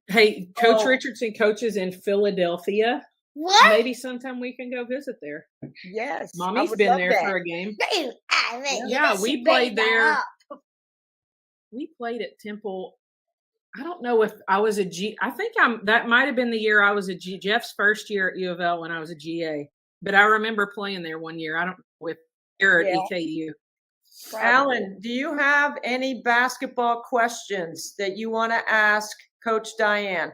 Hey, Coach Oh. Richardson coaches in Philadelphia. What? Maybe sometime we can go visit there. Yes. I Mommy's would been love there that. for a game. Yeah, we played there. We played at Temple. I don't know if I was a G. I think that might have been the year I was a G. Jeff's first year at U of L when I was a GA. But I remember playing there one year. I don't with Garrett Yeah. EKU. Probably. Alan, do you have any basketball questions that you want to ask Coach Diane?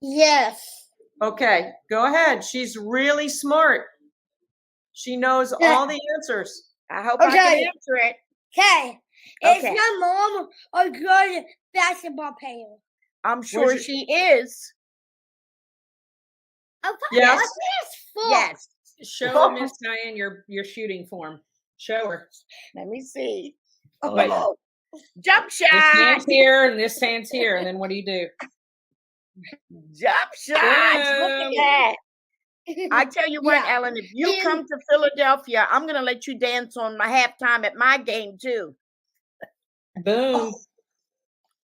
Yes. Okay, go ahead. She's really smart. She knows all the answers. I hope I can answer it. Okay. Okay. Is my mom a good basketball player? I'm sure she is. Oh, Yes. Yes. Show Miss Diane your shooting form. Show her. Let me see. Wait. Oh, jump This shot. hand's here and this hand's here, and then what do you do? Jump shot. Look at that. I tell you what, Ellen, if you come to Philadelphia, I'm going to let you dance on my halftime at my game, too. Boom.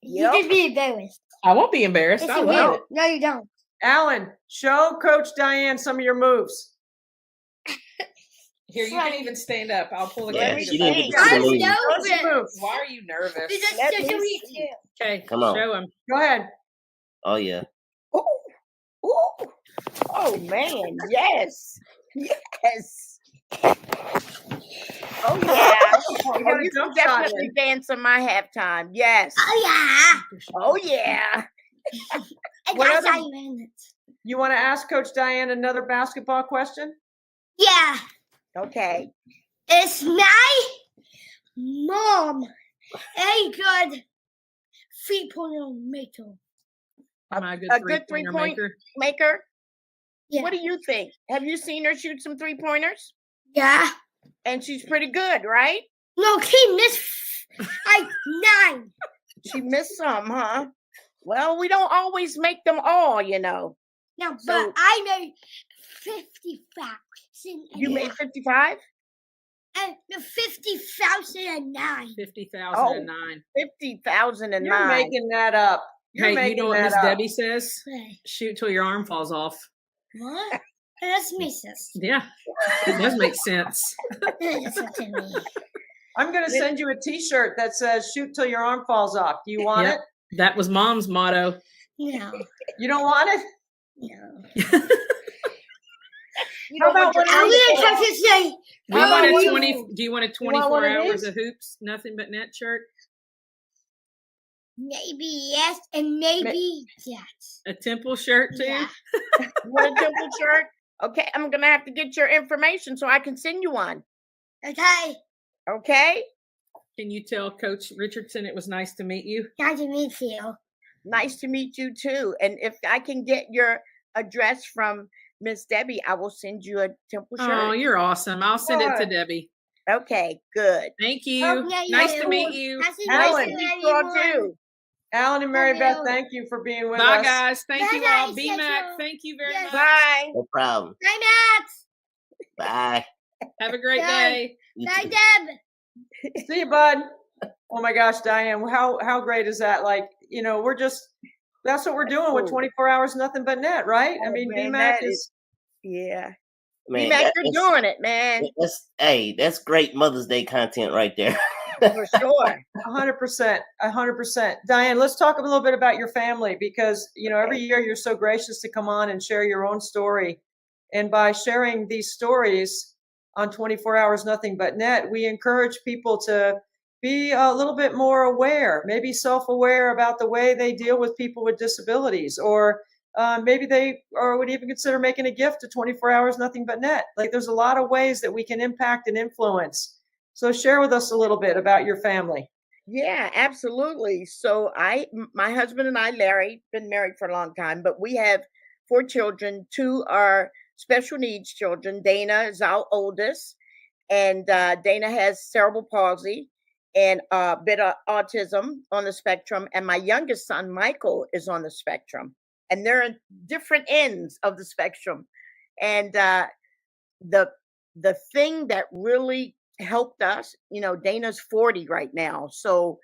You can be embarrassed. I won't be embarrassed. Yes, I you love will. it. No, you don't. Alan, show Coach Diane some of your moves. Here, you can even stand up. I'll pull the Yeah, camera. she didn't get to I'm salute you. Show some nervous. moves. Why are you nervous? Because Let it's me just a see. Okay, Come on. show him. Go ahead. Oh yeah. Ooh. Ooh. Oh, man. Yes. Yes. Oh, yeah. You got a You jump can shot definitely in. dance on my halftime. Yes. Oh, Oh, yeah. yeah. What That's other- how you end it. You want to ask Coach Diane another basketball question? Yeah. Okay. Is my mom a good 3-pointer maker? Am I a good A good three-pointer three-point maker? maker? Yeah. What do you think? Have you seen her shoot some three-pointers? Yeah. And she's pretty good, right? No, he missed like 9. She missed some, huh? Well, we don't always make them all, you know. No, but So- I made 55. You made 55? and 50,009. 50,009. 50,009. You're making that up. You're Hey, you making know what that Miss up. Debbie says? Hey, Shoot till your arm falls off. what? That's me, sis. Yeah, it does make sense. Listen to me. I'm going to send you a T-shirt that says "Shoot till your arm falls off." Do you want Yep. it? That was Mom's motto. No, You don't want it? no. You How know about what when I'm you're gonna doing? try to say, We How wanted about 20. you? Do you want a You want 24 one of hours these? of hoops, nothing but net shirt? maybe yes and maybe yes. A Temple shirt too? Yeah. You want a Temple shirt? Okay, I'm going to have to get your information so I can send you one. Okay, Okay? Can you tell Coach Richardson it was nice to meet you? nice to meet you. Nice to meet you too. And if I can get your address from Miss Debbie, I will send you a Temple Oh, shirt. you're awesome. I'll send it to Good. Debbie. Okay, good. Thank you. Okay, Nice yeah. to meet you. Nice to Alan. meet You you, all everyone. too. Alan and Mary Beth, Hello. thank you for being with Bye, us. guys. Thank Bye, you all. guys. B Yes, Mac, y'all. thank you very Yes. much. Bye. No problem. Bye, Matt. Bye. Have a great Bye. day. You Bye, too. Deb. See you, bud. Oh my gosh, Diane, how great is that? Like, that's what we're doing with Cool. 24 hours, nothing but net, right? I Oh, mean, man, BMAC that is, Yeah. Man, BMAC, that- you're that's- doing it, man. that's great Mother's Day content right there. For sure. 100%, 100%. Diane, let's talk a little bit about your family because, every year you're so gracious to come on and share your own story. And by sharing these stories on 24 Hours Nothing But Net, we encourage people to be a little bit more aware, maybe self-aware about the way they deal with people with disabilities, or maybe they would even consider making a gift to 24 Hours Nothing But Net. Like, there's a lot of ways that we can impact and influence. So share with us a little bit about your family. Yeah, absolutely. So my husband and I, Larry, been married for a long time, but we have 4 children. 2 are special needs children. Dana is our oldest, and Dana has cerebral palsy and a bit of autism on the spectrum. And my youngest son, Michael, is on the spectrum, and they're at different ends of the spectrum. And the thing that really helped us, Dana's 40 right now, so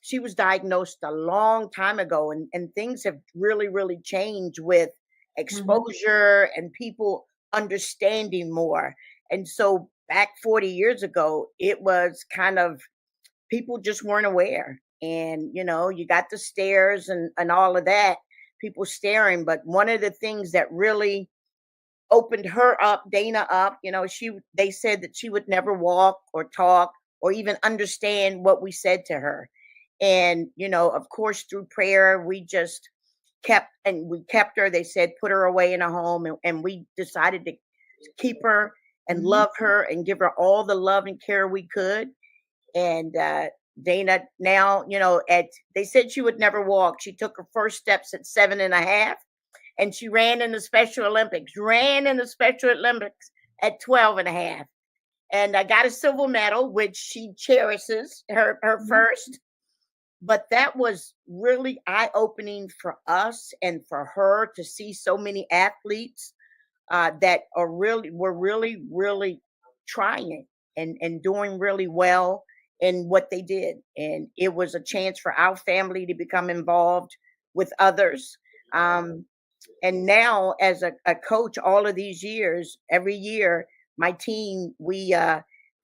she was diagnosed a long time ago, and things have really, really changed with exposure and people understanding more. And so back 40 years ago, it was kind of people just weren't aware. And, you got the stares and all of that, people staring. But one of the things that really opened her up, Dana up, they said that she would never walk or talk or even understand what we said to her. And, of course, through prayer, we kept her. They said, put her away in a home. And we decided to keep her and love her and give her all the love and care we could. And Dana now, they said she would never walk. She took her first steps at 7.5, and she ran in the Special Olympics at 12.5. And I got a silver medal, which she cherishes, her first. But that was really eye-opening for us and for her to see so many athletes that were really trying and doing really well in what they did. And it was a chance for our family to become involved with others. And now as a coach, all of these years, every year, my team, we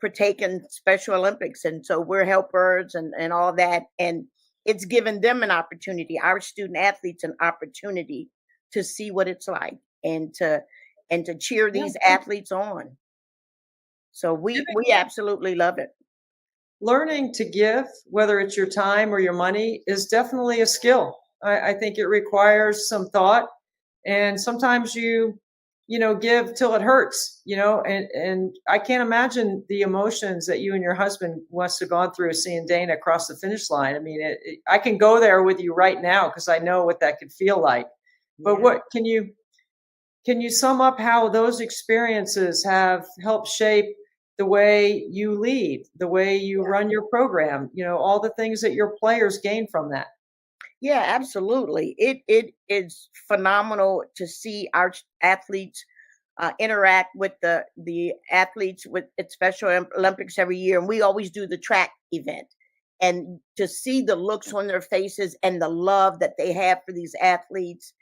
partake in Special Olympics. And so we're helpers and all that. And it's given them an opportunity, our student athletes, an opportunity to see what it's like and to cheer these athletes on. So we absolutely love it. Learning to give, whether it's your time or your money, is definitely a skill. I think it requires some thought, and sometimes you give till it hurts, and I can't imagine the emotions that you and your husband must have gone through seeing Dana across the finish line. I mean, I can go there with you right now because I know what that could feel like. But what can you sum up how those experiences have helped shape the way you lead, the way you run your program, all the things that your players gain from that? Yeah, absolutely. It is phenomenal to see our athletes interact with the athletes at Special Olympics every year. And we always do the track event. And to see the looks on their faces and the love that they have for these athletes,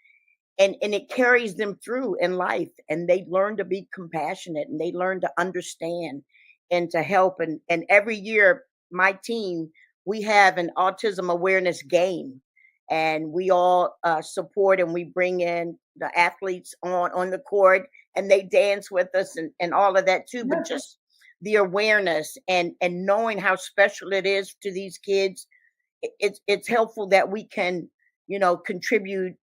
and it carries them through in life, and they learn to be compassionate, and they learn to understand and to help. And every year, my team, we have an autism awareness game, and we all support, and we bring in the athletes on the court, and they dance with us and all of that too. But just the awareness and knowing how special it is to these kids, it's helpful that we can, contribute,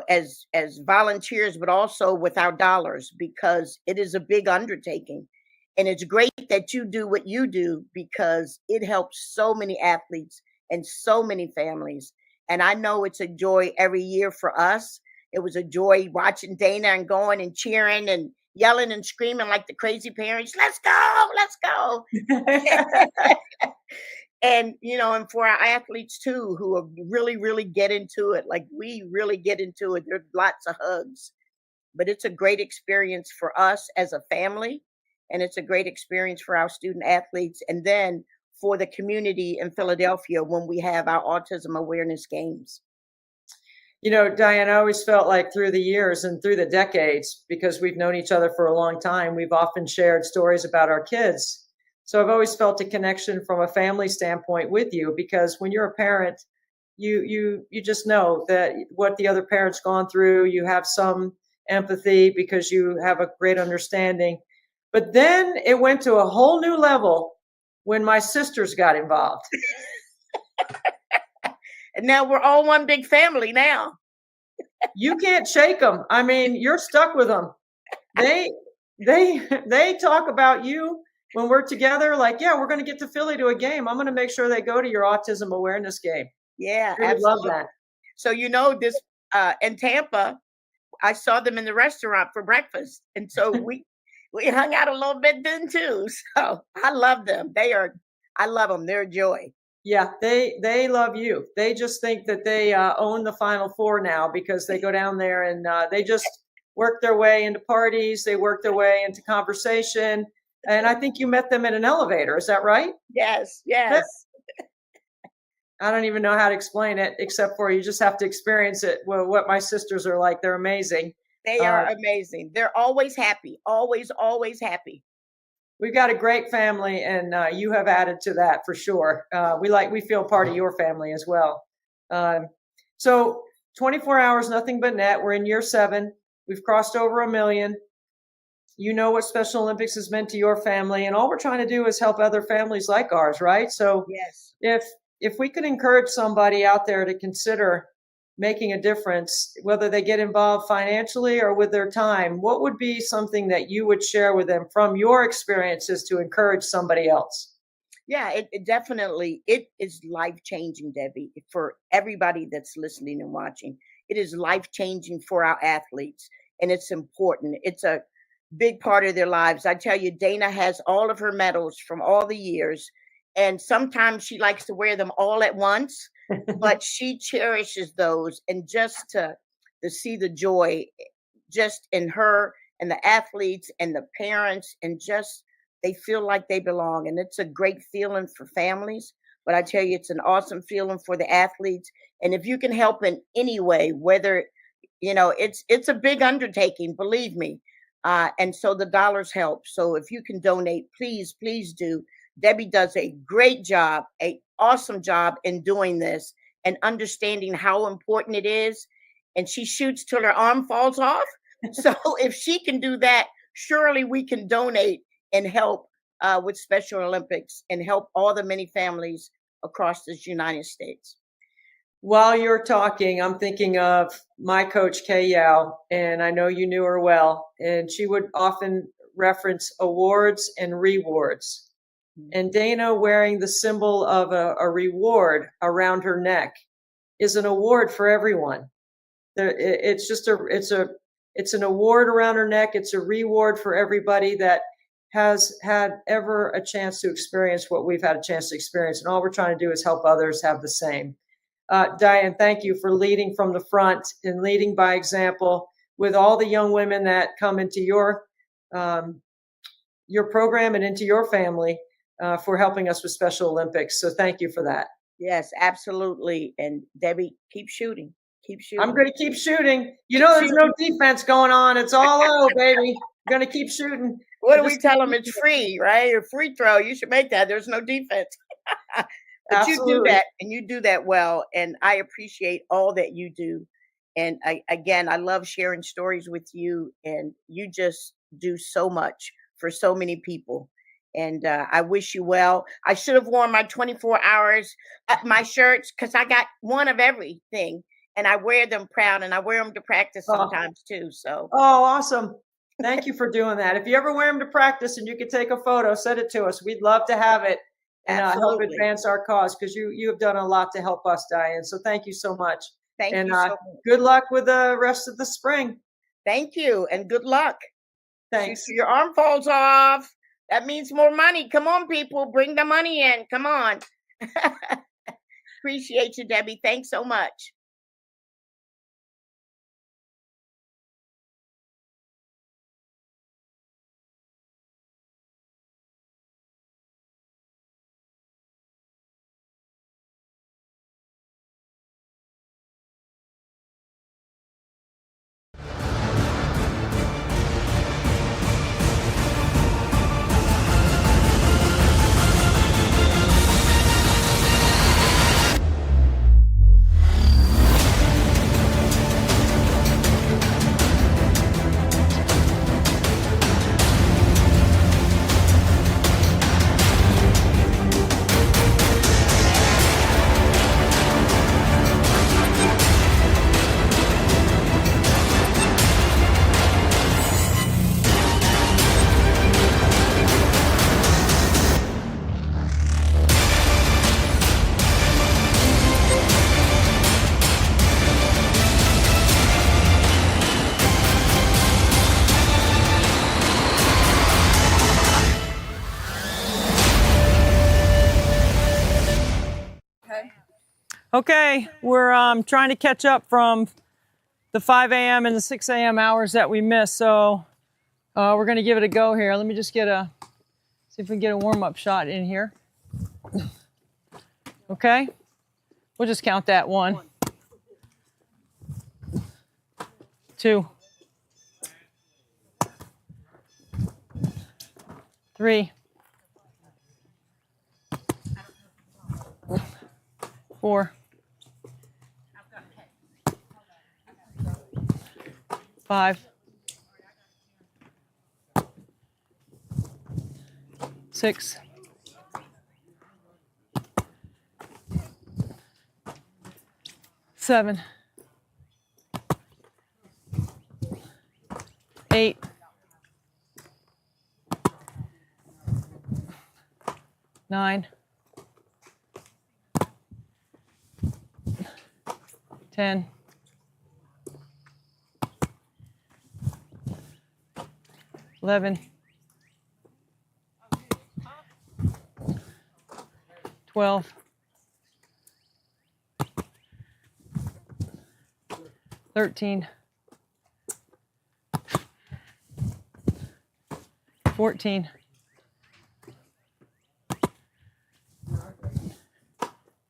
as volunteers, but also with our dollars, because it is a big undertaking. And it's great that you do what you do, because it helps so many athletes and so many families. And I know it's a joy every year for us. It was a joy watching Dana and going and cheering and yelling and screaming like the crazy parents, let's go. And, and for our athletes too, who really get into it. Like we really get into it. There's lots of hugs, but it's a great experience for us as a family. And it's a great experience for our student athletes. And then for the community in Philadelphia when we have our autism awareness games. Diane, I always felt like through the years and through the decades, because we've known each other for a long time, we've often shared stories about our kids. So I've always felt a connection from a family standpoint with you, because when you're a parent, you just know that what the other parent's gone through, you have some empathy because you have a great understanding. But then it went to a whole new level when my sisters got involved. And now we're all one big family now. You can't shake them. I mean, you're stuck with them. They talk about you when we're together, like, yeah, we're going to get to Philly to a game. I'm going to make sure they go to your autism awareness game. Yeah, I really love that. So, this in Tampa, I saw them in the restaurant for breakfast. And so we hung out a little bit then too. So I love them. I love them. They're a joy. Yeah, they love you. They just think that they own the Final Four now, because they go down there and they just work their way into parties. They work their way into conversation. And I think you met them in an elevator. Is that right? Yes. I don't even know how to explain it, except for you just have to experience it. Well, what my sisters are like, they're amazing. They are amazing. They're always happy, always, always happy. We've got a great family, and you have added to that for sure. We feel part of your family as well. So 24 hours, nothing but net. We're in year 7. We've crossed over 1 million. You know what Special Olympics has meant to your family, and all we're trying to do is help other families like ours, right? So Yes. if we could encourage somebody out there to consider making a difference, whether they get involved financially or with their time, what would be something that you would share with them from your experiences to encourage somebody else? Yeah, it definitely, it is life-changing, Debbie, for everybody that's listening and watching. It is life-changing for our athletes, and it's important. It's a big part of their lives. I tell you, Dana has all of her medals from all the years, and sometimes she likes to wear them all at once, but she cherishes those. And just to see the joy just in her and the athletes and the parents, and just they feel like they belong. And it's a great feeling for families, but I tell you, it's an awesome feeling for the athletes. And if you can help in any way, whether, it's a big undertaking, believe me. And so the dollars help. So if you can donate, please, please do. Debbie does a great job, an awesome job in doing this and understanding how important it is. And she shoots till her arm falls off. So if she can do that, surely we can donate and help with Special Olympics and help all the many families across this United States. While you're talking, I'm thinking of my coach, Kay Yao, and I know you knew her well, and she would often reference awards and rewards. And Dana wearing the symbol of a reward around her neck is an award for everyone. It's an award around her neck. It's a reward for everybody that has had ever a chance to experience what we've had a chance to experience. And all we're trying to do is help others have the same. Diane, thank you for leading from the front and leading by example with all the young women that come into your program and into your family for helping us with Special Olympics. So thank you for that. Yes, absolutely. And Debbie, keep shooting. Keep shooting. I'm going to keep shooting. There's no defense going on. It's all out, baby. I'm going to keep shooting. What do we tell them? It's free, right? Or free throw. You should make that. There's no defense. But Absolutely. You do that, and you do that well. And I appreciate all that you do. And I love sharing stories with you. And you just do so much for so many people. And I wish you well. I should have worn my 24 hours, my shirts, because I got one of everything. And I wear them proud, and I wear them to practice sometimes too. So. Oh, awesome. Thank you for doing that. If you ever wear them to practice and you could take a photo, send it to us. We'd love to have it and help advance our cause, because you have done a lot to help us, Diane. So thank you so much. Thank you so much. Good luck with the rest of the spring. Thank you, and good luck. Thanks. Your arm falls off. That means more money. Come on, people. Bring the money in. Come on. Appreciate you, Debbie. Thanks so much. Okay, we're trying to catch up from the 5 a.m. and the 6 a.m. hours that we missed. So we're going to give it a go here. Let me just see if we can get a warm-up shot in here. Okay. We'll just count that. 1, 2, 3, 4, 5, 6, 7, 8, 9, 10, 11, 12, 13, 14,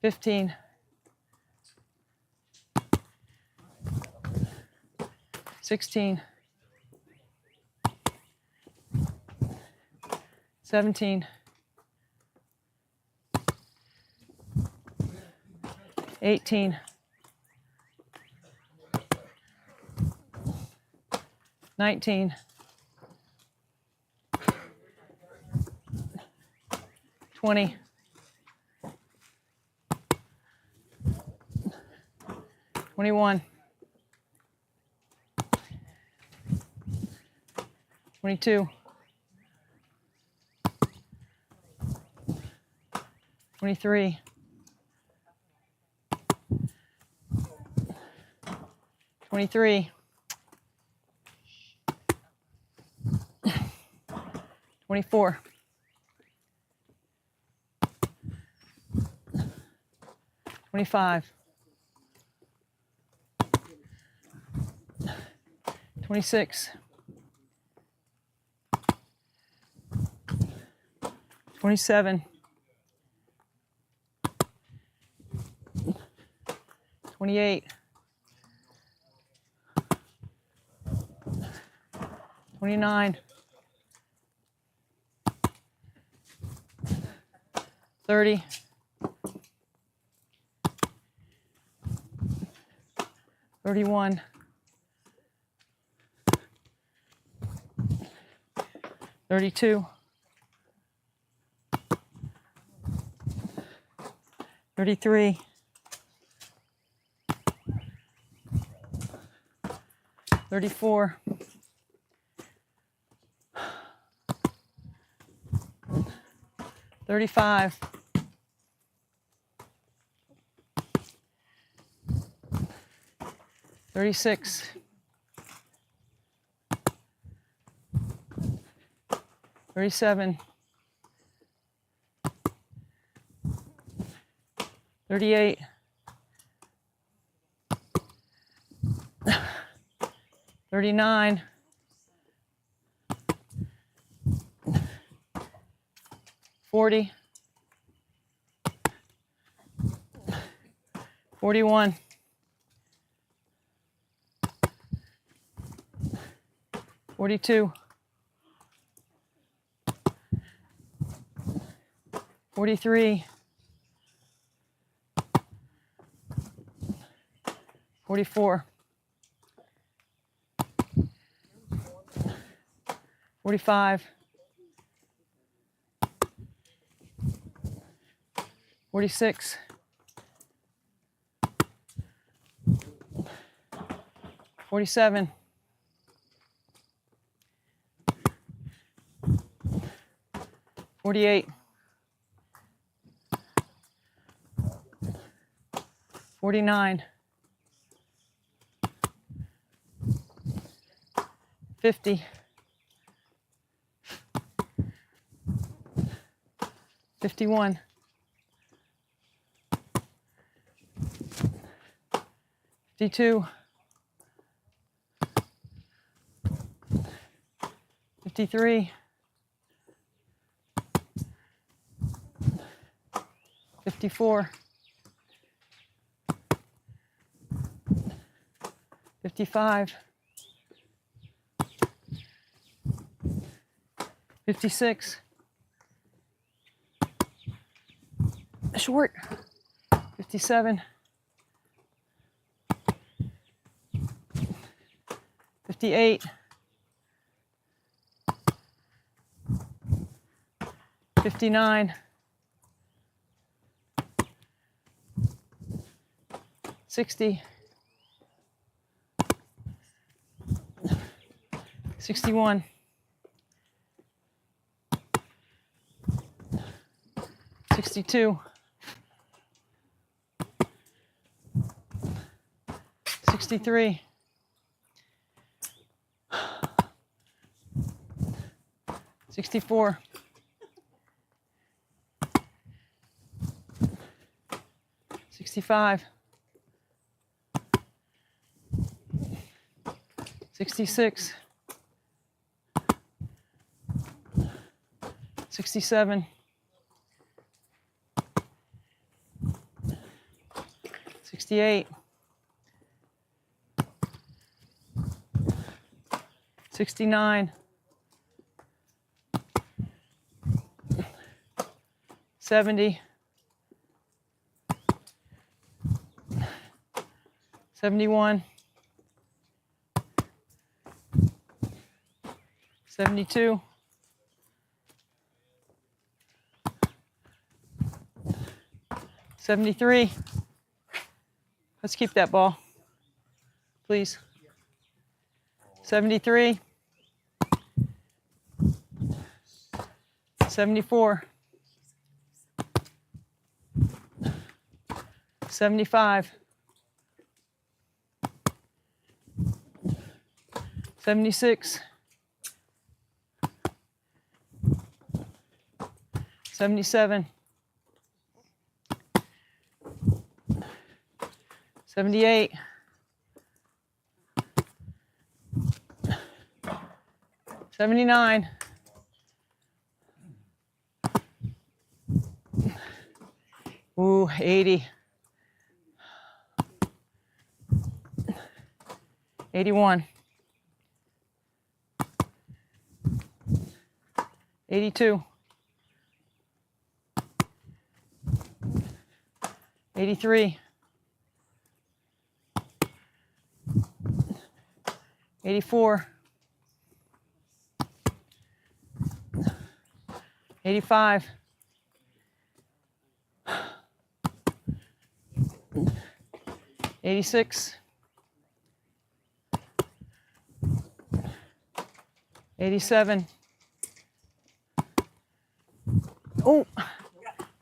15, 16, 17, 18, 19, 20, 21, 22, 23, 23, 24, 25, 26, 27, 28, 29, 30, 31, 32, 33, 34, 35, 36, 37, 38, 39, 40, 41, 42, 43, 44, 45, 46, 47, 48, 49, 50, 51, 52, 53, 54, 55, 56, short, 57, 58, 59, 60, 61, 62, 63, 64, 65, 66, 67, 68, 69, 70, 71, 72, 73. Let's keep that ball, please. 73, 74, 75, 76, 77, 78, 79, 80, 81, 82, 83, 84, 85, 86, 87,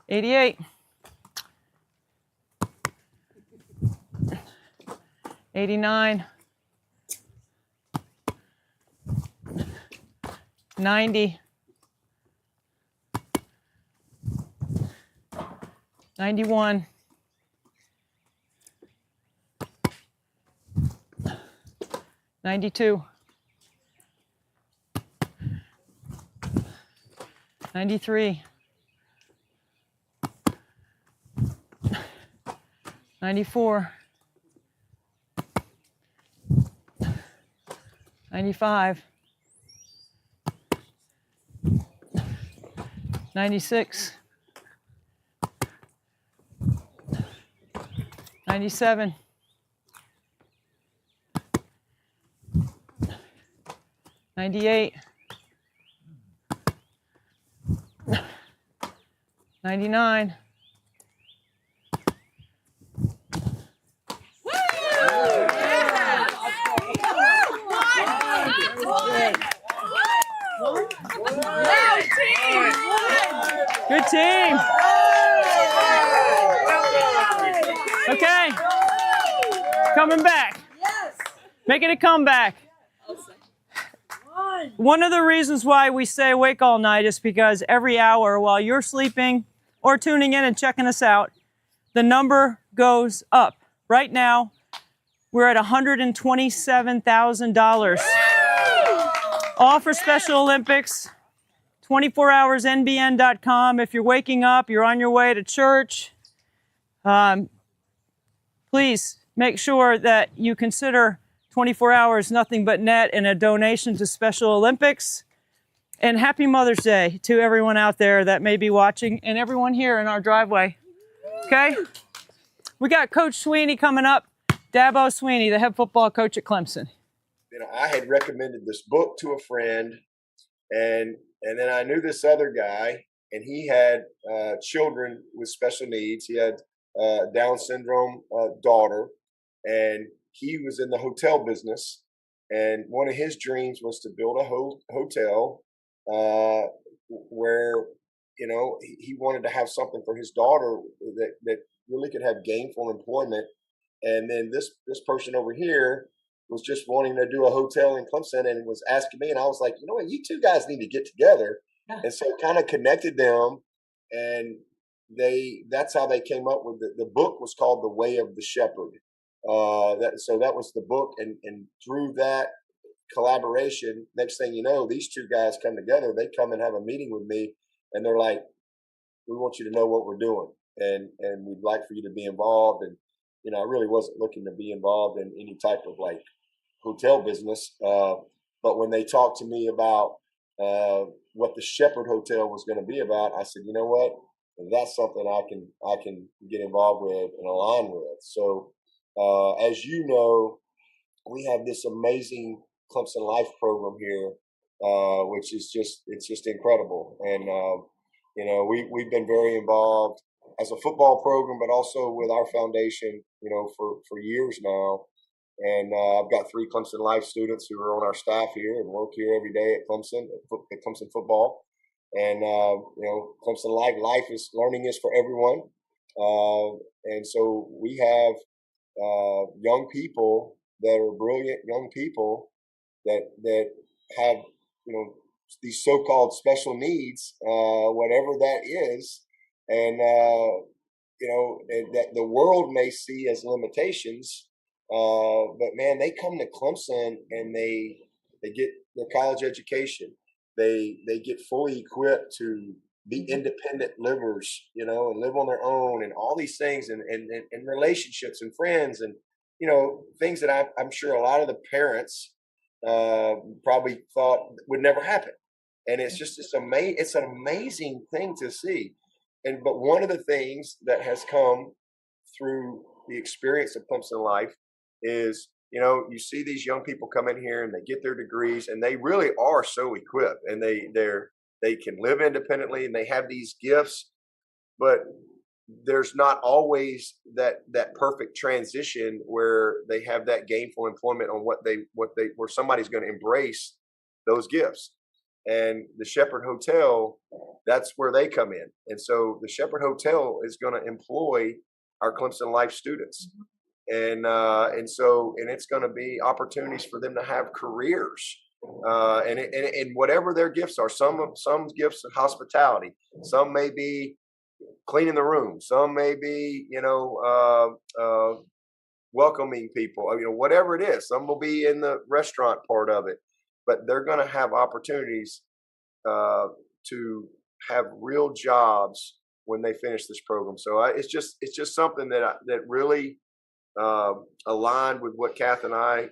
88, 89, 90, 91, 92, 93, 94, 95, 96, 97, 98, 99, 'Good team. Okay. Coming back. Making a comeback. One of the reasons why we stay awake all night is because every hour while you're sleeping or tuning in and checking us out, the number goes up. Right now, we're at $127,000. All for Special Olympics. 24hoursnbn.com. If you're waking up, you're on your way to church, please make sure that you consider 24 hours, nothing but net, and a donation to Special Olympics. And happy Mother's Day to everyone out there that may be watching and everyone here in our driveway. Okay? We got Coach Sweeney coming up. Dabo Sweeney, the head football coach at Clemson. I had recommended this book to a friend, and then I knew this other guy, and he had children with special needs. He had Down syndrome daughter, and he was in the hotel business. And one of his dreams was to build a hotel where he wanted to have something for his daughter that really could have gainful employment. And then this person over here was just wanting to do a hotel in Clemson and was asking me, and I was like, you know what, you two guys need to get together. Yeah. And so kind of connected them, and that's how they came up with the book. Was called The Way of the Shepherd. That was the book, and through that collaboration, next thing you know, these two guys come together. They come and have a meeting with me, and they're like, we want you to know what we're doing, and we'd like for you to be involved. And I really wasn't looking to be involved in any type of like hotel business. But when they talked to me about what the Shepherd Hotel was going to be about, I said, you know what, that's something I can get involved with and align with. So as you know, we have this amazing Clemson Life program here, which is just incredible. And we've been very involved as a football program, but also with our foundation, for years now. And I've got 3 Clemson Life students who are on our staff here and work here every day at Clemson football. And Clemson Life is learning is for everyone. And so we have young people that are brilliant young people that have these so-called special needs, whatever that is. And that the world may see as limitations, but man, they come to Clemson and they get their college education. They get fully equipped to be independent livers, and live on their own, and all these things, and relationships and friends, and things that I'm sure a lot of the parents probably thought would never happen. And it's an amazing thing to see. But one of the things that has come through the experience of Clemson Life is, you see these young people come in here and they get their degrees, and they really are so equipped, and they can live independently, and they have these gifts, but there's not always that perfect transition where they have that gainful employment on where somebody's going to embrace those gifts. And the Shepherd Hotel, that's where they come in. And so the Shepherd Hotel is going to employ our Clemson Life students. And it's going to be opportunities for them to have careers. And whatever their gifts are, some gifts of hospitality, some may be cleaning the room, some may be, welcoming people, whatever it is. Some will be in the restaurant part of it. But they're going to have opportunities to have real jobs when they finish this program. So it's just something that really aligned with what Kath and I,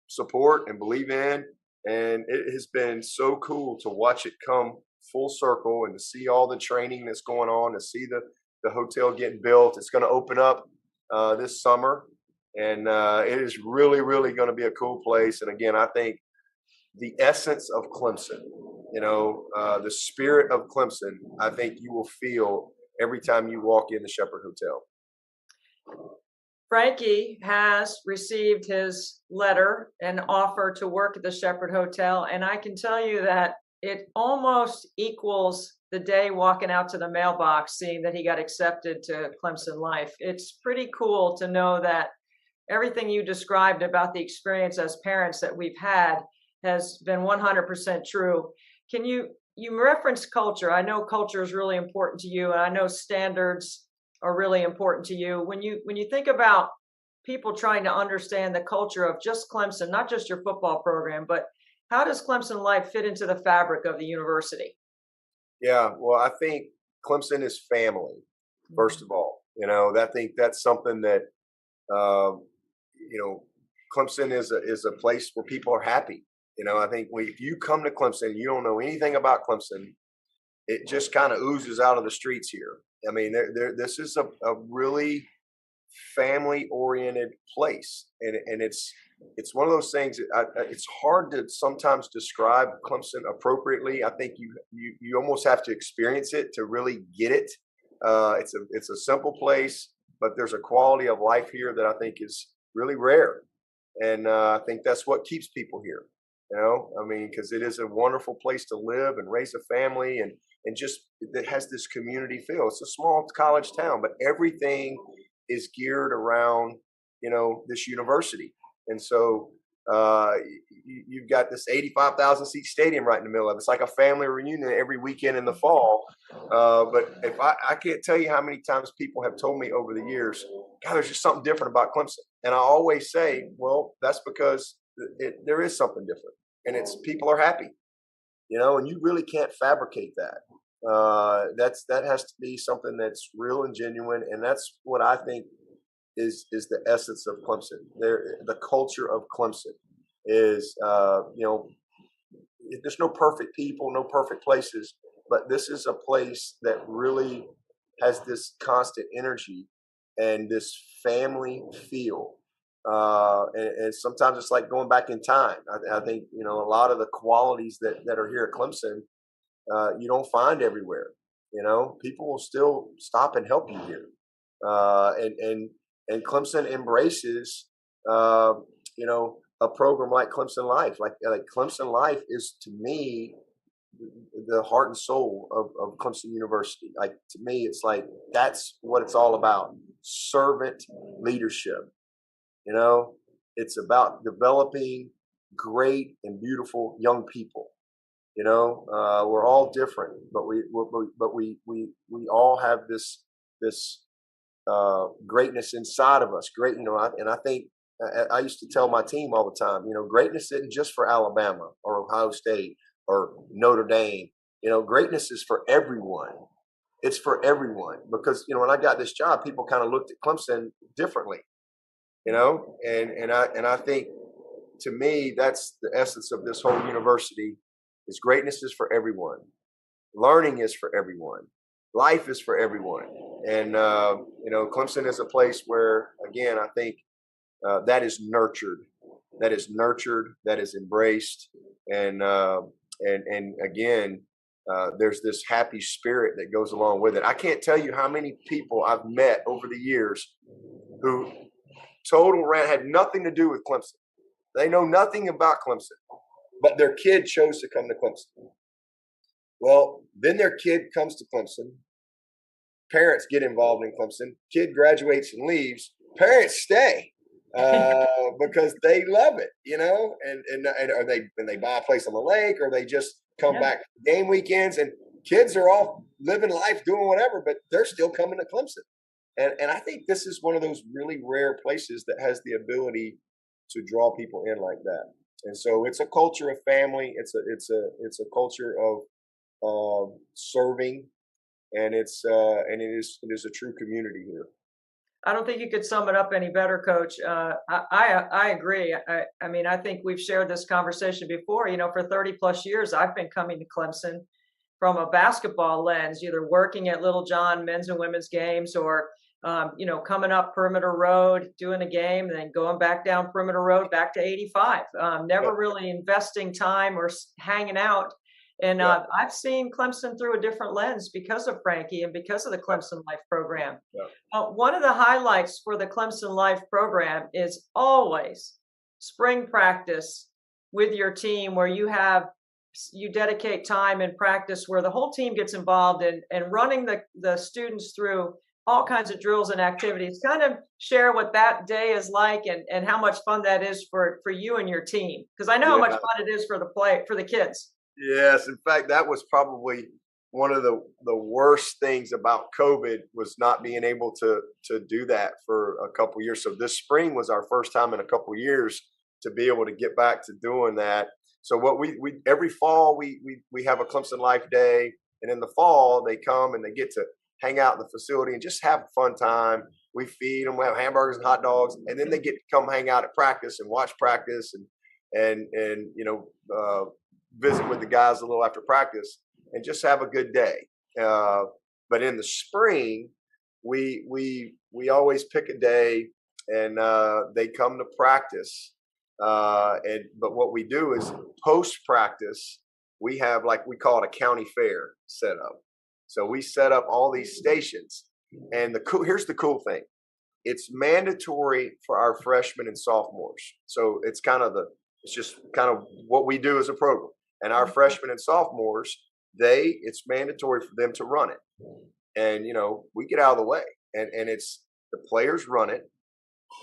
support and believe in. And it has been so cool to watch it come full circle, and to see all the training that's going on, to see the hotel getting built. It's going to open up this summer. And it is really, really going to be a cool place. And again, I think the essence of Clemson, the spirit of Clemson, I think you will feel every time you walk in the Shepherd Hotel. Frankie has received his letter and offer to work at the Shepherd Hotel. And I can tell you that it almost equals the day walking out to the mailbox, seeing that he got accepted to Clemson Life. It's pretty cool to know that everything you described about the experience as parents that we've had has been 100% true. Can you referenced culture? I know culture is really important to you, and I know standards are really important to you. When you think about people trying to understand the culture of just Clemson, not just your football program, but how does Clemson Life fit into the fabric of the university? Yeah, well, I think Clemson is family, first of all. I think that's something that you know, Clemson is a place where people are happy. You know, I think if you come to Clemson, you don't know anything about Clemson, it just kind of oozes out of the streets here. I mean, this is a really family oriented place, and it's one of those things that it's hard to sometimes describe Clemson appropriately. I think you almost have to experience it to really get it. It's a simple place, but there's a quality of life here that I think is really rare, and I think that's what keeps people here. You know, I mean, because it is a wonderful place to live and raise a family, and just it has this community feel. It's a small college town, but everything is geared around, you know, this university. And so you've got this 85,000 seat stadium right in the middle of it. It's like a family reunion every weekend in the fall. But if I can't tell you how many times people have told me over the years, God, there's just something different about Clemson. And I always say, well, that's because there is something different, and it's people are happy, you know, and you really can't fabricate that. That has to be something that's real and genuine, and that's what I think is the essence of Clemson. The culture of Clemson is, you know, there's no perfect people, no perfect places, but this is a place that really has this constant energy and this family feel. And sometimes it's like going back in time. I think, you know, a lot of the qualities that are here at Clemson, you don't find everywhere. You know, people will still stop and help you here. And Clemson embraces, you know, a program like Clemson Life. Like Clemson Life is, to me, the heart and soul of Clemson University. Like, to me, it's like that's what it's all about: servant leadership. You know, it's about developing great and beautiful young people. You know, we're all different, but we all have this greatness inside of us. Great, you know, and I think I used to tell my team all the time, you know, greatness isn't just for Alabama or Ohio State or Notre Dame. You know, greatness is for everyone. It's for everyone, because, you know, when I got this job, people kind of looked at Clemson differently. You know, and I think, to me, that's the essence of this whole university. Is greatness is for everyone. Learning is for everyone. Life is for everyone. And, you know, Clemson is a place where, again, I think that is nurtured. That is nurtured. That is embraced. And again, there's this happy spirit that goes along with it. I can't tell you how many people I've met over the years who had nothing to do with Clemson. They know nothing about Clemson, but their kid chose to come to Clemson. Well, then their kid comes to Clemson. Parents get involved in Clemson. Kid graduates and leaves. Parents stay because they love it, you know. And they buy a place on the lake, or they just come back for game weekends. And kids are off living life, doing whatever, but they're still coming to Clemson. And I think this is one of those really rare places that has the ability to draw people in like that. And so it's a culture of family. It's a culture of serving, and it is a true community here. I don't think you could sum it up any better, Coach. I agree. I mean, I think we've shared this conversation before. You know, for 30 plus years, I've been coming to Clemson from a basketball lens, either working at Little John men's and women's games, or you know, coming up Perimeter Road, doing a game, and then going back down Perimeter Road, back to 85. Never really investing time or hanging out. And I've seen Clemson through a different lens because of Frankie and because of the Clemson Life program. One of the highlights for the Clemson Life program is always spring practice with your team, where you dedicate time in practice where the whole team gets involved in running the students through all kinds of drills and activities. Kind of share what that day is like and how much fun that is for you and your team. Because I know how much fun it is for the kids. Yes. In fact, that was probably one of the worst things about COVID, was not being able to do that for a couple of years. So this spring was our first time in a couple of years to be able to get back to doing that. So what we every fall we have a Clemson Life Day, and in the fall they come and they get to hang out in the facility and just have a fun time. We feed them, we have hamburgers and hot dogs, and then they get to come hang out at practice and watch practice and visit with the guys a little after practice and just have a good day. But in the spring, we always pick a day and they come to practice. But what we do is post practice, we have, like, we call it a county fair set up. So we set up all these stations, and here's the cool thing: it's mandatory for our freshmen and sophomores. So it's just kind of what we do as a program. And our freshmen and sophomores, it's mandatory for them to run it. And we get out of the way, and it's the players run it.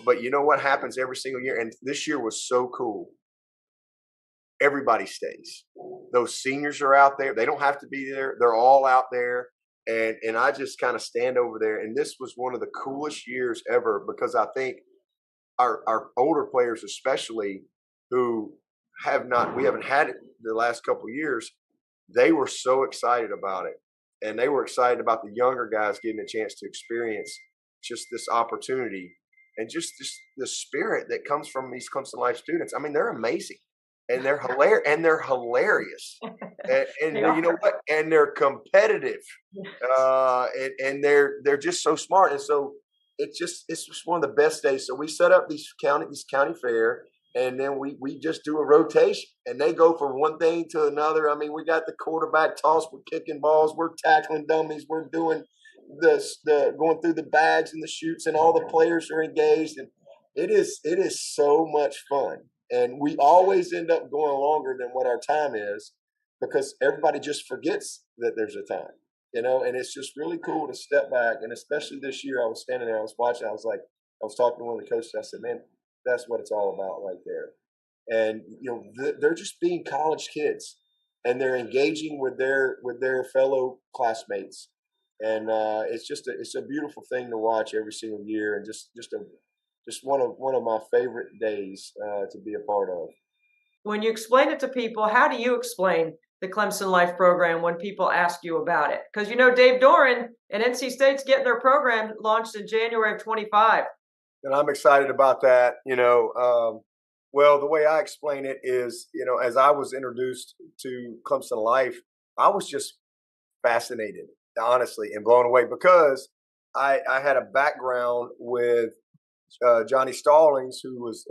But you know what happens every single year? And this year was so cool. Everybody stays. Those seniors are out there. They don't have to be there. They're all out there. And I just kind of stand over there. And this was one of the coolest years ever, because I think our older players, especially, who we haven't had it the last couple of years, they were so excited about it. And they were excited about the younger guys getting a chance to experience just this opportunity and just the spirit that comes from these Clemson Life students. I mean, they're amazing. And they're hilarious. And you know what? And they're competitive. And they're just so smart. And so it's just one of the best days. So we set up these county fair, and then we just do a rotation, and they go from one thing to another. I mean, we got the quarterback toss, we're kicking balls, we're tackling dummies, we're doing the going through the bags and the chutes, and all the players are engaged, and it is so much fun. And we always end up going longer than what our time is, because everybody just forgets that there's a time, and it's just really cool to step back. And especially this year, I was standing there, I was watching, I was talking to one of the coaches, I said, man, that's what it's all about right there. And they're just being college kids, and they're engaging with their fellow classmates. And it's a beautiful thing to watch every single year, and just one of my favorite days to be a part of. When you explain it to people, how do you explain the Clemson Life program when people ask you about it? Because Dave Doran and NC State's getting their program launched in January of 25. And I'm excited about that. Well, the way I explain it is, as I was introduced to Clemson Life, I was just fascinated, honestly, and blown away, because I had a background with Johnny Stallings, who was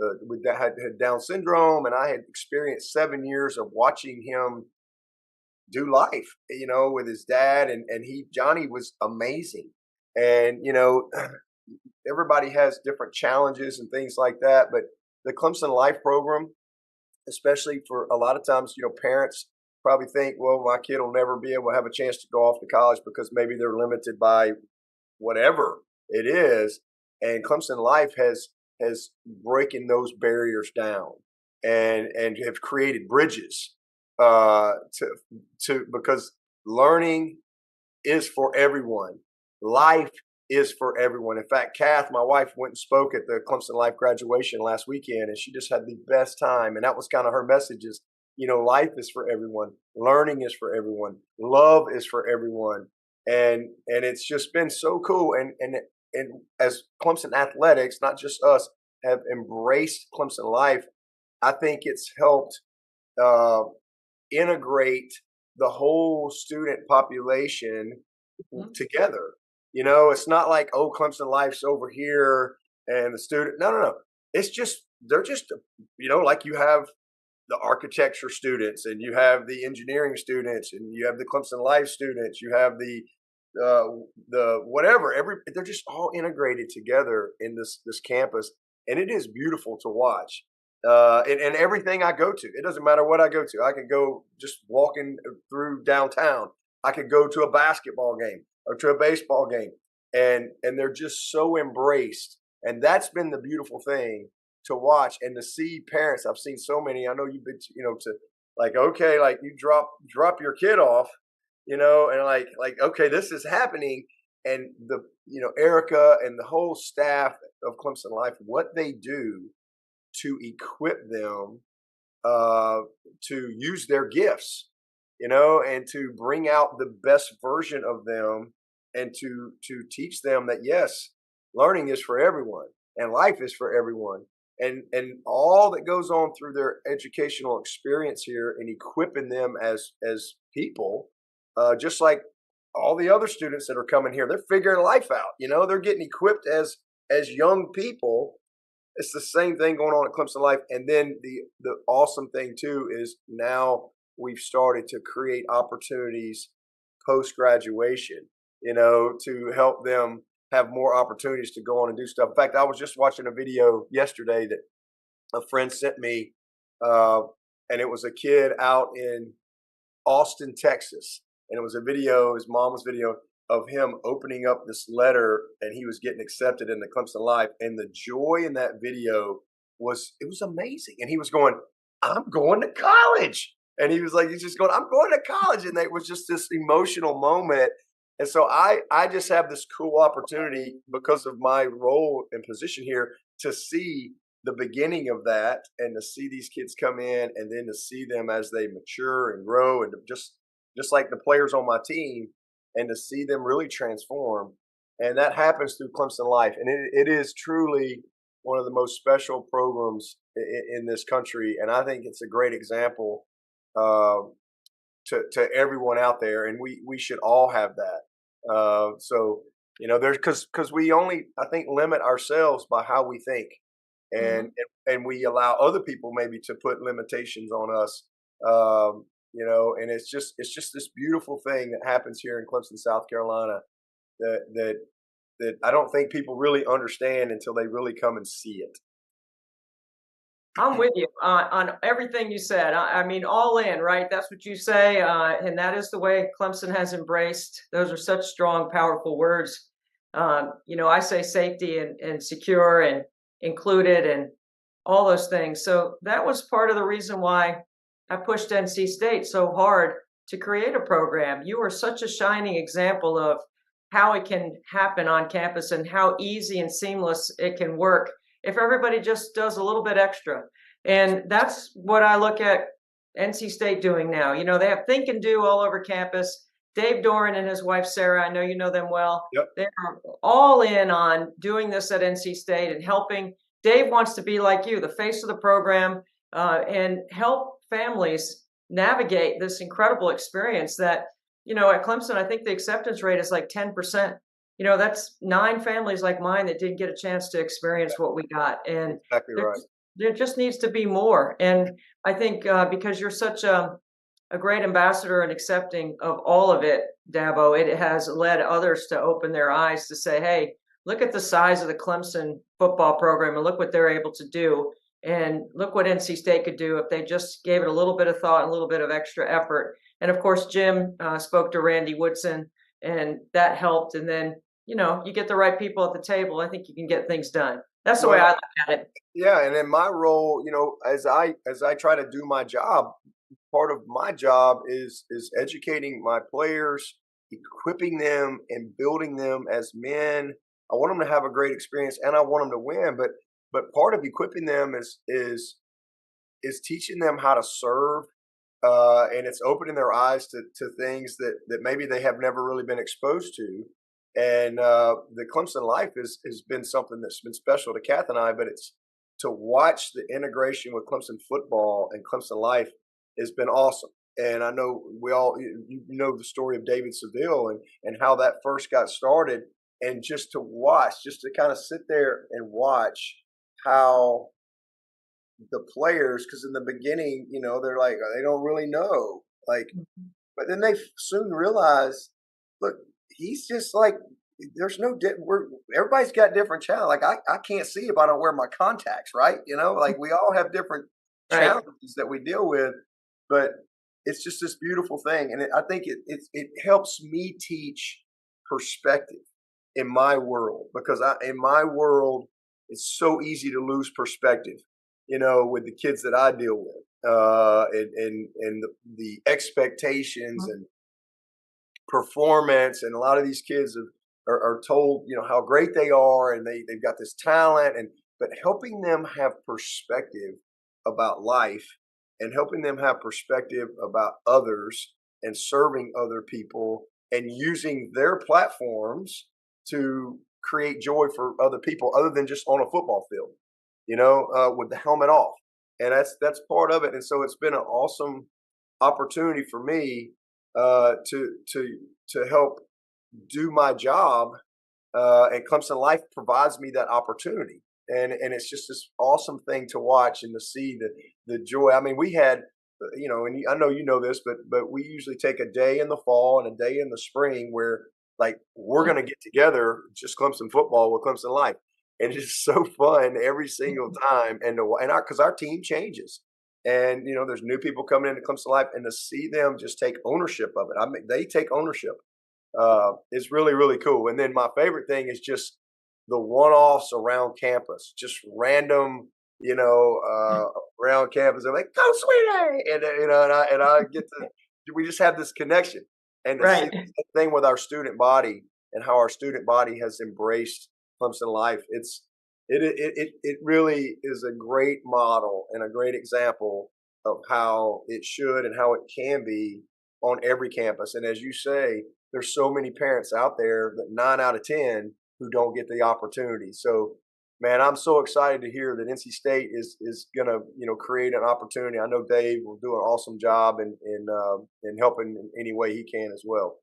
had Down syndrome, and I had experienced 7 years of watching him do life, with his dad, and Johnny was amazing. And everybody has different challenges and things like that, but the Clemson Life program, especially, for a lot of times, parents probably think, well, my kid will never be able to have a chance to go off to college because maybe they're limited by whatever it is. And Clemson Life has breaking those barriers down and have created bridges to because learning is for everyone. Life is for everyone. In fact, Kath, my wife, went and spoke at the Clemson Life graduation last weekend, and she just had the best time. And that was kind of her message: is life is for everyone, learning is for everyone, love is for everyone, and it's just been so cool. And as Clemson Athletics, not just us, have embraced Clemson Life, I think it's helped integrate the whole student population together. It's not like, oh, Clemson Life's over here and the student. No. It's just, they're just, like you have the architecture students, and you have the engineering students, and you have the Clemson Life students, you have the whatever, they're just all integrated together in this campus. And it is beautiful to watch. And everything I go to, it doesn't matter what I go to. I could go just walking through downtown. I could go to a basketball game or to a baseball game, and they're just so embraced. And that's been the beautiful thing to watch and to see parents. I've seen so many. I know you've been, to like, okay, like you drop your kid off, and like, okay, this is happening. And Erica and the whole staff of Clemson Life, what they do to equip them to use their gifts, and to bring out the best version of them, and to teach them that, yes, learning is for everyone and life is for everyone. And all that goes on through their educational experience here and equipping them as people, just like all the other students that are coming here, they're figuring life out. They're getting equipped as young people. It's the same thing going on at Clemson Life. And then the awesome thing too is now we've started to create opportunities post graduation, to help them have more opportunities to go on and do stuff. In fact, I was just watching a video yesterday that a friend sent me, and it was a kid out in Austin, Texas, and it was a video, his mom's video of him opening up this letter, and he was getting accepted in the Clemson Life, and the joy in that video was amazing. And he was going, "I'm going to college," and he's just going, "I'm going to college," and it was just this emotional moment. And so I just have this cool opportunity because of my role and position here to see the beginning of that and to see these kids come in and then to see them as they mature and grow and just like the players on my team and to see them really transform. And that happens through Clemson Life. And it is truly one of the most special programs in this country. And I think it's a great example to everyone out there, and we should all have that. So there's because we only, I think, limit ourselves by how we think, and we allow other people maybe to put limitations on us. And it's just this beautiful thing that happens here in Clemson, South Carolina, that I don't think people really understand until they really come and see it. I'm with you on everything you said. I mean, all in, right? That's what you say. And that is the way Clemson has embraced. Those are such strong, powerful words. I say safety and secure and included and all those things. So that was part of the reason why I pushed NC State so hard to create a program. You are such a shining example of how it can happen on campus and how easy and seamless it can work if everybody just does a little bit extra. And that's what I look at NC State doing now. They have Think and Do all over campus. Dave Doran and his wife, Sarah, I know you know them well. Yep. They're all in on doing this at NC State and helping. Dave wants to be like you, the face of the program, and help families navigate this incredible experience that, at Clemson, I think the acceptance rate is like 10%. That's 9 families like mine that didn't get a chance to experience what we got. And Exactly right. there just needs to be more. And I think because you're such a great ambassador and accepting of all of it, Dabo, it has led others to open their eyes to say, hey, look at the size of the Clemson football program and look what they're able to do. And look what NC State could do if they just gave it a little bit of thought and a little bit of extra effort. And of course, Jim spoke to Randy Woodson, and that helped. And then, you get the right people at the table, I think you can get things done. That's the way I look at it. Yeah, and in my role, as I try to do my job, part of my job is educating my players, equipping them, and building them as men. I want them to have a great experience, and I want them to win. But part of equipping them is teaching them how to serve, and it's opening their eyes to things that maybe they have never really been exposed to. And the Clemson Life has been something that's been special to Kath and I, but it's to watch the integration with Clemson football and Clemson Life has been awesome. And I know we all, you know the story of David Seville and how that first got started, and just to kind of sit there and watch how the players, because in the beginning, they're like, they don't really know, but then they soon realize, look, he's just like, there's no, everybody's got different challenges. Like I can't see if I don't wear my contacts, right? We all have different challenges that we deal with, but it's just this beautiful thing. And I think it helps me teach perspective in my world, because in my world, it's so easy to lose perspective, with the kids that I deal with, and the expectations and performance. And a lot of these kids are told, how great they are, and they've got this talent, but helping them have perspective about life and helping them have perspective about others and serving other people and using their platforms to create joy for other people other than just on a football field, with the helmet off. And that's part of it. And so it's been an awesome opportunity for me to help do my job. And Clemson Life provides me that opportunity. And it's just this awesome thing to watch and to see the joy. I mean, we had, and I know you know this, but we usually take a day in the fall and a day in the spring where like we're going to get together, just Clemson football with Clemson Life. And it's so fun every single time. Because our team changes. And, there's new people coming into Clemson Life, and to see them just take ownership of it. I mean, they take ownership. Is really, really cool. And then my favorite thing is just the one-offs around campus, just random, around campus. They're like, "Go Sweetie!" And I get to, we just have this connection. And to see the thing with our student body and how our student body has embraced Clemson Life, it really is a great model and a great example of how it should and how it can be on every campus. And as you say, there's so many parents out there that 9 out of 10 who don't get the opportunity. So, man, I'm so excited to hear that NC State is going to, create an opportunity. I know Dave will do an awesome job in helping in any way he can as well.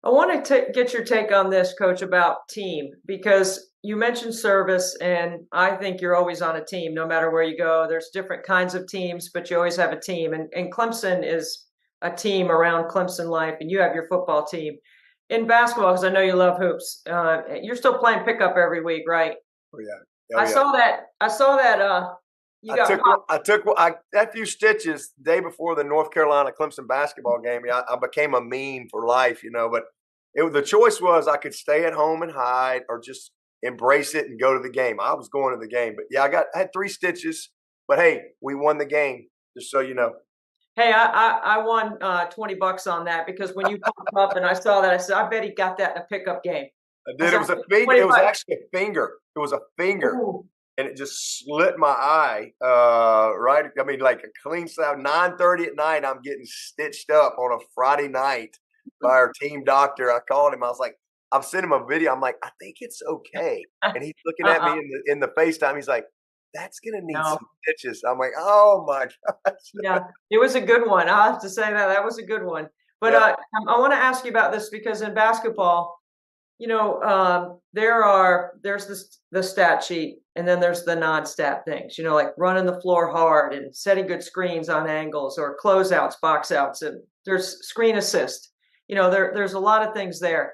I want to get your take on this, Coach, about team, because you mentioned service, and I think you're always on a team no matter where you go. There's different kinds of teams, but you always have a team. And Clemson is a team around Clemson Life, and you have your football team. In basketball, because I know you love hoops, you're still playing pickup every week, right? Oh, yeah. I saw that. I took that few stitches the day before the North Carolina Clemson basketball game. I became a meme for life, but the choice was I could stay at home and hide or just embrace it and go to the game. I was going to the game, but yeah, I had 3 stitches, but hey, we won the game, just so you know. Hey, I won $20 on that, because when you popped up and I saw that, I said, I bet he got that in a pickup game. I did. It was a finger. It was actually a finger. It was a finger. Ooh. And it just slit my eye. Right. I mean, like a clean slap. 9:30 at night, I'm getting stitched up on a Friday night by our team doctor. I called him. I was like, I've sent him a video. I'm like, I think it's okay. And he's looking at me in the FaceTime. He's like, that's going to need some stitches. I'm like, oh my gosh. Yeah, it was a good one. I'll have to say that was a good one. But I want to ask you about this, because in basketball, there's the stat sheet, and then there's the non-stat things, like running the floor hard and setting good screens on angles, or closeouts, box outs, and there's screen assist. There's a lot of things there.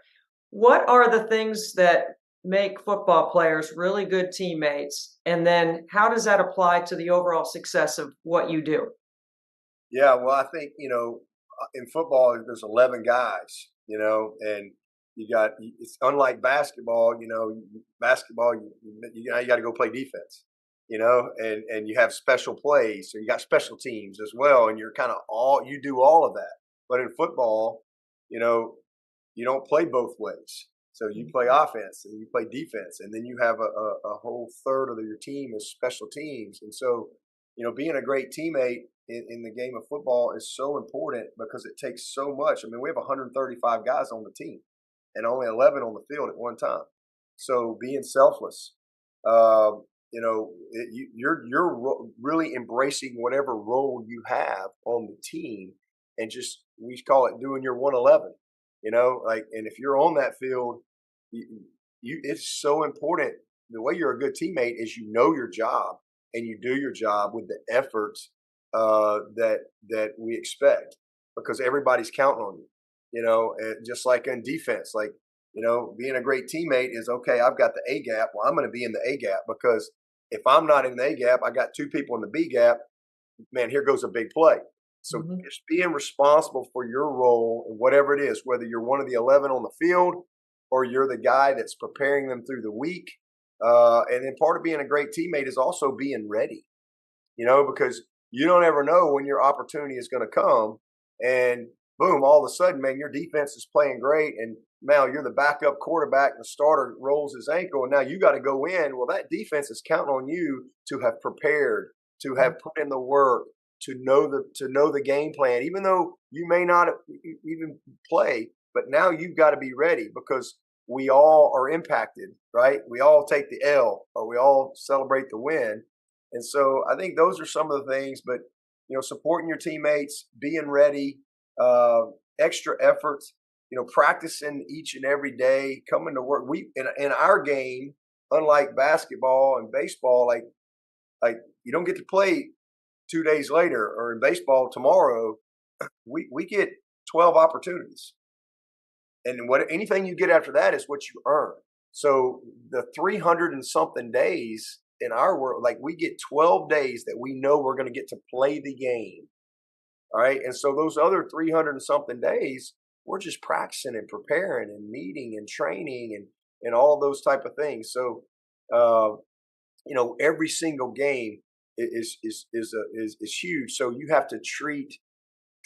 What are the things that make football players really good teammates? And then how does that apply to the overall success of what you do? Yeah, well, I think, in football, there's 11 guys, and it's unlike basketball, basketball, you got to go play defense, and you have special plays. So you got special teams as well. And you're kind of you do all of that. But in football, you don't play both ways. So you play offense and you play defense, and then you have a whole third of your team is special teams. And so, being a great teammate in the game of football is so important, because it takes so much. I mean, we have 135 guys on the team and only 11 on the field at one time. So being selfless, you're really embracing whatever role you have on the team, and just, we call it doing your 111. And if you're on that field, it's so important. The way you're a good teammate is your job, and you do your job with the efforts that we expect, because everybody's counting on you. And just like in defense, being a great teammate is, okay, I've got the A gap. Well, I'm going to be in the A gap, because if I'm not in the A gap, I got 2 people in the B gap. Man, here goes a big play. So just being responsible for your role and whatever it is, whether you're one of the 11 on the field or you're the guy that's preparing them through the week. And then part of being a great teammate is also being ready, because you don't ever know when your opportunity is going to come, and boom, all of a sudden, man, your defense is playing great, and now you're the backup quarterback, and the starter rolls his ankle, and now you got to go in. Well, that defense is counting on you to have prepared, to have put in the work, to know the game plan, even though you may not even play, but now you've got to be ready, because we all are impacted, right? We all take the L or we all celebrate the win. And so I think those are some of the things, but supporting your teammates, being ready, extra effort, practicing each and every day, coming to work. We in our game, unlike basketball and baseball, like you don't get to play 2 days later, or in baseball tomorrow. We get 12 opportunities, and anything you get after that is what you earn. So the 300 and something days in our world, like we get 12 days that we know we're going to get to play the game. All right. And so those other 300 and something days, we're just practicing and preparing and meeting and training and all those type of things. So, every single game is huge. So you have to treat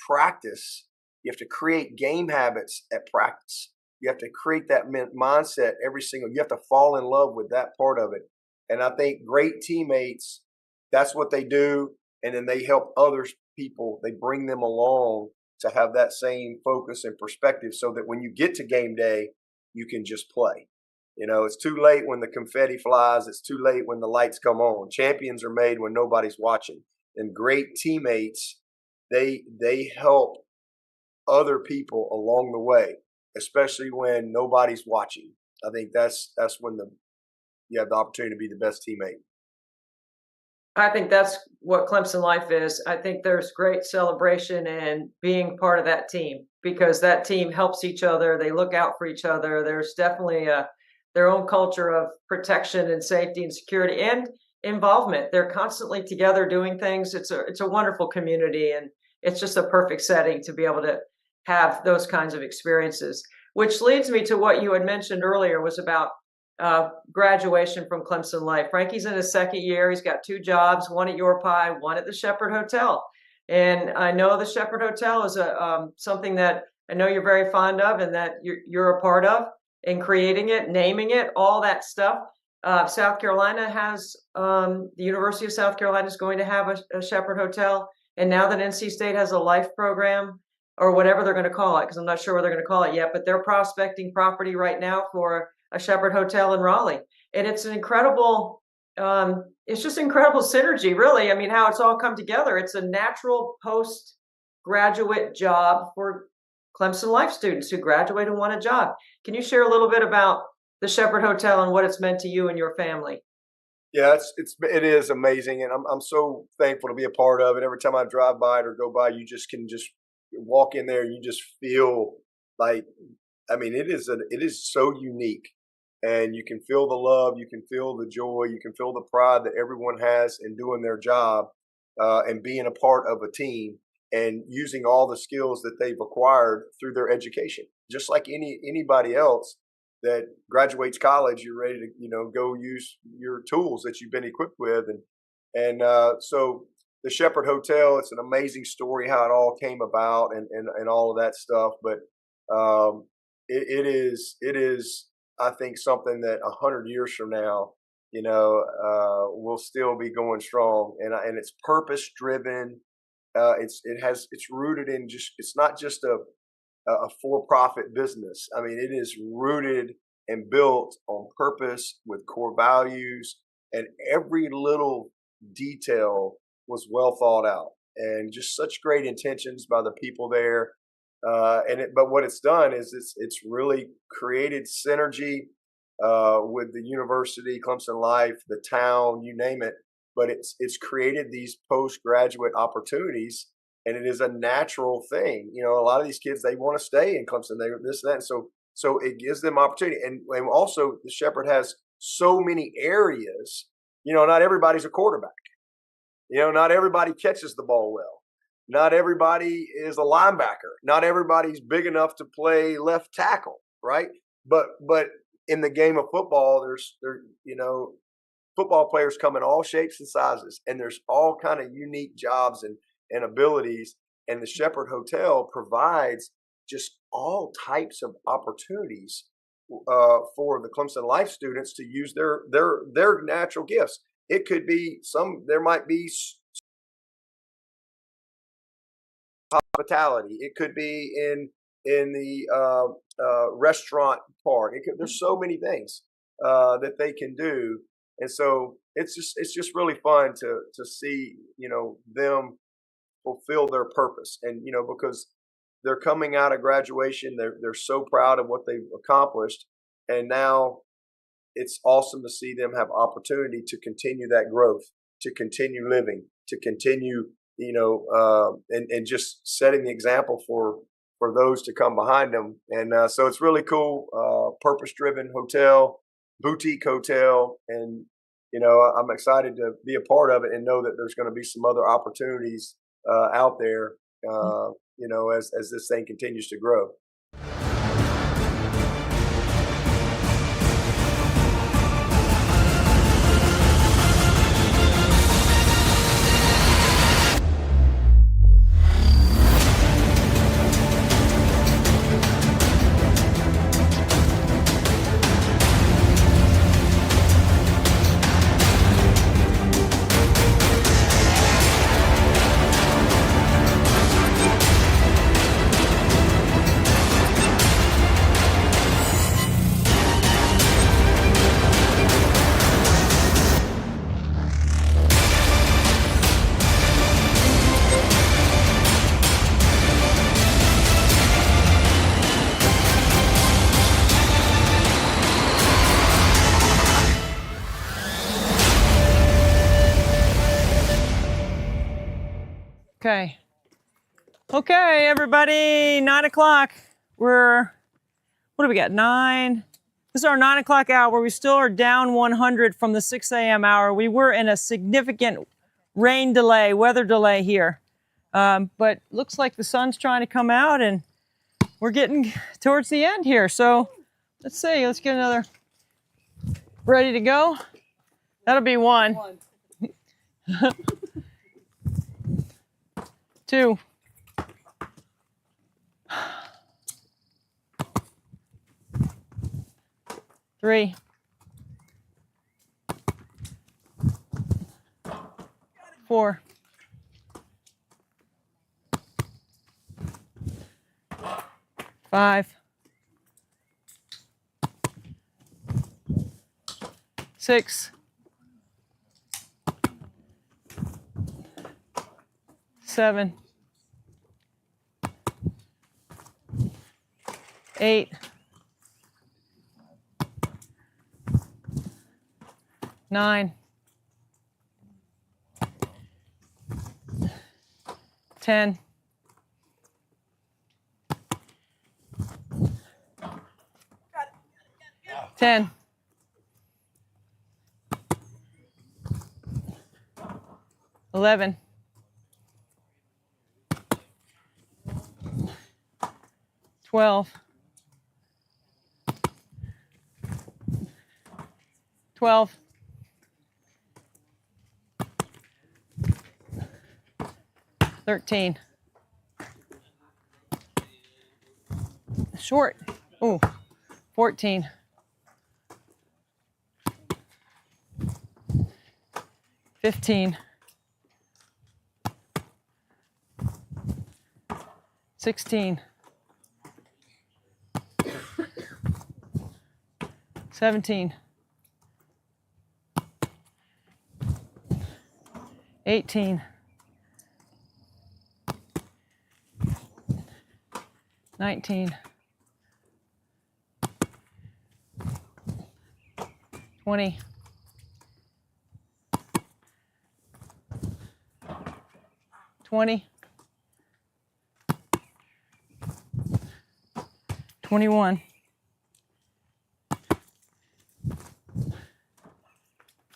practice. You have to create game habits at practice. You have to create that mindset you have to fall in love with that part of it. And I think great teammates, that's what they do. And then they help other people. They bring them along to have that same focus and perspective so that when you get to game day, you can just play. It's too late when the confetti flies. It's too late when the lights come on. Champions are made when nobody's watching. And great teammates, they help other people along the way, especially when nobody's watching. I think that's when you have the opportunity to be the best teammate. I think that's what Clemson life is. I think there's great celebration and being part of that team, because that team helps each other. They look out for each other. There's definitely their own culture of protection and safety and security and involvement. They're constantly together doing things. It's a wonderful community, and it's just a perfect setting to be able to have those kinds of experiences. Which leads me to what you had mentioned earlier was about graduation from Clemson life. Frankie's in his second year. He's got 2 jobs, one at Yorpie, one at the Shepherd Hotel. And I know the Shepherd Hotel is something that I know you're very fond of and that you're a part of in creating it, naming it, all that stuff. South Carolina has, the University of South Carolina is going to have a Shepherd Hotel. And now that NC State has a life program, or whatever they're going to call it, because I'm not sure what they're going to call it yet, but they're prospecting property right now for a Shepherd Hotel in Raleigh. And it's an incredible, it's just incredible synergy, really. I mean, how it's all come together. It's a natural postgraduate job for Clemson Life students who graduate and want a job. Can you share a little bit about the Shepherd Hotel and what it's meant to you and your family? Yeah, it is amazing, and I'm so thankful to be a part of it. Every time I drive by it or go by, you can just walk in there and you just feel like, I mean, it is so unique, and you can feel the love, you can feel the joy, you can feel the pride that everyone has in doing their job, and being a part of a team and using all the skills that they've acquired through their education. Just like anybody else that graduates college, you're ready to go use your tools that you've been equipped with, and so the Shepherd Hotel, it's an amazing story how it all came about and all of that stuff. But it is I think something that 100 years from now, will still be going strong, and it's purpose driven. It's rooted in it's not just a for-profit business. I mean, it is rooted and built on purpose with core values, and every little detail was well thought out, and just such great intentions by the people there. But what it's done is it's really created synergy with the university, Clemson Life, the town, you name it. But it's created these postgraduate opportunities, and it is a natural thing. A lot of these kids, they want to stay in Clemson. They this and that. So it gives them opportunity, and also the Shepherd has so many areas. Not everybody's a quarterback. Not everybody catches the ball well. Not everybody is a linebacker. Not everybody's big enough to play left tackle, right? But in the game of football, football players come in all shapes and sizes, and there's all kind of unique jobs and abilities. And the Shepherd Hotel provides just all types of opportunities for the Clemson Life students to use their natural gifts. It could be there might be hospitality. It could be in in the restaurant part. There's so many things that they can do, and so it's just really fun to see them fulfill their purpose, and because they're coming out of graduation, they're so proud of what they've accomplished, and now it's awesome to see them have opportunity to continue that growth, to continue living, to continue and just setting the example for those to come behind them. And so it's really cool. Purpose driven hotel, boutique hotel, and I'm excited to be a part of it and know that there's going to be some other opportunities out there as this thing continues to grow. Okay. Okay, everybody, 9 o'clock. What do we got? 9. This is our 9 o'clock hour. We still are down 100 from the 6 a.m. hour. We were in a significant weather delay here. But looks like the sun's trying to come out and we're getting towards the end here. So let's see, let's get another ready to go. That'll be 1. 2. 3. 4. 5. 6. 7. 8. 9. 10. 10. 11. 12. 12. 13. Short. Ooh. 14. 15. 16. 17. 18. 19. 20. 20. 21.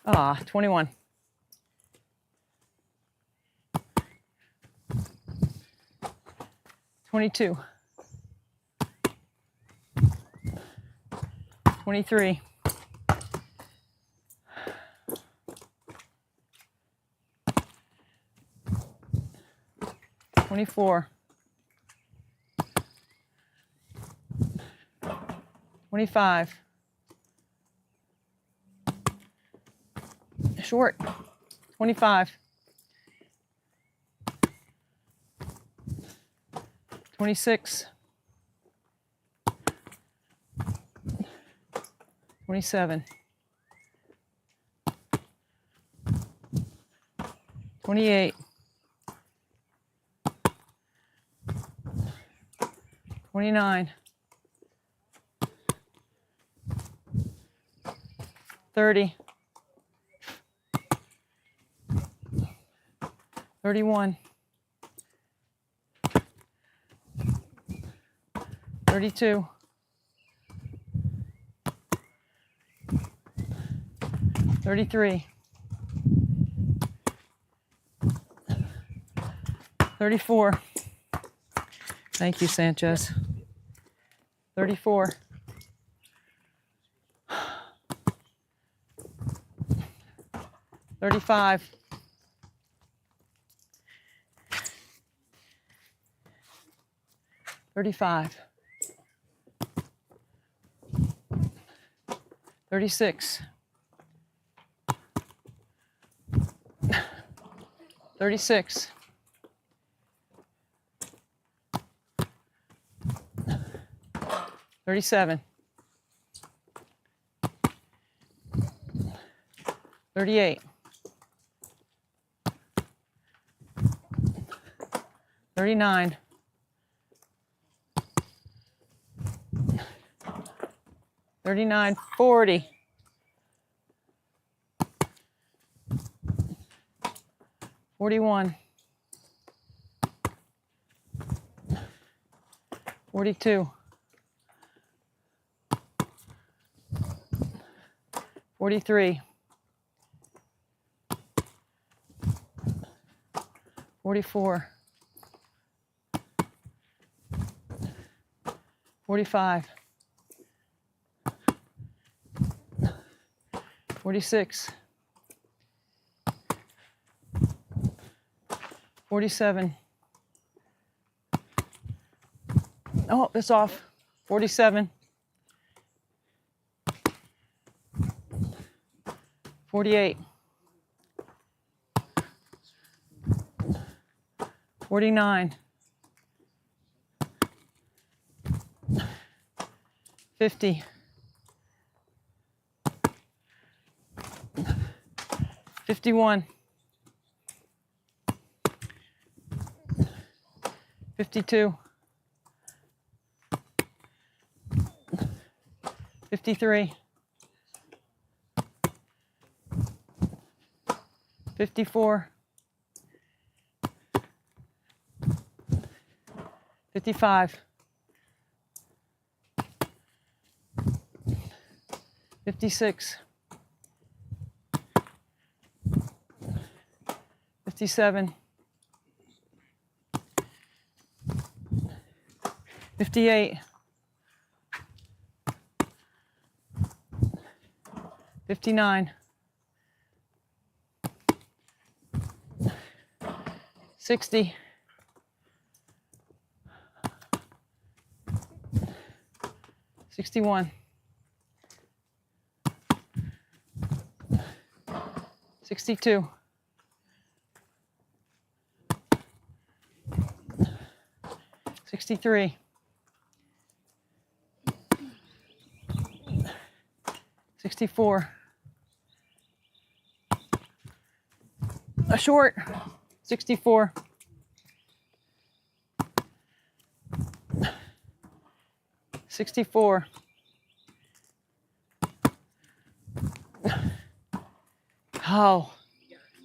Ah, 21. 22. 23. 24. 25. Short. 25. 26. 27, 28, 29, 30, 31, 32, 33, 34. Thank you, Sanchez. 34. 35. 35. 36. 36. 37. 38. 39. 39, 40. 41. 42. 43. 44. 45. 46. 47. Oh, it's off. 47. 48. 49. 50. 51. 52. 53. 54. 55. 56. 57. 58. 59. 60. 61. 62. 63. 64. A short. 64. 64.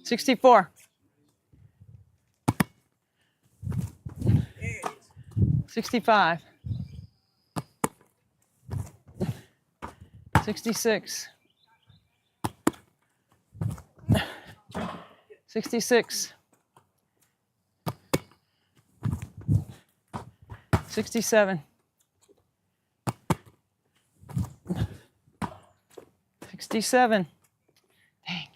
64. 65. 66. 66. 67. 67. Dang.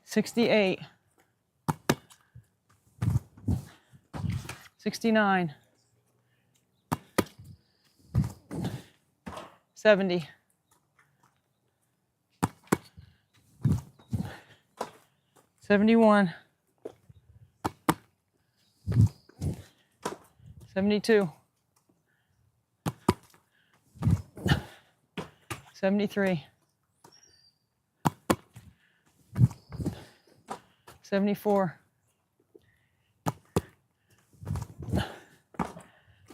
68. 69. 70. 71. 72. 73, 74,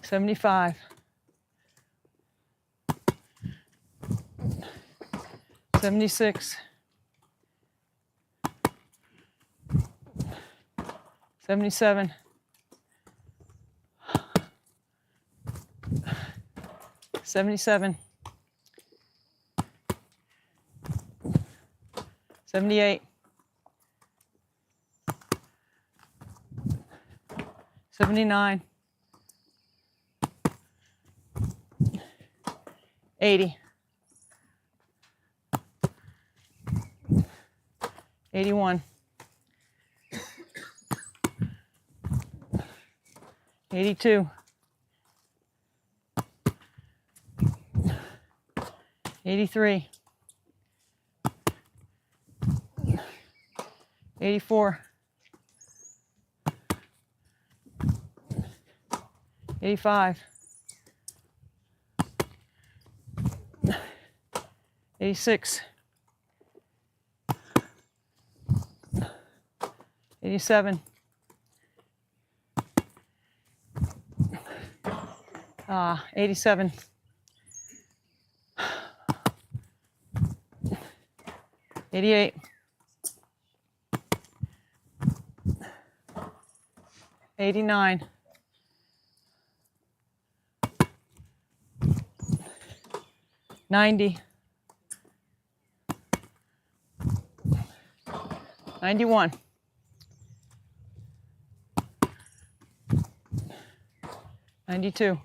75, 76, 77, 77, 78, 79, 80, 81, 82, 83, 84, 85, 86, 87, 87, 88, 89, 90, 91, 92,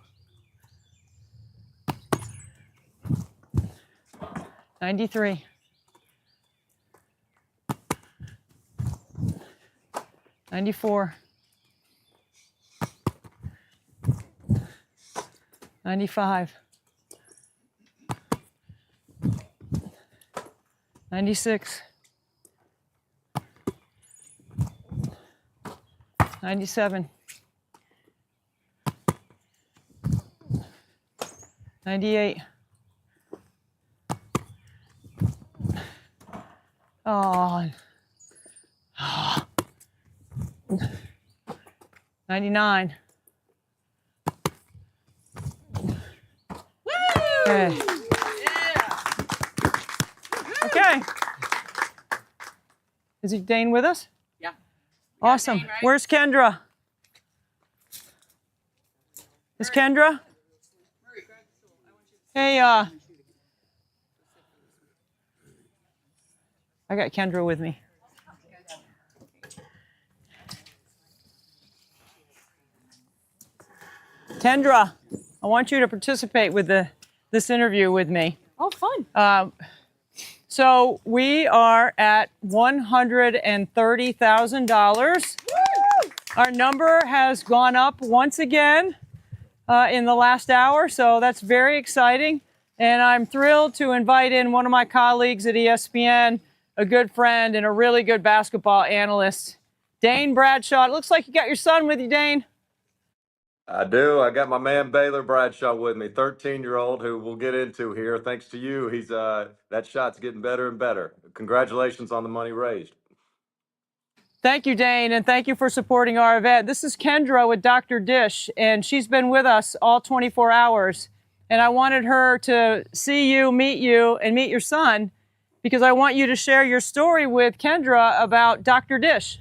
93, 94, 95, 96, 97, 98, 99. Okay. Okay. Is Dane with us? Yeah. Awesome. Dane, right? Where's Kendra? Is Kendra? Hey, I got Kendra with me. Kendra, I want you to participate with this interview with me. Oh, fun. So we are at $130,000. Our number has gone up once again in the last hour, so that's very exciting. And I'm thrilled to invite in one of my colleagues at ESPN, a good friend and a really good basketball analyst, Dane Bradshaw. It looks like you got your son with you, Dane. I do. I got my man Baylor Bradshaw with me, 13-year-old who we'll get into here. Thanks to you, he's that shot's getting better and better. Congratulations on the money raised. Thank you, Dane, and thank you for supporting our event. This is Kendra with Dr. Dish, and she's been with us all 24 hours. And I wanted her to see you, and meet your son, because I want you to share your story with Kendra about Dr. Dish.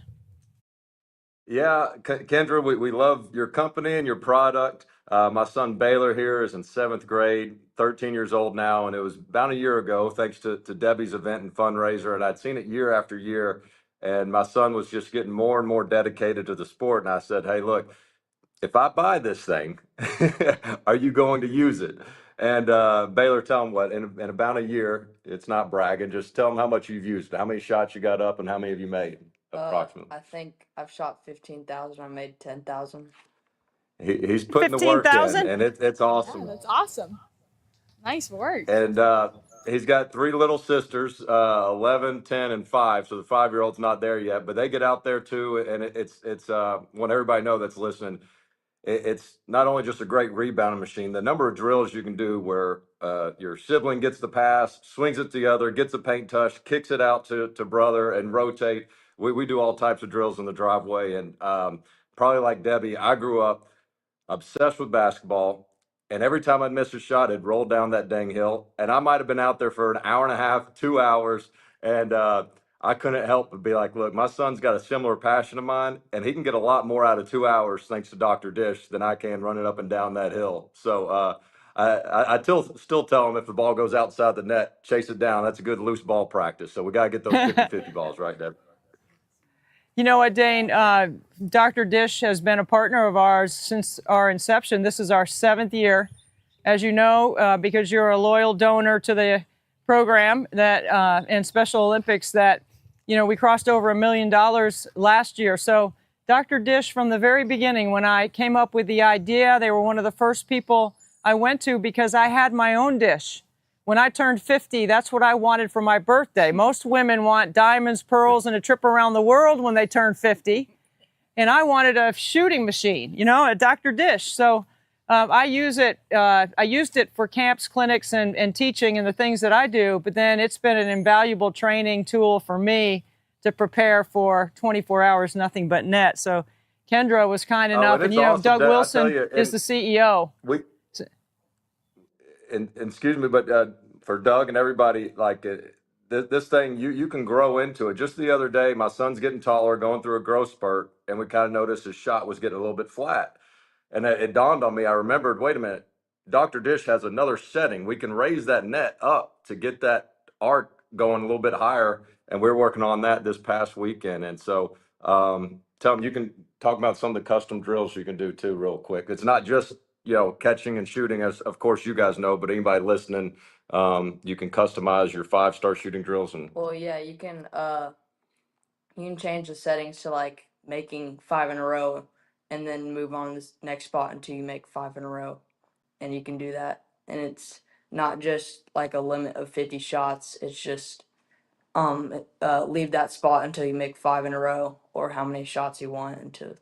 Yeah, Kendra, we love your company and your product. My son Baylor here is in 7th grade, 13 years old now, and it was about a year ago, thanks to Debbie's event and fundraiser, and I'd seen it year after year, and my son was just getting more and more dedicated to the sport, and I said, hey, look, if I buy this thing, are you going to use it? And Baylor, tell him what, in about a year, it's not bragging, just tell him how much you've used it, how many shots you got up, and how many have you made, approximately. I think I've shot 15,000. I made 10,000. He's putting the work 15,000? in, and it's awesome. That's awesome. Nice work. And he's got 3 little sisters, 11, 10, and 5. So the 5-year-old's not there yet, but they get out there too. And it's want everybody to know that's listening. it's not only just a great rebounding machine, the number of drills you can do where your sibling gets the pass, swings it to the other, gets a paint touch, kicks it out to brother and rotate. We do all types of drills in the driveway. And probably like Debbie, I grew up obsessed with basketball. And every time I'd miss a shot, it'd roll down that dang hill. And I might have been out there for an hour and a half, 2 hours. And I couldn't help but be like, look, my son's got a similar passion of mine, and he can get a lot more out of 2 hours thanks to Dr. Dish than I can running up and down that hill. So I still tell him if the ball goes outside the net, chase it down. That's a good loose ball practice. So we got to get those 50-50 balls right, Deb. You know what, Dane? Dr. Dish has been a partner of ours since our inception. This is our 7th year. As you know, because you're a loyal donor to the program that and Special Olympics, that we crossed over $1 million last year. So Dr. Dish, from the very beginning, when I came up with the idea, they were one of the first people I went to because I had my own dish. When I turned 50, that's what I wanted for my birthday. Most women want diamonds, pearls, and a trip around the world when they turn 50. And I wanted a shooting machine, a Dr. Dish. So I used it for camps, clinics, and teaching and the things that I do. But then it's been an invaluable training tool for me to prepare for 24 hours, nothing but net. So Kendra was kind enough, and awesome, Doug Deb. Wilson You, is the CEO. And excuse me, but for Doug and everybody, like this thing, you can grow into it. Just the other day, my son's getting taller, going through a growth spurt, and we kind of noticed his shot was getting a little bit flat. And it dawned on me, I remembered, wait a minute, Dr. Dish has another setting. We can raise that net up to get that arc going a little bit higher. And we're working on that this past weekend. And so tell them, you can talk about some of the custom drills you can do too, real quick. It's not just, catching and shooting, as of course you guys know, but anybody listening, you can customize your 5-star shooting drills. And Well, yeah, you can change the settings to like making 5 in a row and then move on to this next spot until you make 5 in a row. And you can do that. And it's not just like a limit of 50 shots. It's just leave that spot until you make 5 in a row, or how many shots you want until.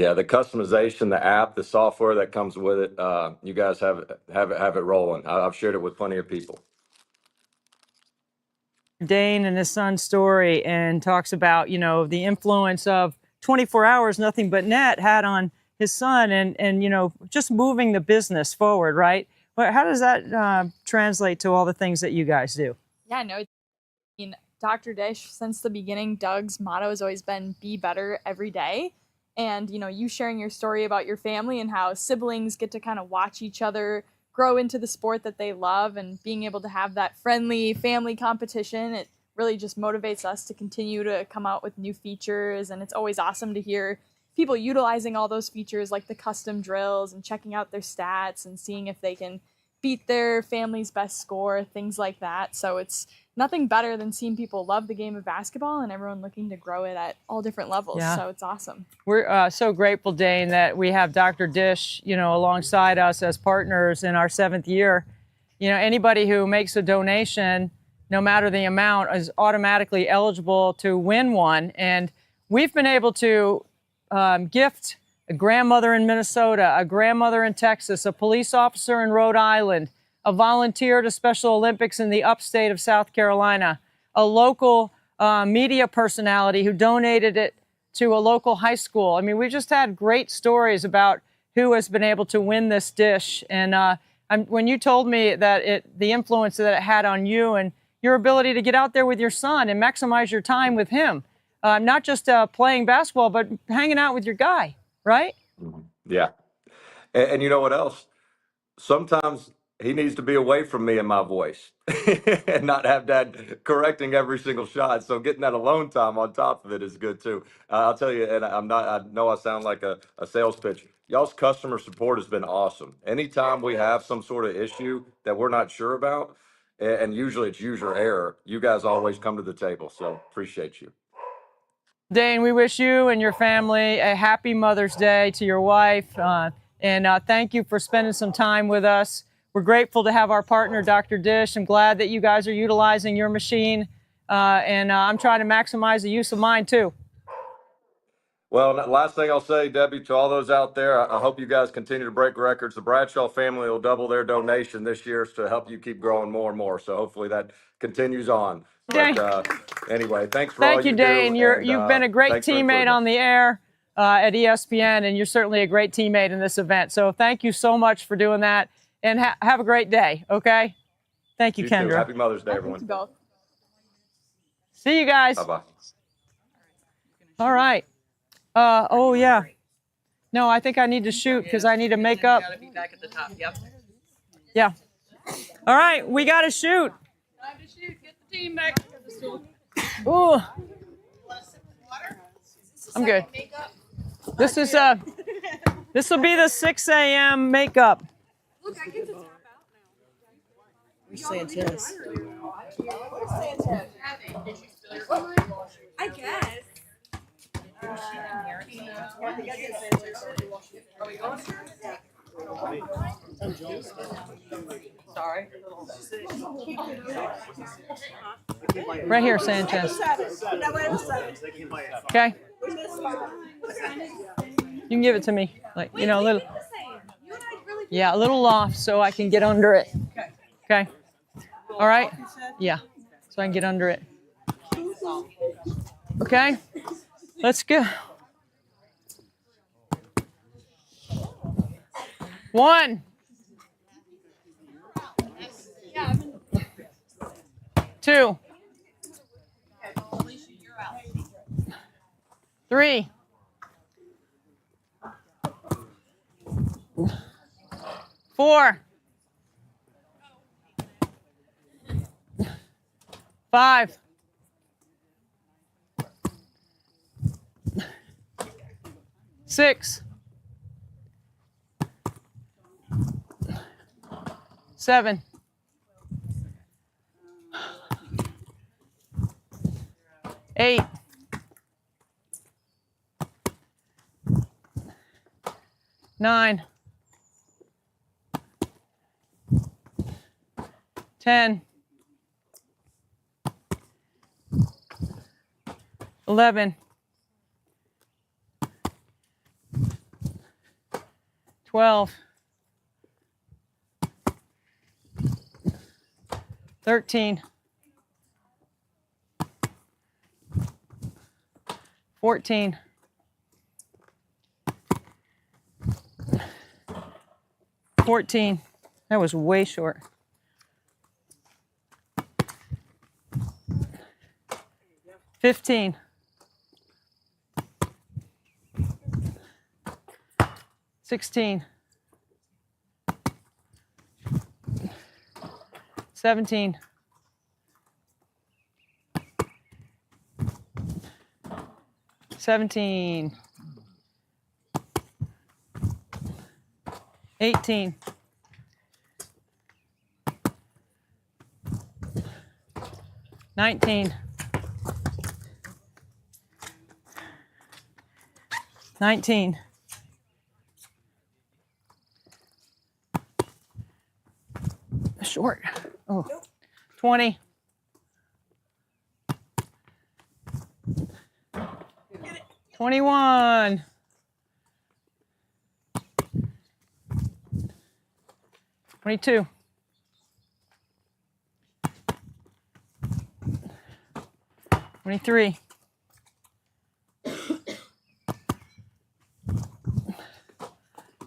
yeah, the customization, the app, the software that comes with it, you guys have it rolling. I've shared it with plenty of people. Dane and his son's story, and talks about, the influence of 24 hours, nothing but net had on his son, and just moving the business forward, right? But how does that translate to all the things that you guys do? Yeah, no, Dr. Dish, since the beginning, Doug's motto has always been be better every day. And, you sharing your story about your family and how siblings get to kind of watch each other grow into the sport that they love, and being able to have that friendly family competition, it really just motivates us to continue to come out with new features. And it's always awesome to hear people utilizing all those features like the custom drills and checking out their stats and seeing if they can beat their family's best score, things like that. So it's nothing better than seeing people love the game of basketball and everyone looking to grow it at all different levels. Yeah. So it's awesome. We're so grateful, Dane, that we have Dr. Dish, alongside us as partners in our 7th year. Anybody who makes a donation, no matter the amount, is automatically eligible to win one. And we've been able to gift a grandmother in Minnesota, a grandmother in Texas, a police officer in Rhode Island, a volunteer to Special Olympics in the upstate of South Carolina, a local media personality who donated it to a local high school. I mean, we just had great stories about who has been able to win this dish. And when you told me that the influence that it had on you and your ability to get out there with your son and maximize your time with him, not just playing basketball, but hanging out with your guy, right? Yeah. And you know what else? Sometimes he needs to be away from me and my voice and not have Dad correcting every single shot. So getting that alone time on top of it is good too. I'll tell you, and I know I sound like a sales pitch. Y'all's customer support has been awesome. Anytime we have some sort of issue that we're not sure about, and usually it's user error, you guys always come to the table. So appreciate you. Dane, we wish you and your family a happy Mother's Day to your wife. And thank you for spending some time with us. We're grateful to have our partner, Dr. Dish. I'm glad that you guys are utilizing your machine. And I'm trying to maximize the use of mine, too. Well, last thing I'll say, Debbie, to all those out there, I hope you guys continue to break records. The Bradshaw family will double their donation this year to help you keep growing more and more. So hopefully that continues on. Dang. But anyway, thanks for all Thank you, you Dane. do. And, You've been a great thanks for teammate including on us. the air at ESPN, and you're certainly a great teammate in this event. So thank you so much for doing that, and have a great day, okay? Thank you, You too. Kendra. Happy Mother's Day, Thank everyone. you both. See you guys. Bye-bye. All right. Oh, yeah. No, I think I need to shoot because I need to make up. Gotta be back at the top. Yep. Yeah. All right, we got to shoot. Time to shoot. Get the team back. Ooh. I'm good. This is this will be the 6 a.m. makeup. Look, I get to tap out now. Where's Sanchez? I guess. Sorry. Right here, Sanchez. Okay. You can give it to me, like, you know, a little. Yeah, a little off so I can get under it. Okay. All right. Yeah. So I can get under it. Okay. Let's go. 1, 2, 3, 4, 5, 6, 7, 8, 9, 10, 11, 12, 13, 14, 14. That was way short. 15, 16, 17, 17, 18, 19, 19, short. Oh, 20, 21, 22, 23,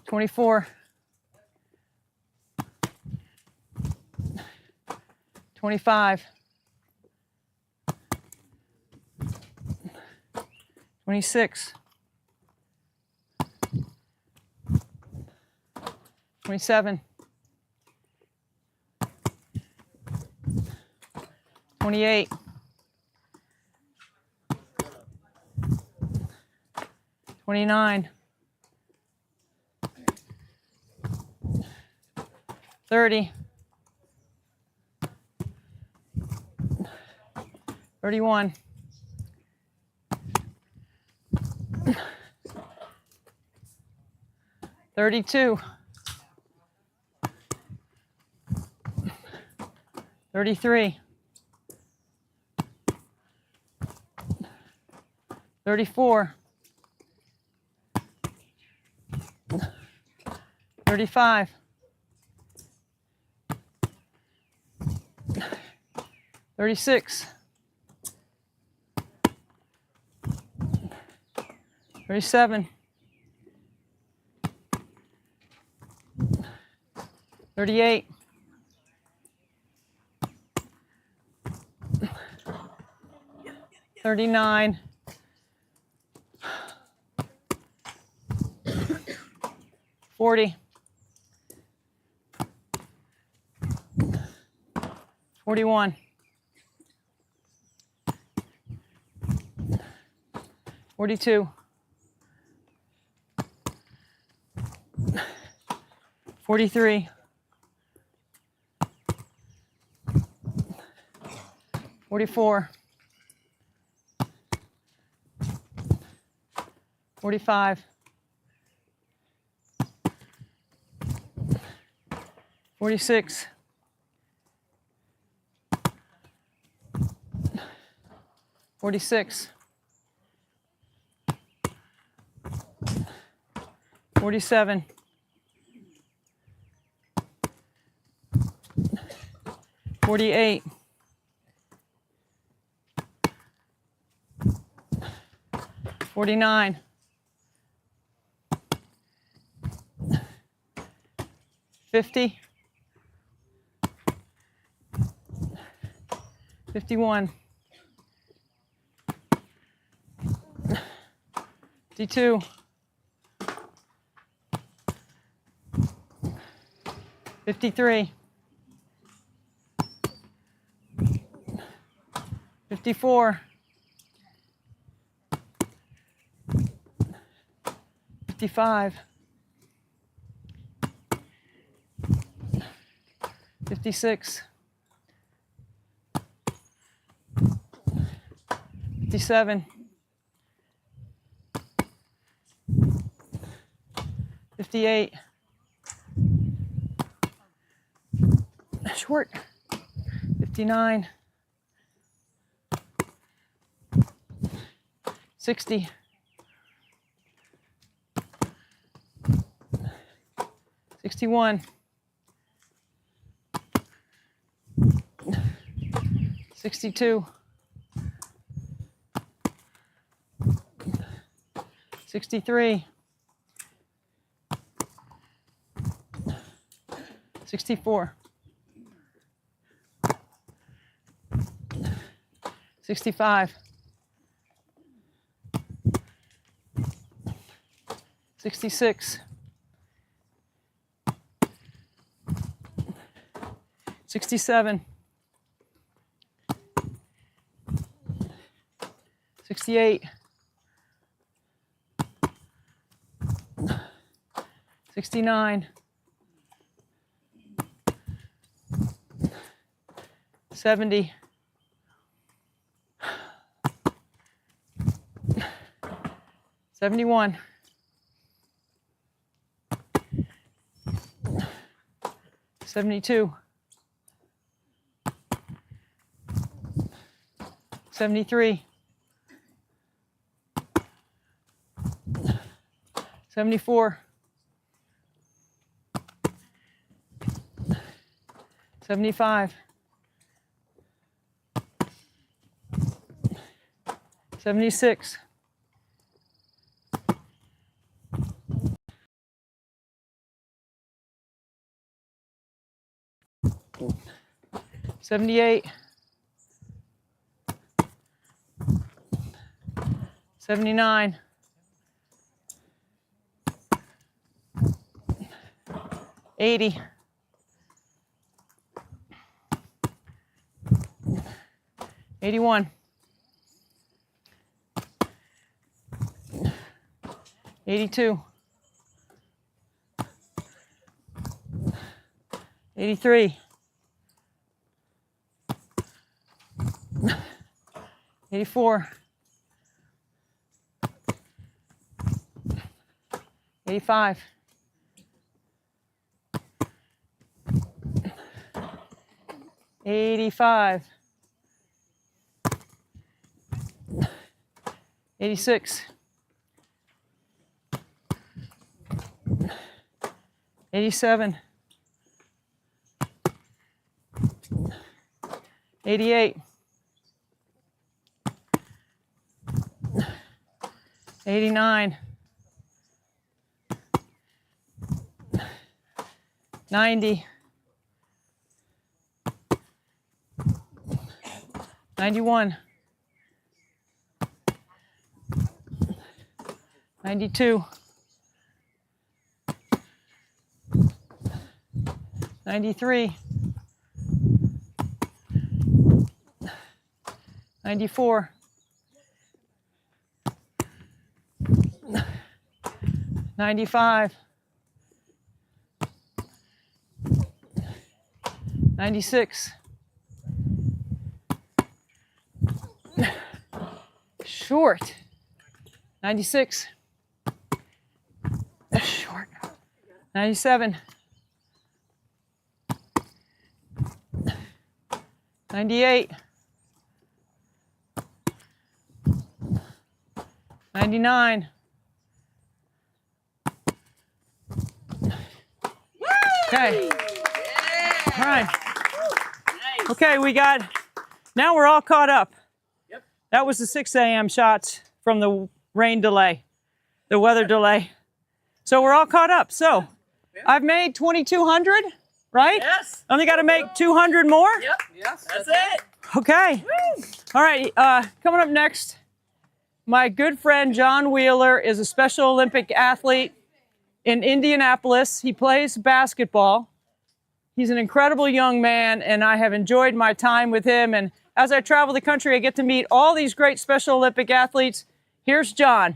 24, 25, 26, 27, 28, 29, 30, 31, 32, 33, 34, 35, 36, 37, 38, 39, 40, 41, 42, 43, 44, 45, 46, 46, 47, 48, 49, 50, 51, 52, 53, 54, 55, 56, 57, 58, short, 59, 60, 61, 62, 63, 64, 65, 66, 67, 68, 69, 70, 71, 72, 73, 74, 75, 76, 78, 79, 80, 81, 82, 83, 84, 85, 85, 86, 87, 88, 89, 90, 91, 92, 93, 94, 95, 96, short, 96, short, 97, 98, 99, okay, all right, okay, now we're all caught up. That was the 6 a.m. shots from the rain delay, the weather delay. So we're all caught up. So I've made 2,200, right? Yes. Only got to make 200 more? Yep. Yes. That's it. Okay. All right. Coming up next, my good friend John Wheeler is a Special Olympic athlete in Indianapolis. He plays basketball. He's an incredible young man, and I have enjoyed my time with him. And as I travel the country, I get to meet all these great Special Olympic athletes. Here's John.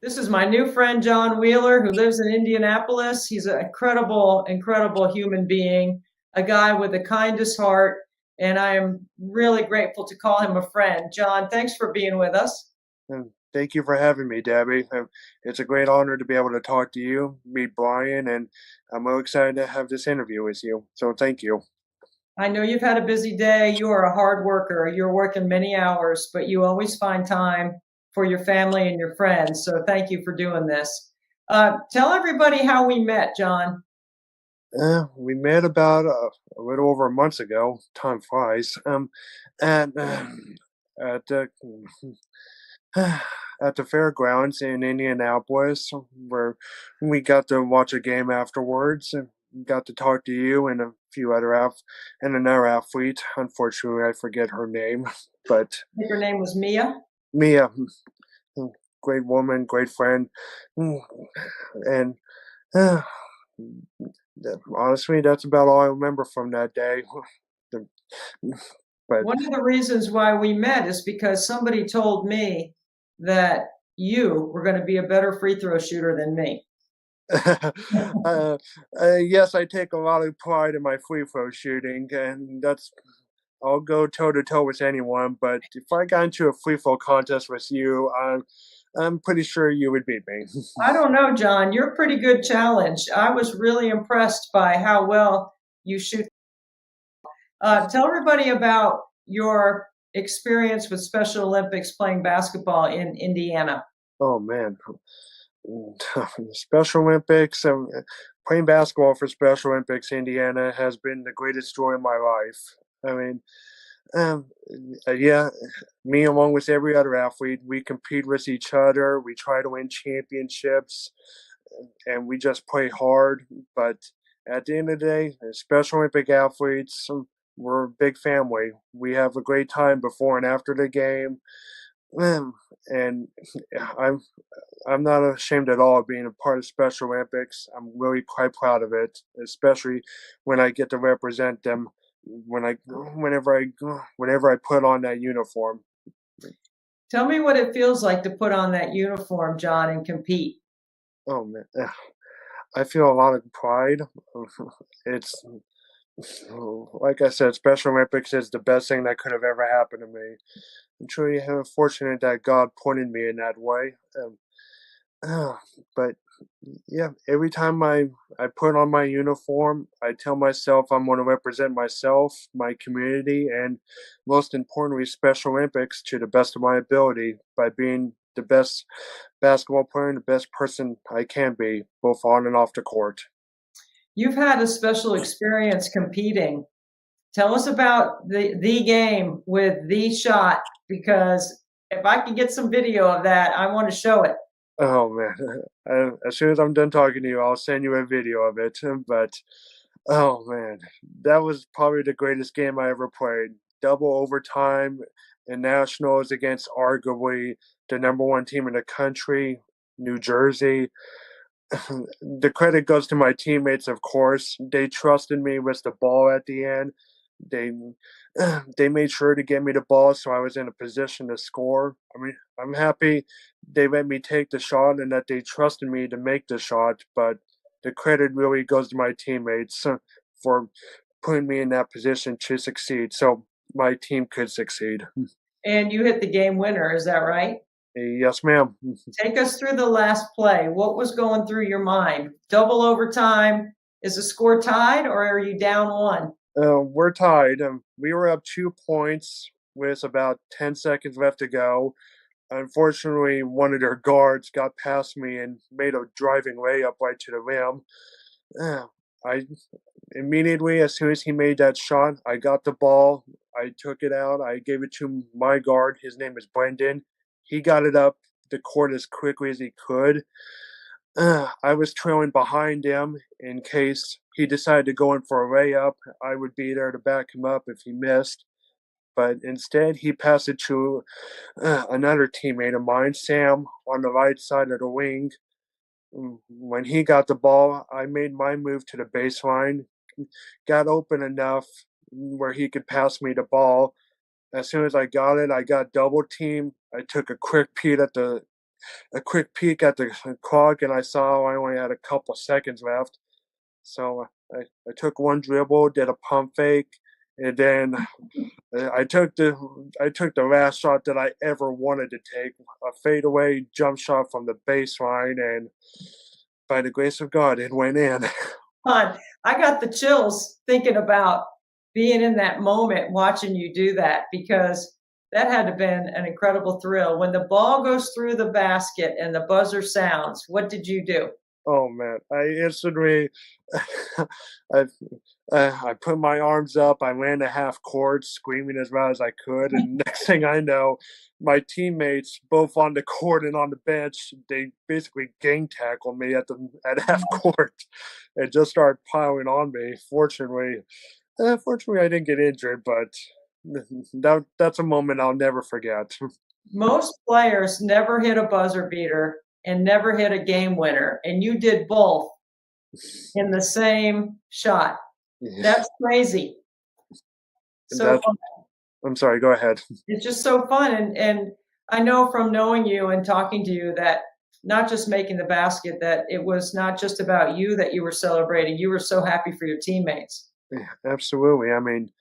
This is my new friend, John Wheeler, who lives in Indianapolis. He's an incredible, incredible human being, a guy with the kindest heart, and I am really grateful to call him a friend. John, thanks for being with us. And thank you for having me, Debbie. It's a great honor to be able to talk to you, meet Brian, and I'm really excited to have this interview with you. So thank you. I know you've had a busy day. You are a hard worker. You're working many hours, but you always find time for your family and your friends. So thank you for doing this. Tell everybody how we met, John. We met about a little over a month ago. Time flies. At at the fairgrounds in Indianapolis, where we got to watch a game afterwards and got to talk to you and a few other and another athlete. Unfortunately, I forget her name, but I think her name was Mia. Mia, great woman, great friend, and honestly, that's about all I remember from that day. But one of the reasons why we met is because somebody told me that you were going to be a better free throw shooter than me. Yes, I take a lot of pride in my free throw shooting, and I'll go toe to toe with anyone. But if I got into a free throw contest with you, I'm pretty sure you would beat me. I don't know, John. You're a pretty good challenge. I was really impressed by how well you shoot. Tell everybody about your experience with Special Olympics playing basketball in Indiana. Oh, man. Special Olympics, playing basketball for Special Olympics Indiana has been the greatest joy of my life. I mean, yeah, me along with every other athlete, we compete with each other. We try to win championships, and we just play hard. But at the end of the day, as Special Olympic athletes, we're a big family. We have a great time before and after the game. And I'm not ashamed at all of being a part of Special Olympics. I'm really quite proud of it, especially when I get to represent them. Whenever I put on that uniform. Tell me what it feels like to put on that uniform, John, and compete. Oh man, I feel a lot of pride. It's like I said, Special Olympics is the best thing that could have ever happened to me. I'm truly fortunate that God pointed me in that way. But yeah, every time I put on my uniform, I tell myself I'm going to represent myself, my community, and most importantly, Special Olympics to the best of my ability by being the best basketball player and the best person I can be, both on and off the court. You've had a special experience competing. Tell us about the game with the shot, because if I can get some video of that, I want to show it. Oh man, as soon as I'm done talking to you, I'll send you a video of it. But oh man, that was probably the greatest game I ever played. Double overtime in nationals against arguably the number one team in the country, New Jersey. The credit goes to my teammates, of course. They trusted me with the ball at the end. They they made sure to get me the ball so I was in a position to score. I mean, I'm happy they let me take the shot and that they trusted me to make the shot, but the credit really goes to my teammates for putting me in that position to succeed so my team could succeed. And you hit the game winner, is that right? Yes, ma'am. Take us through the last play. What was going through your mind? Double overtime. Is the score tied or are you down one? We're tied. We were up 2 points with about 10 seconds left to go. Unfortunately, one of their guards got past me and made a driving layup right to the rim. I immediately, as soon as he made that shot, I got the ball. I took it out. I gave it to my guard. His name is Brendan. He got it up the court as quickly as he could. I was trailing behind him in case he decided to go in for a layup. I would be there to back him up if he missed. But instead, he passed it to another teammate of mine, Sam, on the right side of the wing. When he got the ball, I made my move to the baseline, got open enough where he could pass me the ball. As soon as I got it, I got double teamed. I took a quick peek at the clock, and I saw I only had a couple seconds left. So I took one dribble, did a pump fake, and then I took the last shot that I ever wanted to take, a fadeaway jump shot from the baseline, and by the grace of God, it went in. I got the chills thinking about being in that moment, watching you do that, because that had to have been an incredible thrill. When the ball goes through the basket and the buzzer sounds, what did you do? Oh man, I instantly, I put my arms up. I ran to half court, screaming as loud as I could. And next thing I know, my teammates, both on the court and on the bench, they basically gang tackled me at half court, and just started piling on me. Fortunately, I didn't get injured, but that's a moment I'll never forget. Most players never hit a buzzer beater and never hit a game winner, and you did both in the same shot. That's crazy. So fun. I'm sorry, go ahead. It's just so fun. And I know from knowing you and talking to you that not just making the basket, that it was not just about you that you were celebrating. You were so happy for your teammates. Yeah, absolutely. I mean,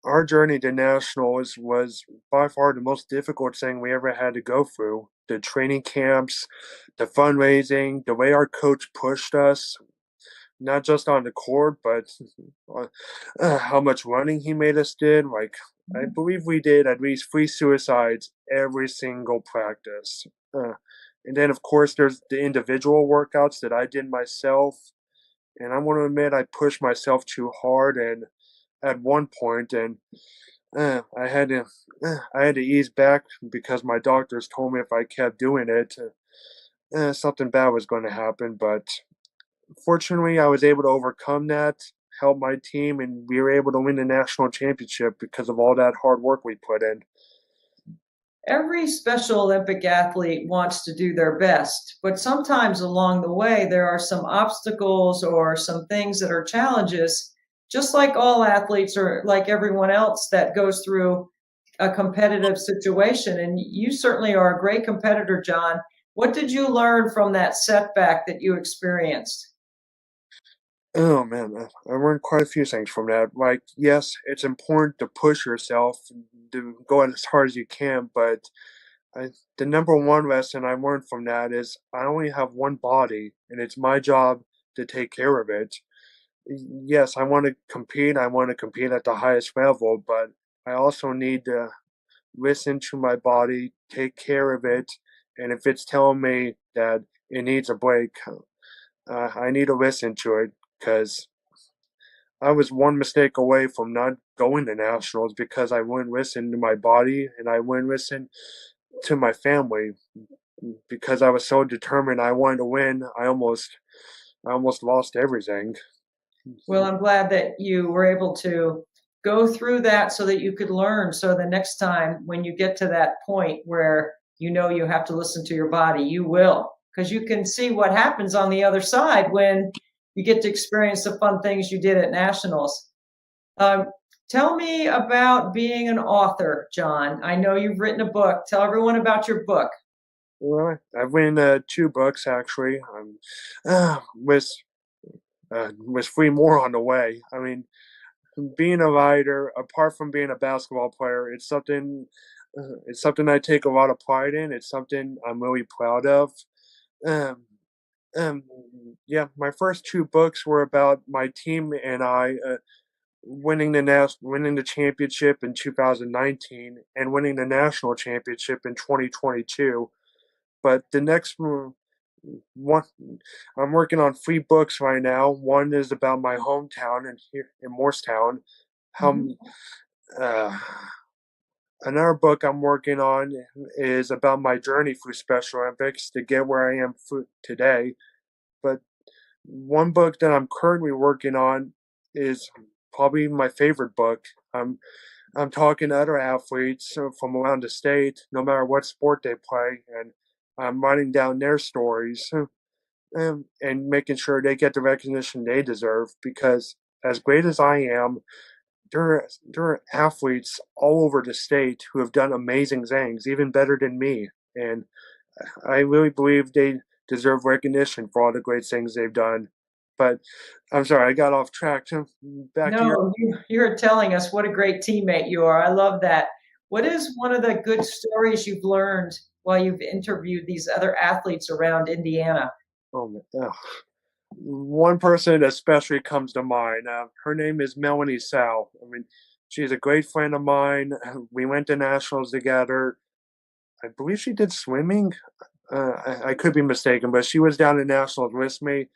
our journey to nationals was by far the most difficult thing we ever had to go through. The training camps, the fundraising, the way our coach pushed us, not just on the court, but how much running he made us did. Like, I believe we did at least 3 suicides every single practice. And then, of course, there's the individual workouts that I did myself. And I want to admit I pushed myself too hard, and at one point, and I had to ease back because my doctors told me if I kept doing it, something bad was going to happen. But fortunately, I was able to overcome that, help my team, and we were able to win the national championship because of all that hard work we put in. Every Special Olympic athlete wants to do their best, but sometimes along the way, there are some obstacles or some things that are challenges, just like all athletes or like everyone else that goes through a competitive situation. And you certainly are a great competitor, John. What did you learn from that setback that you experienced? Oh man, I learned quite a few things from that. Like, yes, it's important to push yourself, to go as hard as you can, but the number one lesson I learned from that is I only have one body, and it's my job to take care of it. Yes, I want to compete. I want to compete at the highest level, but I also need to listen to my body, take care of it, and if it's telling me that it needs a break, I need to listen to it because I was one mistake away from not going to nationals because I wouldn't listen to my body and I wouldn't listen to my family because I was so determined I wanted to win. I almost lost everything. Well, I'm glad that you were able to go through that so that you could learn. So the next time when you get to that point where you know you have to listen to your body, you will, because you can see what happens on the other side when you get to experience the fun things you did at nationals. Um, Tell me about being an author, John. I know you've written a book. Tell everyone about your book. Well, I've written 2 books actually. With with 3 more on the way. I mean, being a writer, apart from being a basketball player, it's something I take a lot of pride in. It's something I'm really proud of. Um, um, yeah, my first 2 books were about my team and I winning the championship in 2019 and winning the national championship in 2022. But the next one, I'm working on 3 books right now. One is about my hometown in Morristown. How Mhm. uh, Another book I'm working on is about my journey through Special Olympics to get where I am today. But one book that I'm currently working on is probably my favorite book. I'm talking to other athletes from around the state, no matter what sport they play, and I'm writing down their stories and making sure they get the recognition they deserve. Because as great as I am, there are athletes all over the state who have done amazing things, even better than me, and I really believe they deserve recognition for all the great things they've done. But I'm sorry, I got off track. Back to your No, you're telling us what a great teammate you are. I love that. What is one of the good stories you've learned while you've interviewed these other athletes around Indiana? oh, one person especially comes to mind. Her name is Melanie Sow. I mean, she's a great friend of mine. We went to nationals together. I believe she did swimming. I could be mistaken, but she was down at nationals with me,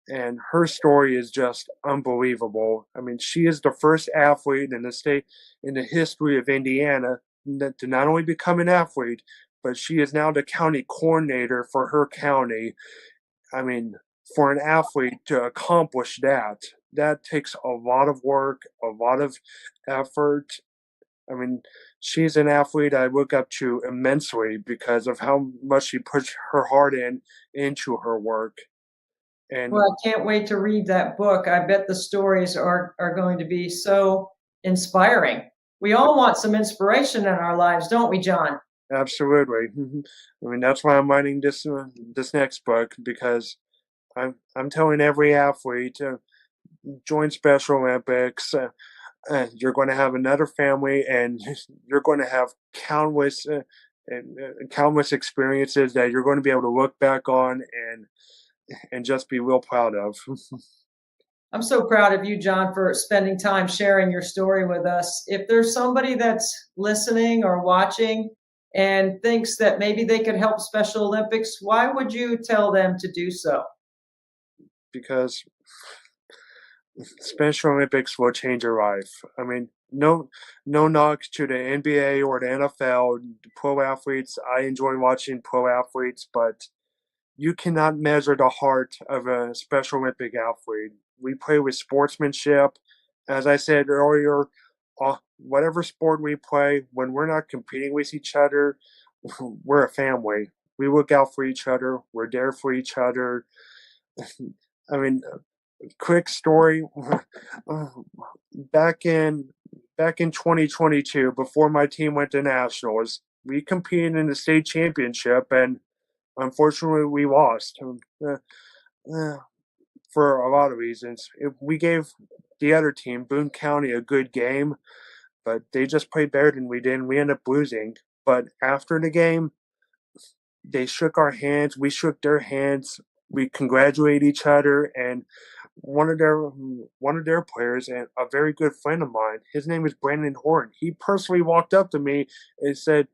and her story is just unbelievable. I mean, she is the first athlete in the history of Indiana to not only become an athlete, but she is now the county coordinator for her county. I mean, for an athlete to accomplish that, that takes a lot of work, a lot of effort. I mean, she's an athlete I look up to immensely because of how much she puts her heart into her work. And Well, I can't wait to read that book. I bet the stories are going to be so inspiring. We all want some inspiration in our lives, don't we, John? absolutely, I mean that's why I'm writing this next book because I'm telling every athlete to join Special Olympics. You're going to have another family, and you're going to have countless experiences that you're going to be able to look back on and just be real proud of. I'm so proud of you, John, for spending time sharing your story with us. If there's somebody that's listening or watching and thinks that maybe they could help Special Olympics, why would you tell them to do so? Because Special Olympics will change your life. I mean, no knock to the NBA or the NFL, pro athletes. I enjoy watching pro athletes, but you cannot measure the heart of a Special Olympic athlete. We play with sportsmanship. As I said earlier, whatever sport we play, when we're not competing with each other, we're a family. We look out for each other. We're there for each other. I mean, quick story. back in back in 2022, before my team went to nationals, we competed in the state championship, and unfortunately, we lost uh, for a lot of reasons. We gave the other team, Boone County, a good game, but they just played better than we did, and we ended up losing. But after the game, they shook our hands. We shook their hands. We congratulated each other, and one of their players and a very good friend of mine, his name is Brandon Horton. He personally walked up to me and said,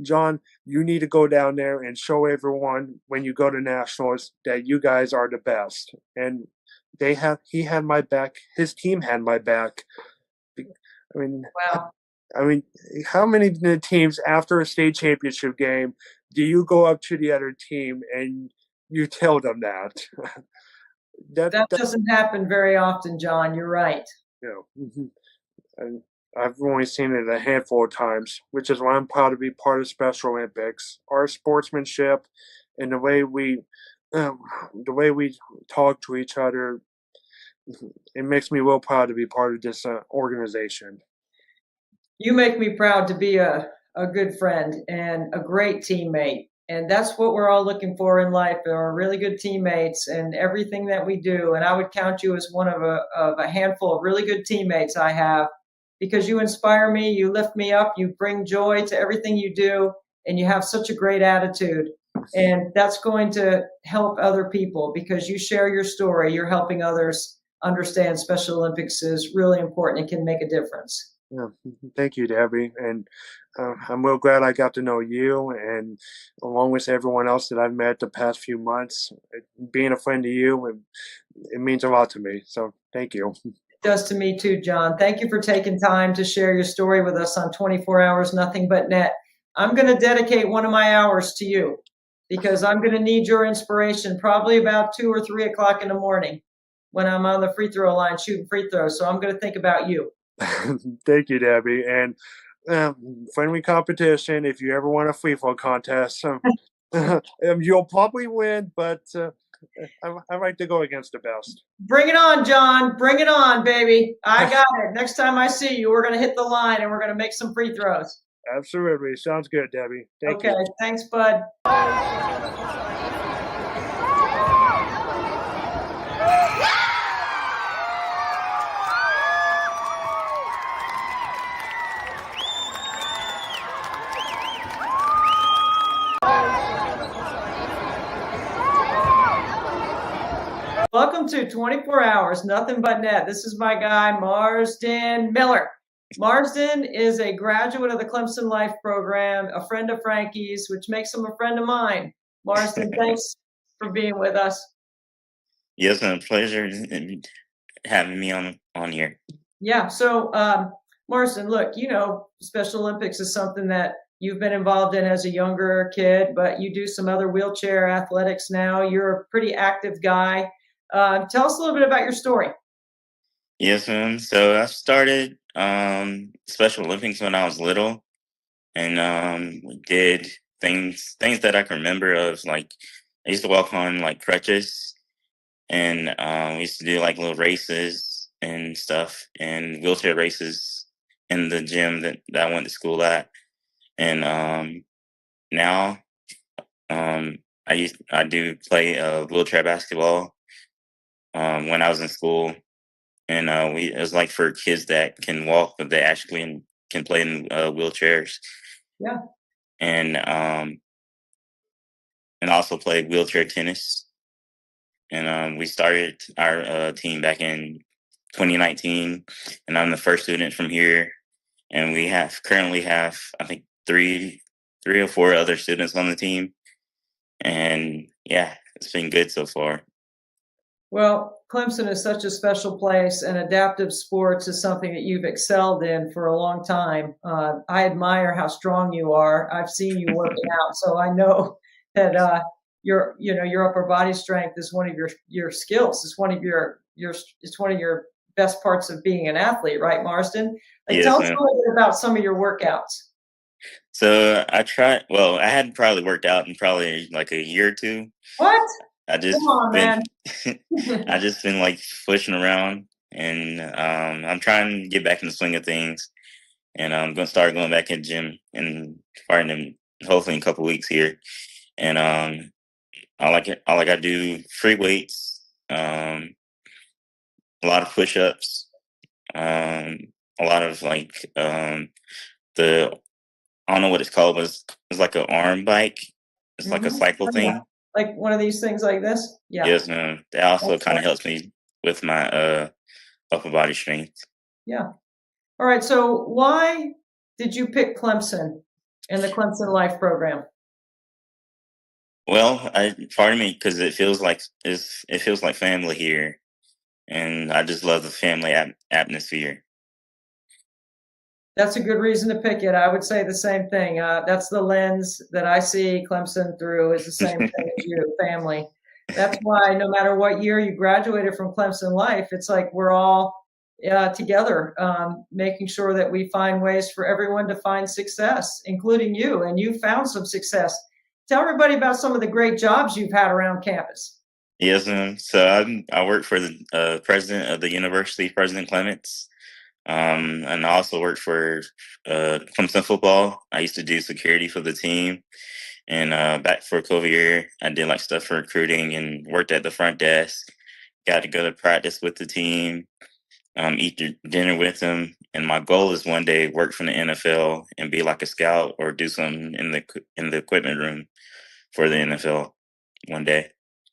"John, you need to go down there and show everyone when you go to nationals that you guys are the best." And he had my back. His team had my back. I mean, Wow. how many teams after a state championship game do you go up to the other team and you tell them that? That doesn't happen very often, John. You're right. And I've only seen it a handful of times, which is why I'm proud to be part of Special Olympics. Our sportsmanship and the way we talk to each other, it makes me real proud to be part of this organization. You make me proud to be a good friend and a great teammate. And that's what we're all looking for in life, are really good teammates and everything that we do. And I would count you as one of a handful of really good teammates I have, because you inspire me, you lift me up, you bring joy to everything you do, and you have such a great attitude. And that's going to help other people because you share your story. You're helping others understand Special Olympics is really important. It can make a difference. Yeah, thank you, Debbie. And I'm real glad I got to know you, and along with everyone else that I've met the past few months. Being a friend to you, it means a lot to me. So thank you. It does to me too, John. Thank you for taking time to share your story with us on 24 Hours Nothing But Net. I'm going to dedicate one of my hours to you because I'm going to need your inspiration probably about 2 or 3 o'clock in the morning when I'm on the free throw line shooting free throws. So I'm going to think about you. Thank you, Debbie. And friendly competition. If you ever want a free throw contest, you'll probably win, but I like to go against the best. Bring it on, John. Bring it on, baby. I got it. Next time I see you, we're going to hit the line and we're going to make some free throws. Absolutely. Sounds good, Debbie. Thank you. Okay. Thanks, bud. Welcome to 24 Hours, Nothing But Net. This is my guy, Marsden Miller. Marsden is a graduate of the Clemson Life program, a friend of Frankie's, which makes him a friend of mine. Marsden, thanks for being with us. Yes, a pleasure having me on here. Yeah, so Marsden, look, you know, Special Olympics is something that you've been involved in as a younger kid, but you do some other wheelchair athletics now. You're a pretty active guy. Tell us a little bit about your story. Yes, ma'am. So I started Special Olympics when I was little, and we did things that I can remember of. Like I used to walk on like crutches, and we used to do like little races and stuff, and wheelchair races in the gym that I went to school at. And now I do play wheelchair basketball when I was in school. And it was like for kids that can walk, but they actually can play in wheelchairs. Yeah. And also played wheelchair tennis. And we started our team back in 2019, and I'm the first student from here. And we currently have I think three or four other students on the team. And yeah, it's been good so far. Well, Clemson is such a special place, and adaptive sports is something that you've excelled in for a long time. I admire how strong you are. I've seen you working out, so I know that your upper body strength is one of your skills. It's one of your best parts of being an athlete, right, Marsden? Like, Yes, tell us a ma'am. little bit about some of your workouts. So I hadn't probably worked out in probably like a year or two. What? I just Come on, been man. I just been like pushing around, and I'm trying to get back in the swing of things, and I'm gonna start going back in the gym and starting hopefully in a couple weeks here. And I like I do free weights, a lot of push-ups, a lot of like the I don't know what it's called, but it's like an arm bike. It's like a cycle Oh, yeah. thing. Like one of these things like this? Yeah. Yes, ma'am. That also That's kind of right. helps me with my upper body strength. Yeah. All right. So why did you pick Clemson and the Clemson Life program? Well, part of me because it feels like family here, and I just love the family atmosphere. That's a good reason to pick it. I would say the same thing. That's the lens that I see Clemson through, is the same thing as you, family. That's why no matter what year you graduated from Clemson Life, it's like we're all together, making sure that we find ways for everyone to find success, including you. And you found some success. Tell everybody about some of the great jobs you've had around campus. Yes, ma'am. So I work for the president of the university, President Clements. And I also worked for Clemson football. I used to do security for the team. And back for COVID year, I did like stuff for recruiting and worked at the front desk. Got to go to practice with the team, eat dinner with them. And my goal is one day work for the NFL and be like a scout or do something in the equipment room for the NFL one day.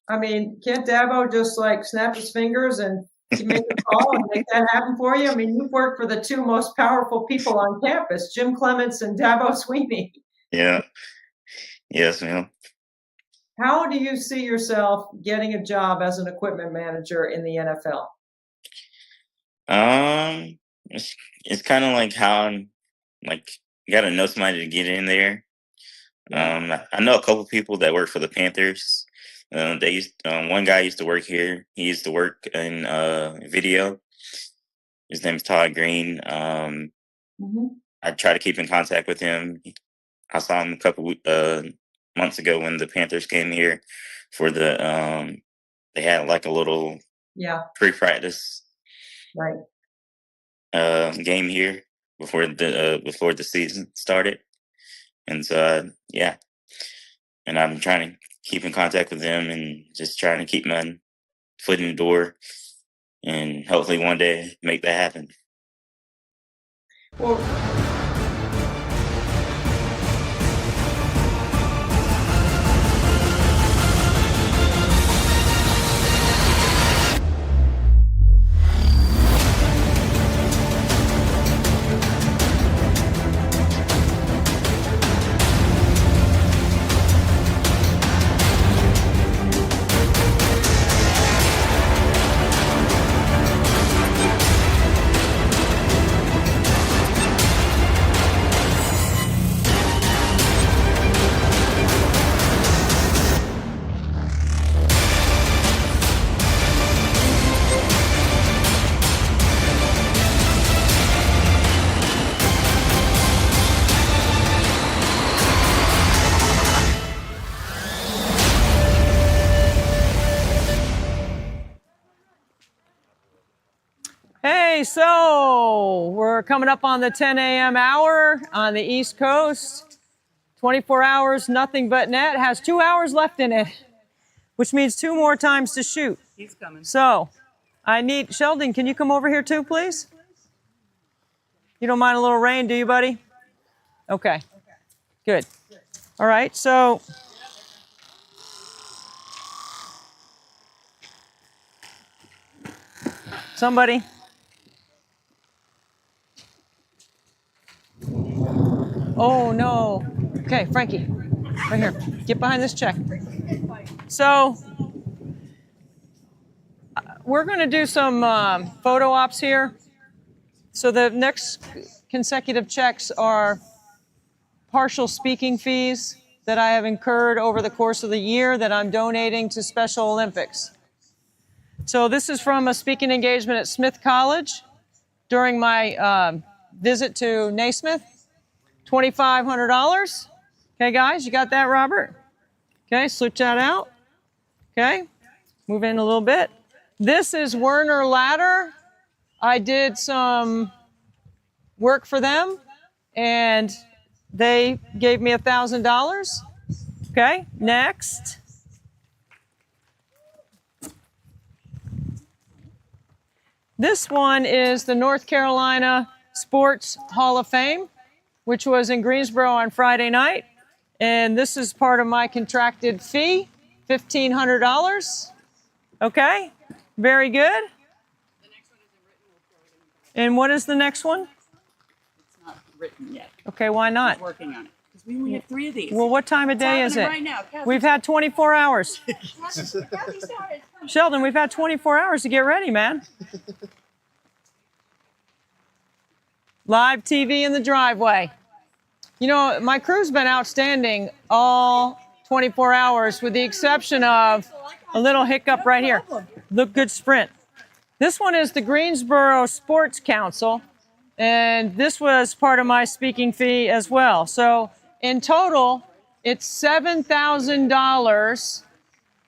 I mean, can't Dabo just like snap his fingers and make a call and make that happen for you? I mean, you've worked for the two most powerful people on campus, Jim Clements and Dabo Sweeney. Yeah. Yes, ma'am. How do you see yourself getting a job as an equipment manager in the NFL? It's kind of like how I'm like, you got to know somebody to get in there. I know a couple people that work for the Panthers. One guy used to work here. He used to work in video. His name's Todd Green. I try to keep in contact with him. I saw him a couple months ago when the Panthers came here for the they had like a little pre-practice game here before the season started. And so and I'm trying to keep in contact with them and just trying to keep my foot in the door and hopefully one day make that happen. Well, Hey, so we're coming up on the 10 a.m. hour on the East Coast. 24 hours, nothing but net. Has 2 hours left in it, which means 2 more times to shoot. He's coming. So I need, Sheldon, can you come over here too, please? You don't mind a little rain, do you, buddy? Okay, good. All right, so somebody. Oh, no. Okay, Frankie, right here. Get behind this check. So we're going to do some photo ops here. So the next consecutive checks are partial speaking fees that I have incurred over the course of the year that I'm donating to Special Olympics. So this is from a speaking engagement at Smith College during my visit to Naismith. $2,500. Okay, guys, you got that, Robert? Okay, switch that out. Okay, move in a little bit. This is Werner Ladder. I did some work for them, and they gave me $1,000. Okay, next. This one is the North Carolina Sports Hall of Fame, which was in Greensboro on Friday night. And this is part of my contracted fee, $1,500. Okay, very good. And what is the next one? It's not written yet. Okay, why not? Working on it. We only have 3 of these. Well, what time of It's day is it? happening right now. We've had 24 hours. Sheldon, we've had 24 hours to get ready, man. Live TV in the driveway. You know, my crew's been outstanding all 24 hours with the exception of a little hiccup right here. Look good sprint. This one is the Greensboro Sports Council, and this was part of my speaking fee as well. So in total, it's $7,000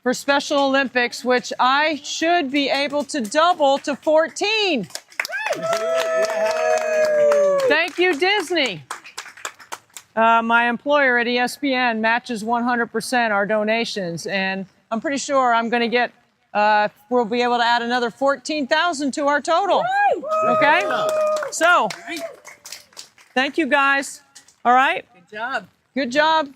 for Special Olympics, which I should be able to double to 14. Thank you, Disney. My employer at ESPN matches 100% our donations, and I'm pretty sure I'm going to get, we'll be able to add another 14,000 to our total. Okay? So, thank you guys. All right? Good job. Good job.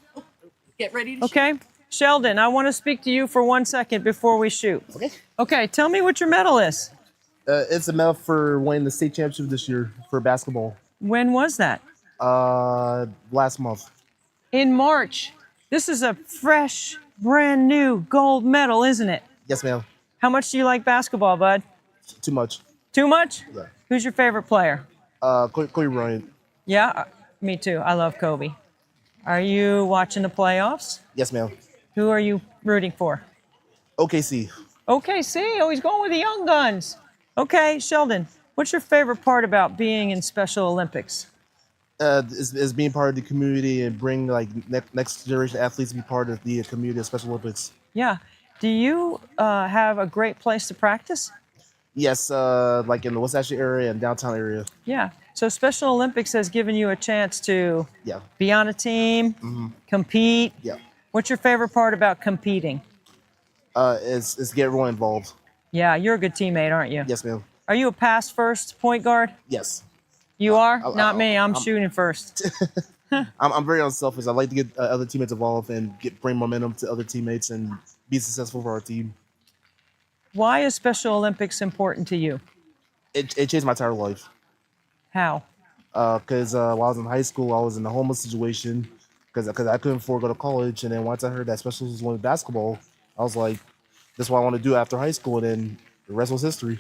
Get ready to Okay. Sheldon, I want to speak to you for 1 second before we shoot. Okay. Okay, tell me what your medal is. It's a medal for winning the state championship this year for basketball. When was that? Last month. In March. This is a fresh, brand new gold medal, isn't it? Yes, ma'am. How much do you like basketball, bud? Too much. Too much? Yeah. Who's your favorite player? Kobe Bryant. Yeah, me too. I love Kobe. Are you watching the playoffs? Yes, ma'am. Who are you rooting for? OKC. OKC. Oh, he's going with the young guns. Okay, Sheldon, what's your favorite part about being in Special Olympics? Is being part of the community and bring like next generation athletes to be part of the community of Special Olympics. Yeah. Do you have a great place to practice? Yes, like in the West Ashley area and downtown area. Yeah. So Special Olympics has given you a chance to Yeah. be on a team, compete. Yeah. What's your favorite part about competing? Is get everyone involved. Yeah, you're a good teammate, aren't you? Yes, ma'am. Are you a pass first point guard? Yes. You are? I- Not me. I'm I'm- shooting first. I'm very unselfish. I like to get other teammates involved and bring momentum to other teammates and be successful for our team. Why is Special Olympics important to you? It changed my entire life. How? Because while I was in high school, I was in a homeless situation because I couldn't afford to go to college. And then once I heard that Special was going to basketball, I was like, this is what I want to do after high school. And then the rest was history.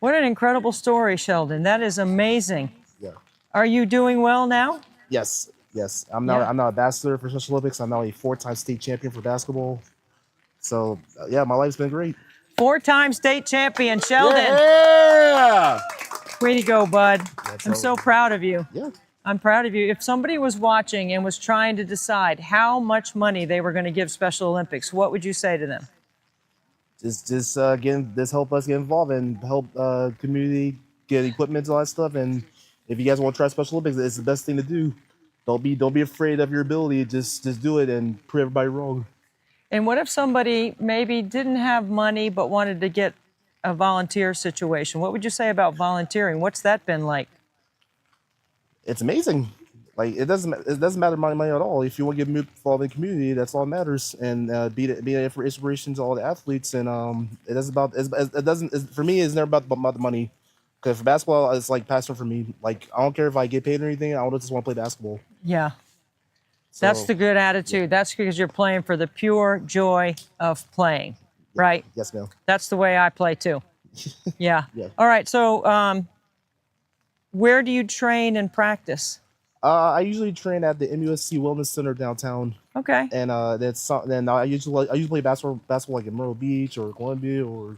What an incredible story, Sheldon. That is amazing. Yeah. Are you doing well now? Yes. I'm now Yeah. I'm now a ambassador for Special Olympics. I'm now a 4-time state champion for basketball. So yeah, my life's been great. 4-time state champion, Sheldon. Yeah. Way to go, bud. That's I'm all. so proud of you. Yeah. I'm proud of you. If somebody was watching and was trying to decide how much money they were going to give Special Olympics, what would you say to them? Just again, this help us get involved and help community get equipment and all that stuff. And if you guys want to try Special Olympics, it's the best thing to do. Don't be afraid of your ability. Just do it and prove everybody wrong. And what if somebody maybe didn't have money but wanted to get a volunteer situation? What would you say about volunteering? What's that been like? It's amazing. Like it doesn't matter money at all. If you want to get involved in the community, that's all that matters. And be there for inspiration to all the athletes. And for me, it's never about the money. Because for basketball, it's like passion for me. Like I don't care if I get paid or anything. I just want to play basketball. Yeah. That's So, the good attitude. That's because you're playing for the pure joy of playing, right? Yes, ma'am. That's the way I play too. Yeah. Yeah. All right. So, where do you train and practice? I usually train at the MUSC Wellness Center downtown. Okay. And then I usually play basketball like in Myrtle Beach or Columbia or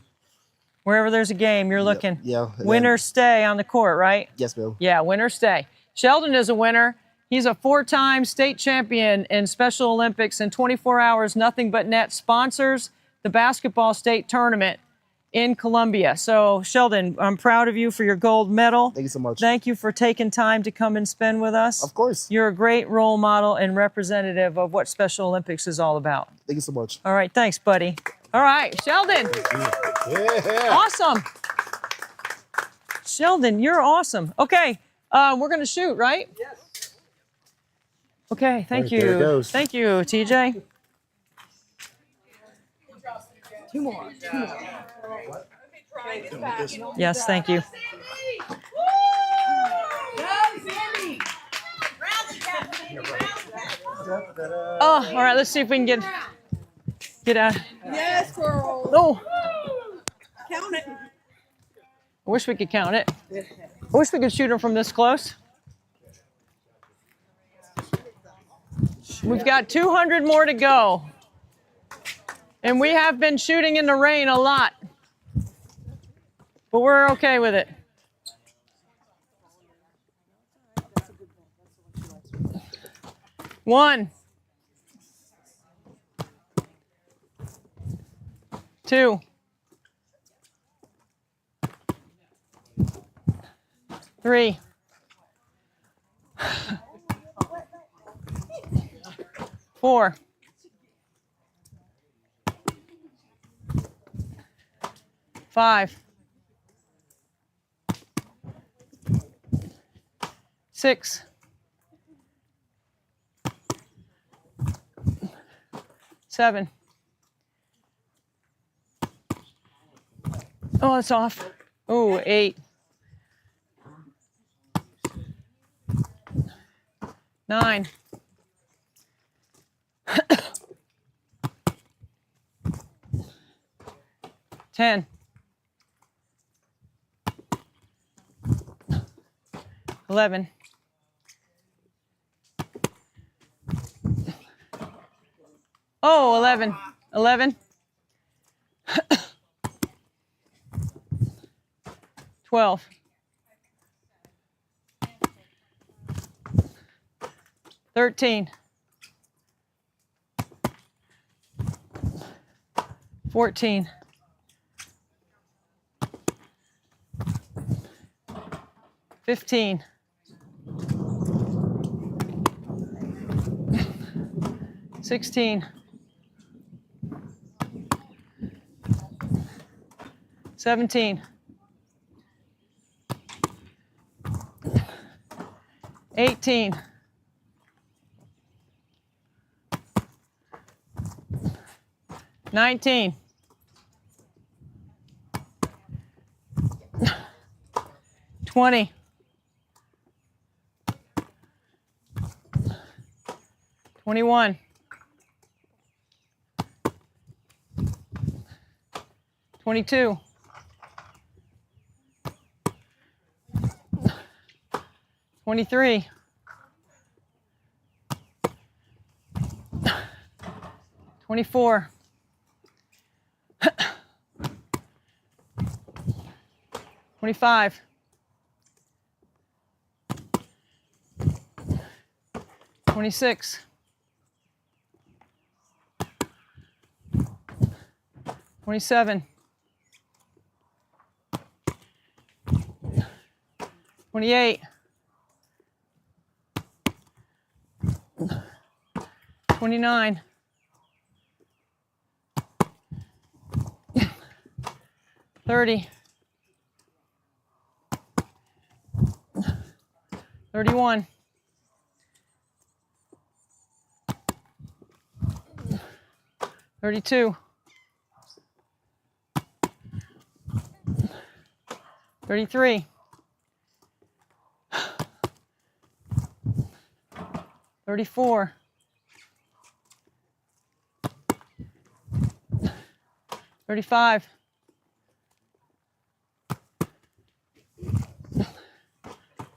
Wherever there's a game, you're looking. yeah. and Winner stay on the court, right? Yes, ma'am. Yeah, winner stay. Sheldon is a winner. He's a 4-time state champion in Special Olympics, and 24 Hours Nothing But Net sponsors the basketball state tournament in Columbia. So, Sheldon, I'm proud of you for your gold medal. Thank you so much. Thank you for taking time to come and spend with us. Of course. You're a great role model and representative of what Special Olympics is all about. Thank you so much. All right, thanks, buddy. All right, Sheldon. Yeah. Awesome. Sheldon, you're awesome. Okay, we're going to shoot, right? Yes. Okay, thank Right, you. there it goes. Thank you, TJ. Two more. Yes, thank you. Oh, all right. Let's see if we can get out. Yes, girl. Oh, Count it. I wish we could count it. I wish we could shoot them from this close. We've got 200 more to go. And we have been shooting in the rain a lot. But we're okay with it. One. 2. 3. 4. 5. 6. 7. Oh, it's off. Oh, 8. 9. 10. 11. 11. 11. 12. 13. 14. 15. 16. 17. 18. 19. 20. 21. 22. 23. 24. 25. 26. 27. 28. 29. 30. 31. 32. 33. 34. 35.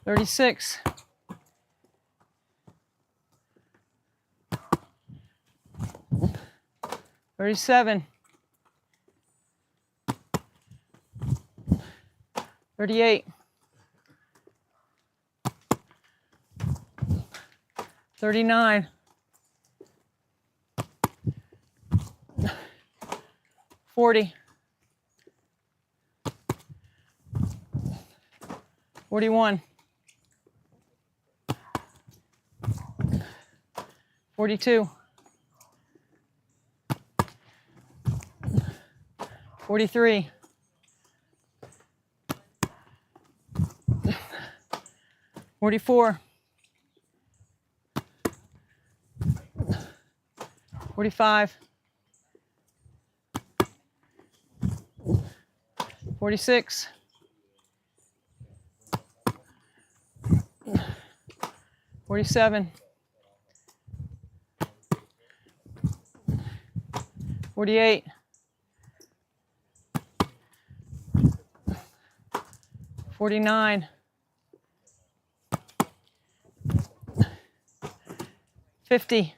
36. 37. 38. 39. 40. 41. 42. 43. 44. 45. 46. 47. 48, 49, 50,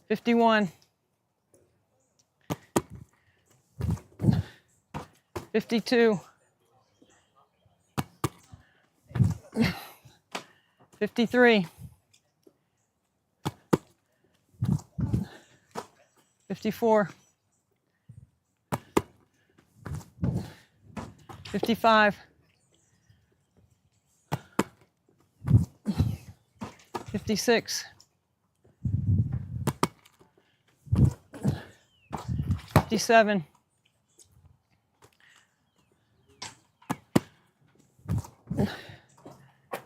51, 52, 53, 54, 55, 56, 57,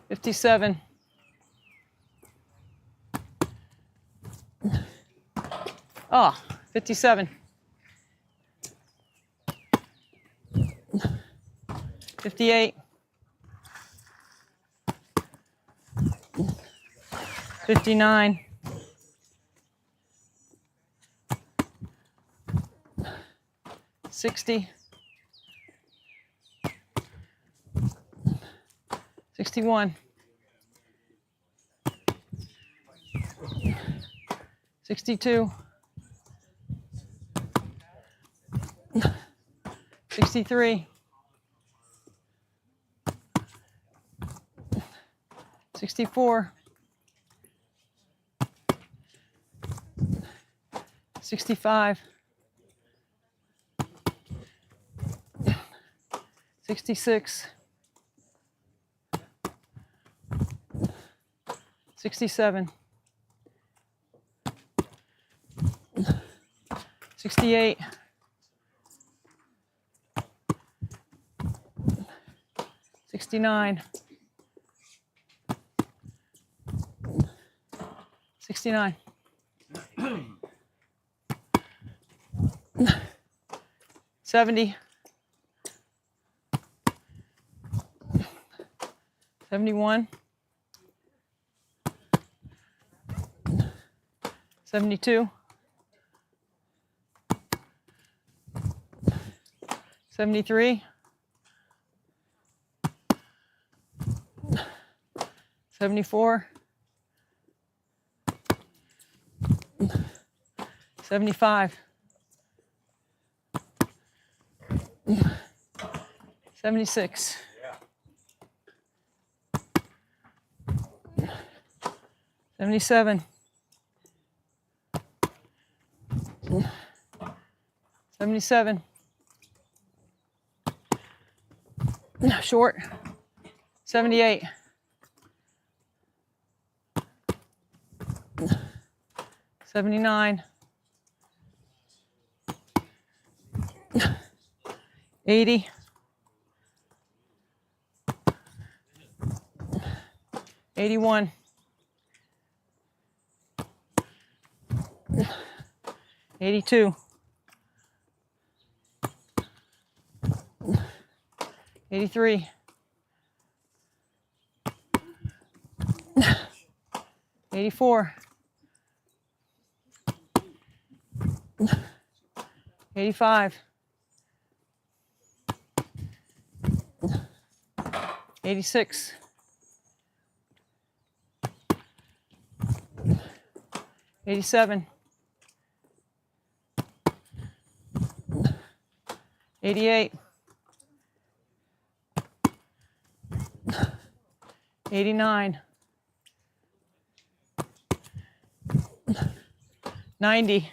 57, 57, 58, 59, 60, 61, 62, 63, 64, 65, 66, 67, 68, 69, 69, 70, 71, 72, 73, 74, 75, 76, 77, 77, short, 78, 79, 80, 81, 82, 83, 84, 85, 86, 87, 88, 89, 90,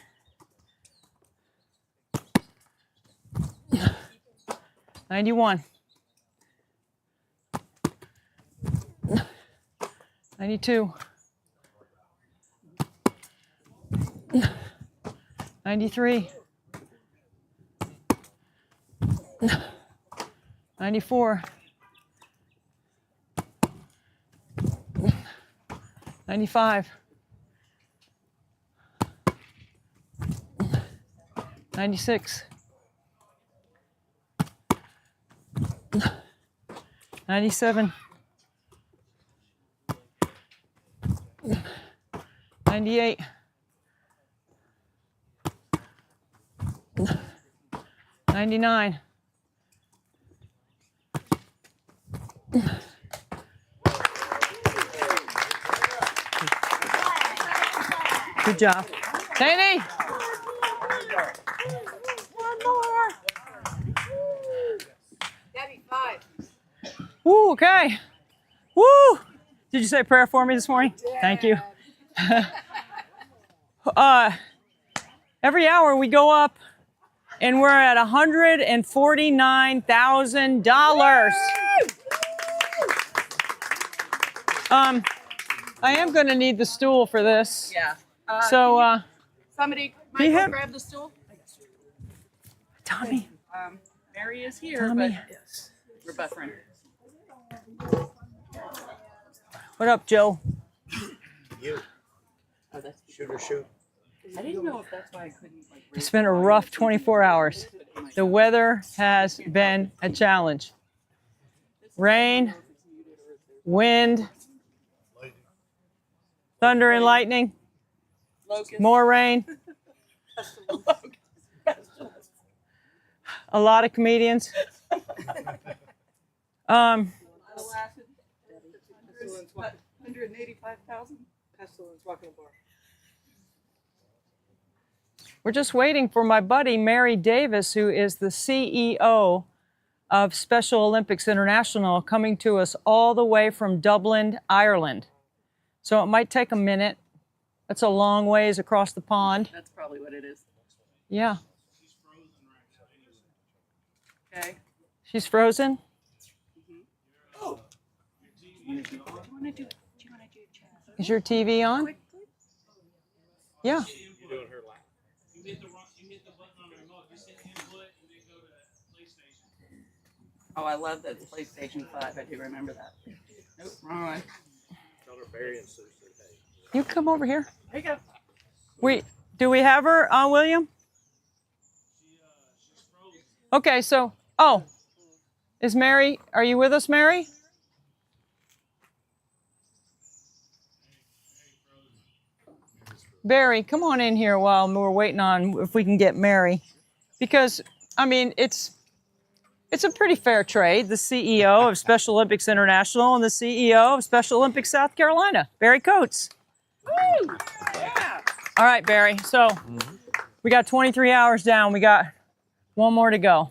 91, 92, 93, 94, 95, 96, 97, 98. 99. Good job. Sandy! One more. Debbie, 5. Woo, okay. Woo! Did you say a prayer for me this morning? Thank you. Every hour we go up and we're at $149,000. I am going to need the stool for this. Yeah. So, Somebody, can you Michael, have- grab the stool. Tommy. Mary is here, Tommy. but we're buffering. What up, Joe? You. Shoot or shoot. I didn't know if that's why I couldn't like. It's been a rough 24 hours. The weather has been a challenge. Rain, wind, thunder and lightning, more rain, a lot of comedians. Pestilence, 185,000. Pestilence walking the bar. We're just waiting for my buddy Mary Davis, who is the CEO of Special Olympics International, coming to us all the way from Dublin, Ireland. So it might take a minute. That's a long ways across the pond. That's probably what it is. Yeah. Okay. She's frozen? Oh. Do you want to do chat? Is your TV on? Yeah. Oh, I love that PlayStation 5. I do remember that. Nope, wrong one. You come over here. There you go. Do we have her, William? Okay, so, is Mary, are you with us, Mary? Barry, come on in here while we're waiting on if we can get Mary. Because, I mean, it's a pretty fair trade. The CEO of Special Olympics International and the CEO of Special Olympics South Carolina, Barry Coates. Woo! Yeah. All right, Barry. So we got 23 hours down. We got one more to go.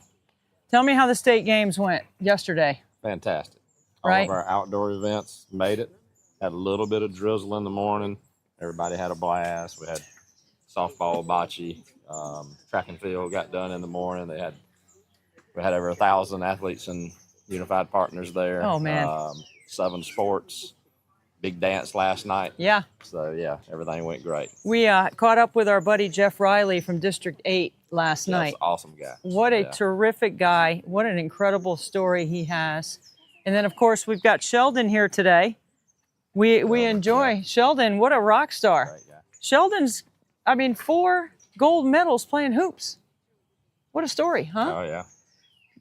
Tell me how the state games went yesterday. Fantastic. All Right. of our outdoor events made it. Had a little bit of drizzle in the morning. Everybody had a blast. We had softball, bocce, track and field got done in the morning. We had over 1,000 athletes and unified partners there. Oh, man. 7 sports. Big dance last night. Yeah. So yeah, everything went great. We caught up with our buddy Jeff Riley from District 8 last Yeah, night. he's an awesome guy. What a Yeah. terrific guy. What an incredible story he has. And then, of course, we've got Sheldon here today. We enjoy Sheldon. What a rock star. Great guy. Sheldon's, 4 gold medals playing hoops. What a story, huh? Oh yeah.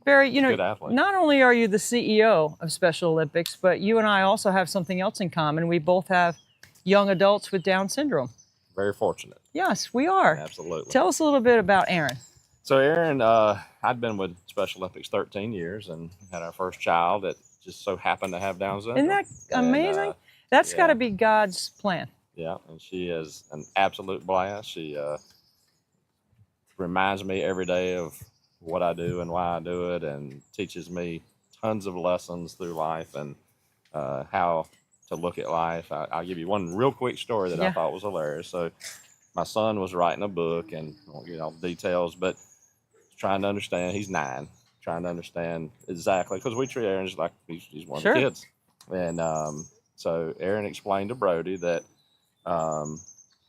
Barry, Good athlete. not only are you the CEO of Special Olympics, but you and I also have something else in common. We both have young adults with Down syndrome. Very fortunate. Yes, we are. Absolutely. Tell us a little bit about Aaron. So Aaron, I'd been with Special Olympics 13 years and had our first child that just so happened to have Down syndrome. Isn't that And, amazing? That's yeah. got to be God's plan. Yeah, and she is an absolute blast. She reminds me every day of what I do and why I do it, and teaches me tons of lessons through life and how to look at life. I'll give you one real quick story that I Yeah. thought was hilarious. So my son was writing a book, and I won't get all the details, but trying to understand. He's 9, trying to understand exactly, because we treat Aaron just like he's one Sure. of the kids. And so Aaron explained to Brody that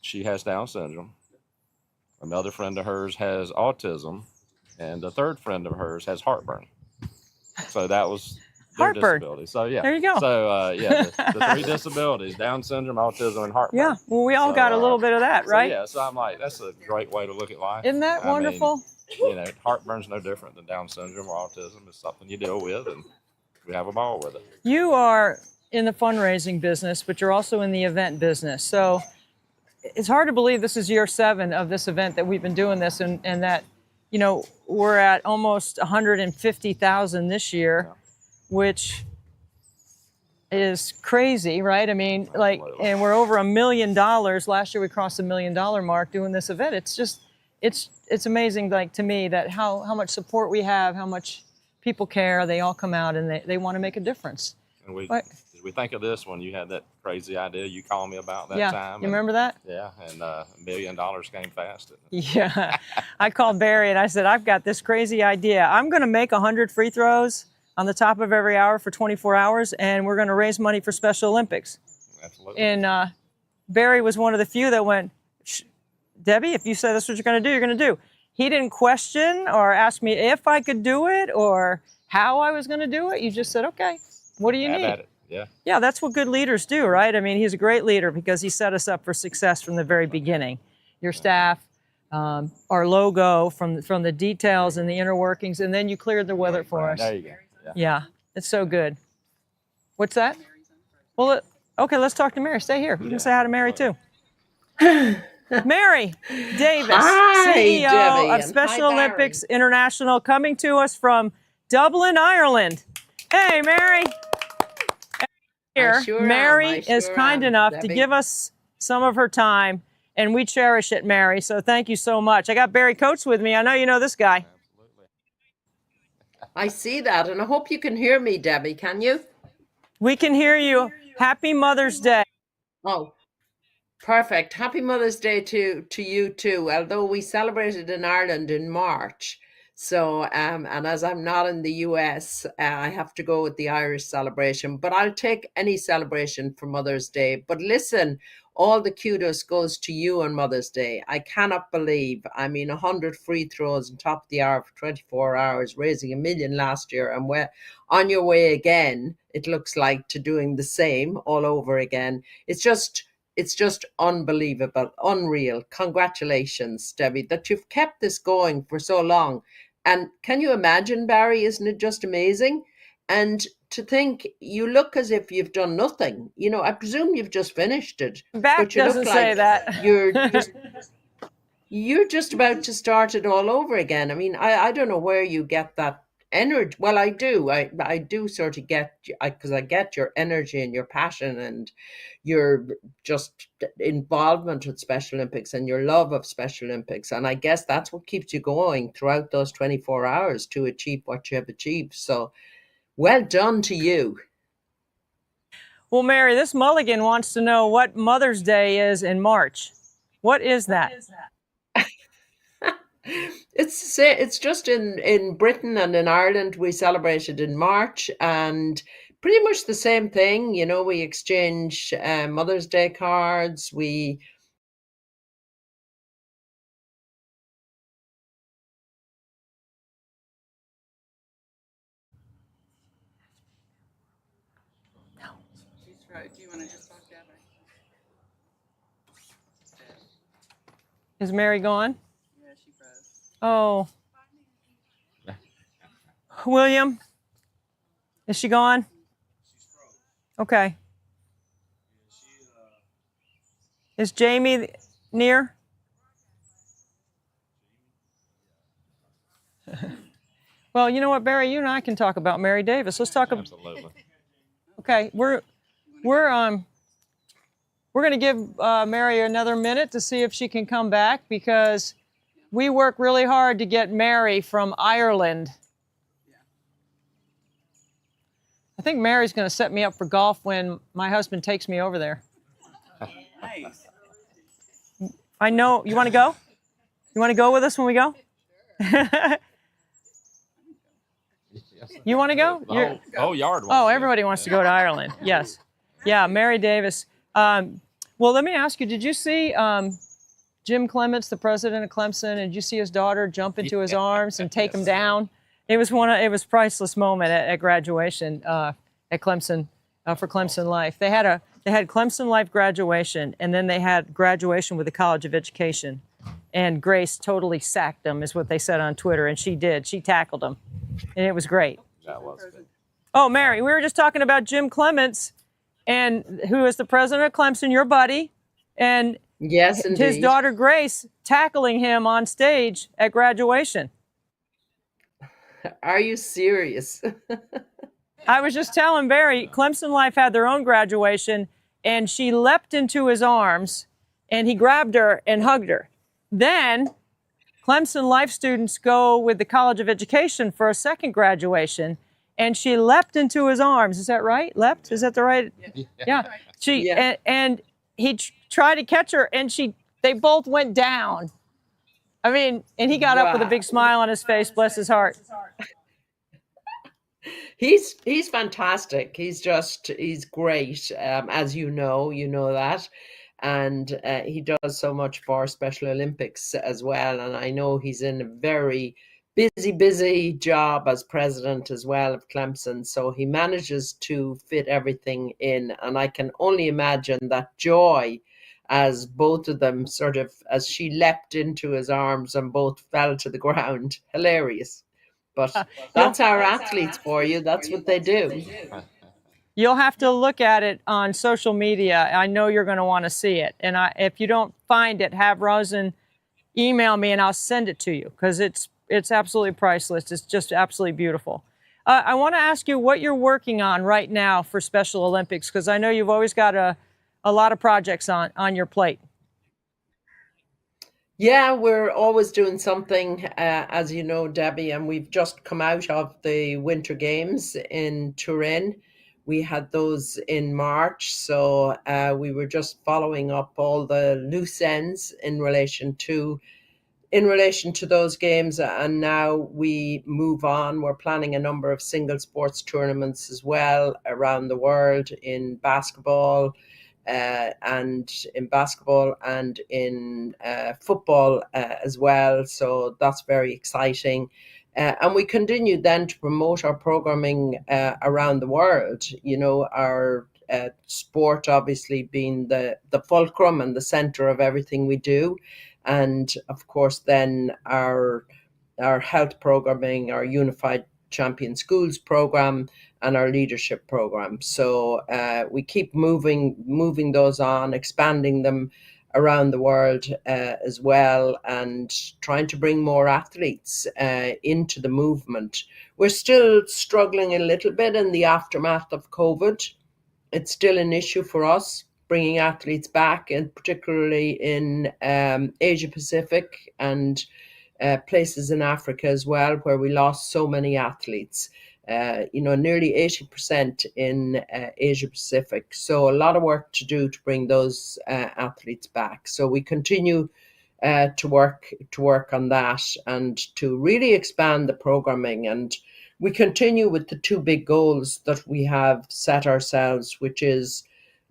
she has Down syndrome. Another friend of hers has autism, and a third friend of hers has heartburn. So that was their Heartburn. disability. So yeah, There you go. So yeah, the 3 disabilities: Down syndrome, autism, and heartburn. Yeah, well, we all So, got a little bit of that, So, right? yeah, so I'm like, that's a great way to look at life. Isn't that I mean, wonderful? Heartburn's no different than Down syndrome or autism. It's something you deal with, and we have a ball with it. You are in the fundraising business, but you're also in the event business. So it's hard to believe this is year 7 of this event that we've been doing this, and that, you know, we're at almost 150,000 this year, which is crazy, right? I mean, like, and we're over $1 million. Last year we crossed the $1 million mark doing this event. It's just, it's amazing, like, to me, that how much support we have, how much people care. They all come out and they want to make a difference. And we, But- did we think of this when you had that crazy idea you called me about that Yeah, time? you remember that? Yeah, and $1 million came fast. Didn't it? Yeah, I called Barry and I said, I've got this crazy idea. I'm going to make 100 free throws on the top of every hour for 24 hours, and we're going to raise money for Special Olympics. Absolutely. And Barry was one of the few that went, Debbie, if you say that's what you're going to do, you're going to do. He didn't question or ask me if I could do it or how I was going to do it. You just said, okay, what do you Have need? at it. Yeah. Yeah, that's what good leaders do, right? I mean, he's a great leader because he set us up for success from the very beginning. Your staff, our logo, from the details and the inner workings, and then you cleared the weather for us. There you go. Yeah, it's so good. What's that? Well, okay, let's talk to Mary. Stay here. You can say hi to Mary too. Mary Davis, Hi, CEO Debbie, of and Special hi, Barry. Olympics International, coming to us from Dublin, Ireland. Hey, Mary. Here, sure am. Mary I is sure kind am, enough to Debbie. give us some of her time, and we cherish it, Mary. So thank you so much. I got Barry Coates with me. I know you know this guy. I see that, and I hope you can hear me, Debbie. Can you? We can hear you. Happy Mother's Day. Oh, perfect. Happy Mother's Day to you too. Although we celebrated in Ireland in March, so and as I'm not in the US, I have to go with the Irish celebration. But I'll take any celebration for Mother's Day. But listen, all the kudos goes to you on Mother's Day. I cannot believe, 100 free throws on top of the hour for 24 hours, raising $1 million last year, and we're on your way again. It looks like to doing the same all over again. It's just unbelievable, unreal. Congratulations, Debbie, that you've kept this going for so long. And can you imagine, Barry, isn't it just amazing? And to think you look as if you've done nothing. You know, I presume you've just finished it. Back but you doesn't look say like that. you're just about to start it all over again. I don't know where you get that energy. Well, I do. I do sort of get, because I get your energy and your passion and your just involvement with Special Olympics and your love of Special Olympics. And I guess that's what keeps you going throughout those 24 hours to achieve what you have achieved. So well done to you. Well, Mary, this mulligan wants to know what Mother's Day is in March. What is that? It's just in Britain and in Ireland, we celebrated in March, and pretty much the same thing. You know, we exchange Mother's Day cards. We Do you want to just talk to Debbie? Is Mary gone? Yeah, she froze. Oh. William? Is she gone? Okay. Is Jamie near? Well, you know what, Barry? You and I can talk about Mary Davis. Let's talk about. Absolutely. Okay, we're going to give Mary another minute to see if she can come back, because we work really hard to get Mary from Ireland. I think Mary's going to set me up for golf when my husband takes me over there. Nice. I know. You want to go? You want to go with us when we go? You want to go? The whole yard wants Oh, to go. everybody wants to go to Ireland. Yes. Yeah, Mary Davis. Well, let me ask you, did you see Jim Clements, the president of Clemson, and did you see his daughter jump into his arms and take him down? It was a priceless moment at graduation at Clemson for Clemson Life. They had Clemson Life graduation, and then they had graduation with the College of Education. And Grace totally sacked them, is what they said on Twitter, and she did. She tackled them, and it was great. That was good. Oh, Mary, we were just talking about Jim Clements, and who is the president of Clemson, your buddy, and Yes, his indeed. daughter Grace tackling him on stage at graduation. Are you serious? I was just telling Barry, Clemson Life had their own graduation, and she leapt into his arms, and he grabbed her and hugged her. Then Clemson Life students go with the College of Education for a second graduation, and she leapt into his arms. Is that right? Leapt? Is that the right? Yeah. She and he tried to catch her, and they both went down. I mean, and he got up with a big smile on his face. Bless his heart. He's fantastic. He's great. As you know that. And he does so much for Special Olympics as well. And I know he's in a very busy job as president as well of Clemson. So he manages to fit everything in. And I can only imagine that joy as both of them as she leapt into his arms and both fell to the ground. Hilarious. But that's our athletes for you. That's what they do. You'll have to look at it on social media. I know you're going to want to see it. And if you don't find it, have Rosen email me and I'll send it to you because it's absolutely priceless. It's just absolutely beautiful. I want to ask you what you're working on right now for Special Olympics because I know you've always got a lot of projects on your plate. Yeah, we're always doing something, as you know, Debbie, and we've just come out of the Winter Games in Turin. We had those in March, so we were just following up all the loose ends in relation to those games, and now we move on. We're planning a number of single sports tournaments as well around the world in basketball, and in football as well. So that's very exciting. And we continue then to promote our programming around the world. You know, our sport obviously being the fulcrum and the center of everything we do. And of course, then our health programming, our Unified Champion Schools program, and our leadership program. So we keep moving those on, expanding them around the world as well, and trying to bring more athletes into the movement. We're still struggling a little bit in the aftermath of COVID. It's still an issue for us, bringing athletes back, and particularly in Asia Pacific and places in Africa as well, where we lost so many athletes. Nearly 80% in Asia Pacific. So a lot of work to do to bring those athletes back. So we continue to work on that and to really expand the programming. And we continue with the two big goals that we have set ourselves, which is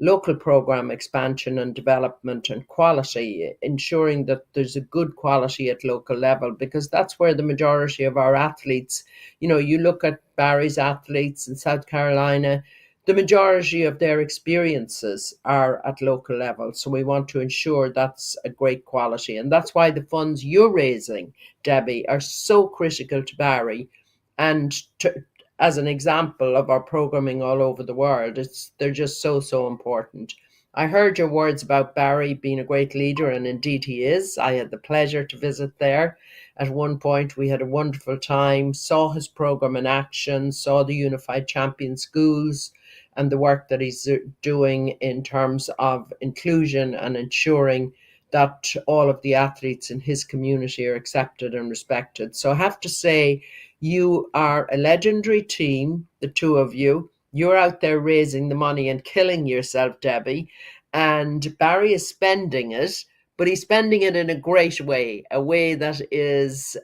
local program expansion and development and quality, ensuring that there's a good quality at local level, because that's where the majority of our athletes, you look at Barry's athletes in South Carolina, the majority of their experiences are at local level. So we want to ensure that's a great quality. And that's why the funds you're raising, Debbie, are so critical to Barry and as an example of our programming all over the world. They're just so important. I heard your words about Barry being a great leader, and indeed he is. I had the pleasure to visit there. At one point, we had a wonderful time, saw his program in action, saw the Unified Champion Schools and the work that he's doing in terms of inclusion and ensuring that all of the athletes in his community are accepted and respected. So I have to say, you are a legendary team, the two of you. You're out there raising the money and killing yourself, Debbie. And Barry is spending it, but he's spending it in a great way, a way that is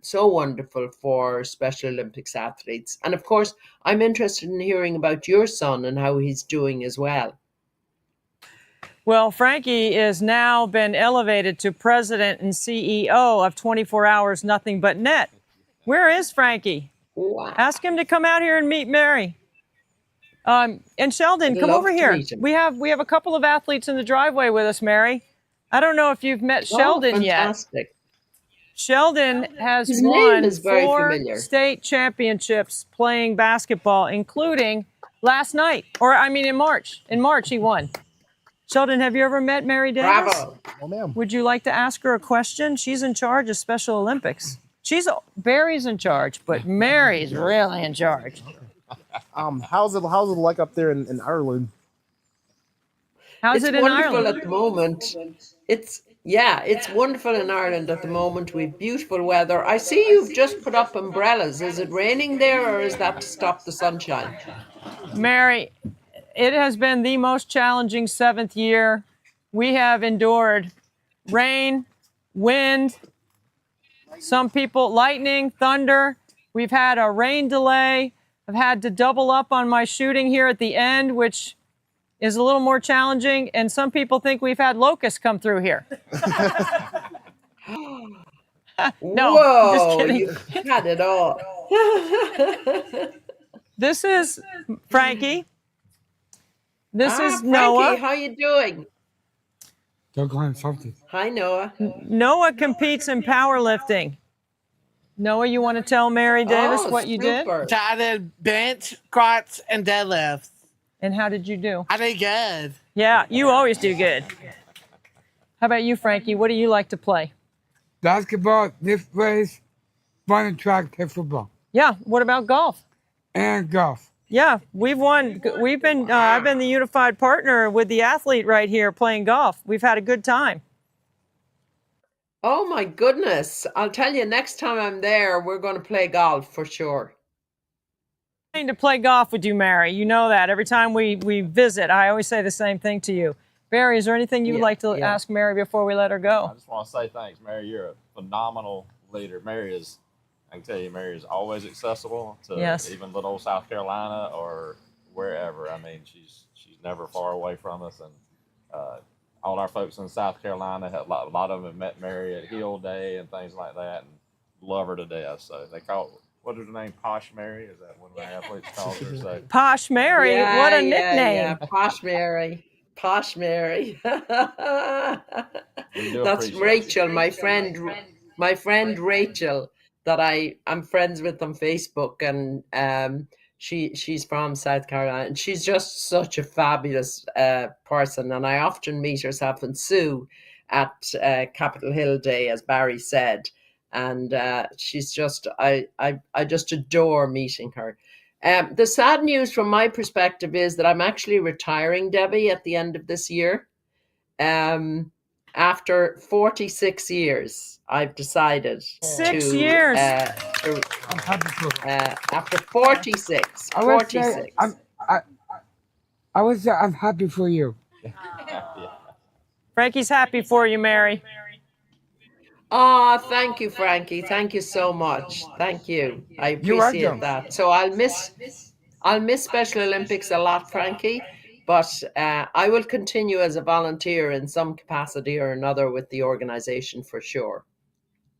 so wonderful for Special Olympics athletes. And of course, I'm interested in hearing about your son and how he's doing as well. Well, Frankie has now been elevated to president and CEO of 24 Hours Nothing But Net. Where is Frankie? Wow. Ask him to come out here and meet Mary. And Sheldon, come over here. We have a couple of athletes in the driveway with us, Mary. I don't know if you've met Sheldon yet. Sheldon has His won name is very 4 familiar. state championships playing basketball, including last night, in March. In March, he won. Sheldon, have you ever met Mary Davis? Bravo. Oh, ma'am. Would you like to ask her a question? She's in charge of Special Olympics. Barry's in charge, but Mary's really in charge. How's it like up there in Ireland? How's It's it in wonderful Ireland? at the moment. It's wonderful in Ireland at the moment. We've beautiful weather. I see you've just put up umbrellas. Is it raining there, or is that to stop the sunshine? Mary, it has been the most challenging 7th year. We have endured rain, wind, some people, lightning, thunder. We've had a rain delay. I've had to double up on my shooting here at the end, which is a little more challenging. And some people think we've had locusts come through here. No, Whoa, just kidding. you've had it all. This is Frankie. This is Frankie, Noah. how you doing? Something. Hi, Noah. Noah competes in powerlifting. Noah, you want to tell Mary Davis Oh, what you did? super. So I did bench, squats, and deadlifts. And how did you do? I did good. Yeah, you always do good. How about you, Frankie? What do you like to play? Basketball, this race, running track, and football, Yeah, what about golf? and golf. Yeah, we've won. We've been. I've been the unified partner with the athlete right here playing golf. We've had a good time. Oh my goodness. I'll tell you, next time I'm there, we're going to play golf for sure. Trying to play golf with you, Mary. You know that. Every time we visit, I always say the same thing to you. Barry, is there anything you would like to ask Mary before we let her I go? just want to say thanks, Mary. You're a phenomenal leader. I can tell you, Mary is always accessible to Yes. even little old South Carolina or wherever. I mean, she's never far away from us, and all our folks in South Carolina, a lot of them have met Mary at Hill Day and things like that, and love her to death. So they call, what is her name? Posh Mary? Is that one of the athletes calls her? So Posh Mary, what a nickname. Yeah. Posh Mary. Posh Mary. we do That's appreciate Rachel, my friend Rachel, that I'm friends with on Facebook, and she's from South Carolina, and she's just such a fabulous person. And I often meet herself and Sue at Capitol Hill Day, as Barry said, and she's just I just adore meeting her. The sad news from my perspective is that I'm actually retiring, Debbie, at the end of this year. After 46 years, I've decided 6 years. I'm happy for her. After 46. I would say 46. I'm happy for you. Frankie's happy for you, Mary. Oh, thank you, Frankie. Thank you so much. Thank you. I You're appreciate welcome. that. So I'll miss Special Olympics a lot, Frankie, but I will continue as a volunteer in some capacity or another with the organization for sure.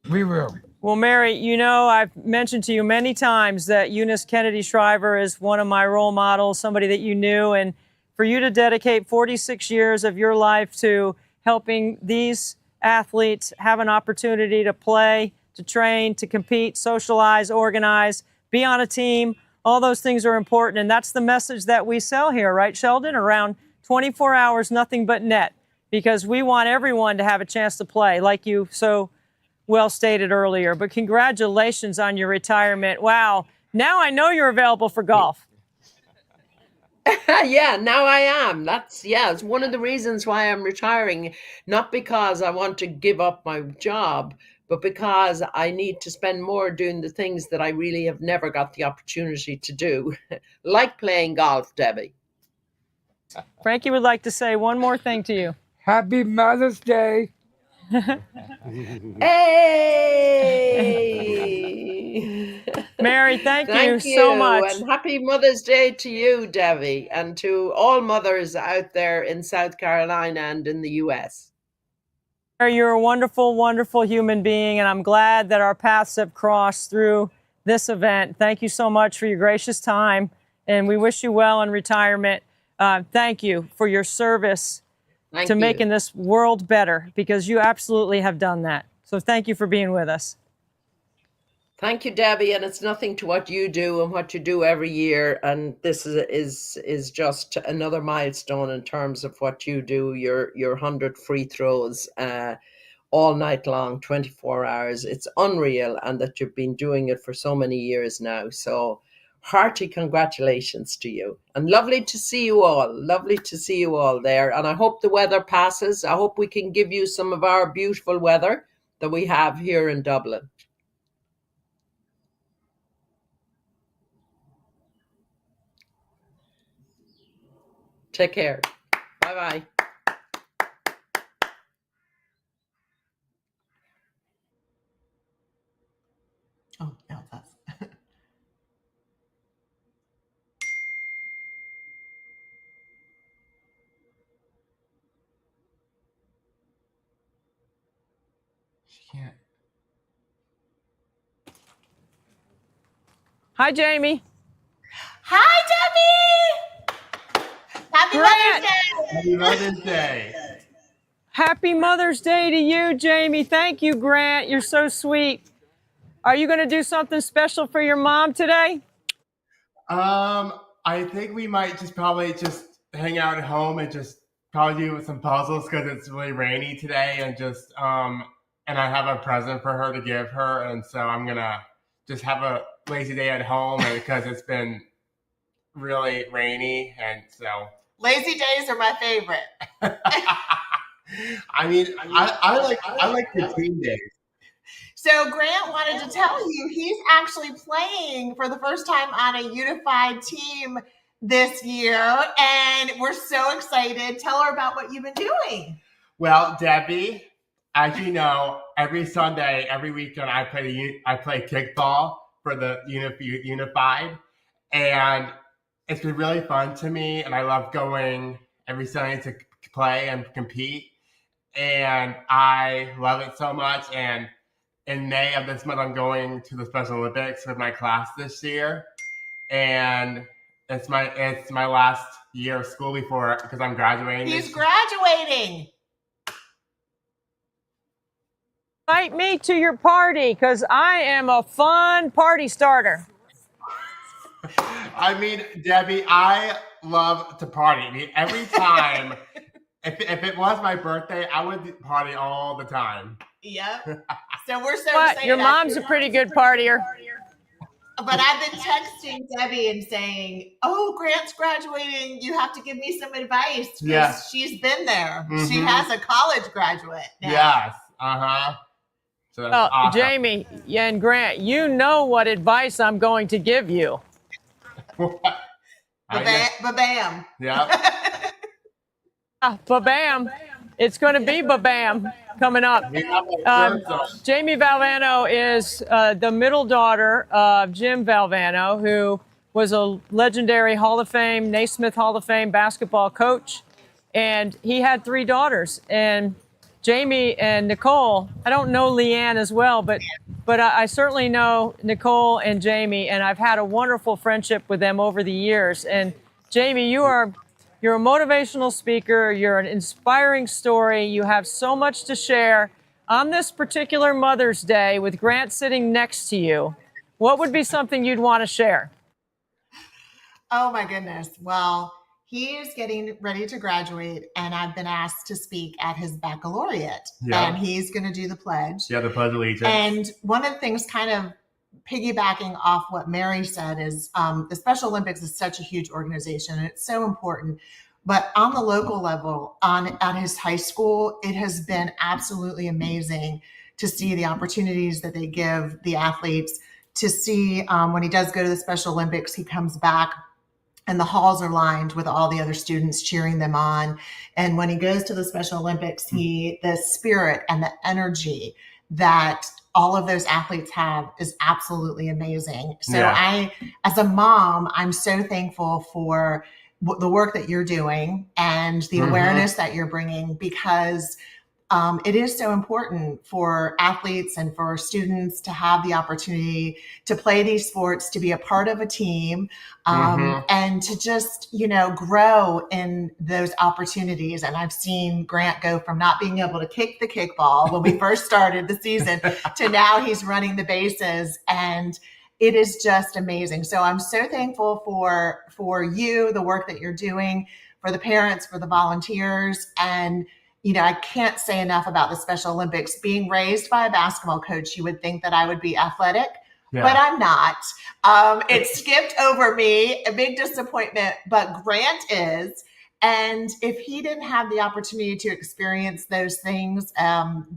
We will. Well, Mary, you know, I've mentioned to you many times that Eunice Kennedy Shriver is one of my role models, somebody that you knew, and for you to dedicate 46 years of your life to helping these athletes have an opportunity to play, to train, to compete, socialize, organize, be on a team, all those things are important. And that's the message that we sell here, right, Sheldon? Around 24 hours, nothing but net, because we want everyone to have a chance to play, like you so well stated earlier. But congratulations on your retirement. Wow. Now I know you're available for golf. Yeah, now I am. It's one of the reasons why I'm retiring, not because I want to give up my job, but because I need to spend more doing the things that I really have never got the opportunity to do, like playing golf, Debbie. Frankie would like to say one more thing to you. Happy Mother's Day. Hey! Mary, thank you so much. And happy Mother's Day to you, Debbie, and to all mothers out there in South Carolina and in the U.S. You're a wonderful, wonderful human being, and I'm glad that our paths have crossed through this event. Thank you so much for your gracious time, and we wish you well in retirement. Thank you for your service to making this world better, because you absolutely have done that. So thank you for being with us. Thank you, Debbie. And it's nothing to what you do and what you do every year. And this is just another milestone in terms of what you do. Your 100 free throws all night long, 24 hours. It's unreal, and that you've been doing it for so many years now. So hearty congratulations to you. And lovely to see you all. Lovely to see you all there. And I hope the weather passes. I hope we can give you some of our beautiful weather that we have here in Dublin. Take care. Bye-bye. Oh, now it's us. She can't. Hi, Jamie. Hi, Debbie! Happy Grant. Mother's Day! Happy Mother's Day. Happy Mother's Day to you, Jamie. Thank you, Grant. You're so sweet. Are you going to do something special for your mom today? I think we might probably hang out at home and just probably do some puzzles because it's really rainy today, and and I have a present for her to give her, and so I'm gonna just have a lazy day at home because it's been really rainy, and so Lazy days are my favorite. I mean I like routine days. So Grant wanted to tell you he's actually playing for the first time on a unified team this year, and we're so excited. Tell her about what you've been doing. Well, Debbie, as you know, every Sunday, every weekend, I play kickball for the unified, and it's been really fun to me, and I love going every Sunday to play and compete, and I love it so much. And in May of this month, I'm going to the Special Olympics with my class this year, and it's my last year of school because I'm graduating. He's graduating. Invite me to your party because I am a fun party starter. I mean, Debbie, I love to party. I mean, every time, if it was my birthday, I would party all the time. Yep. So we're so What? excited. Your mom's a pretty good partier. But I've been texting Debbie and saying, "Oh, Grant's graduating. You have to give me some advice because Yes. she's been there. She Mhm. has a college graduate now." Yes. Uh-huh. So that's Well, awesome. Jamie and Grant, you know what advice I'm going to give you. Ba-bam. Yeah. Ba-bam. It's going to be ba-bam coming up. Jamie Valvano is the middle daughter of Jim Valvano, who was a legendary Hall of Fame, Naismith Hall of Fame basketball coach. And he had 3 daughters. And Jamie and Nicole, I don't know Leanne as well, but I certainly know Nicole and Jamie, and I've had a wonderful friendship with them over the years. And Jamie, you're a motivational speaker. You're an inspiring story. You have so much to share. On this particular Mother's Day, with Grant sitting next to you, what would be something you'd want to share? Oh my goodness. Well, he is getting ready to graduate, and I've been asked to speak at his baccalaureate. Yeah. And he's going to do the pledge. Yeah, the Pledge of Allegiance. And one of the things kind of piggybacking off what Mary said is the Special Olympics is such a huge organization, and it's so important. But on the local level, at his high school, it has been absolutely amazing to see the opportunities that they give the athletes, to see when he does go to the Special Olympics, he comes back and the halls are lined with all the other students cheering them on. And when he goes to the Special Olympics, the spirit and the energy that all of those athletes have is absolutely amazing. So Yeah. as a mom, I'm so thankful for the work that you're doing and the Mhm. awareness that you're bringing, because it is so important for athletes and for students to have the opportunity to play these sports, to be a part of a team, and to just, grow in those opportunities. And I've seen Grant go from not being able to kick the kickball when we first started the season to now he's running the bases, and it is just amazing. So I'm so thankful for you, the work that you're doing, for the parents, for the volunteers. And, I can't say enough about the Special Olympics. Being raised by a basketball coach, you would think that I would be athletic, but I'm not. It skipped over me, a big disappointment, but Grant is. And if he didn't have the opportunity to experience those things,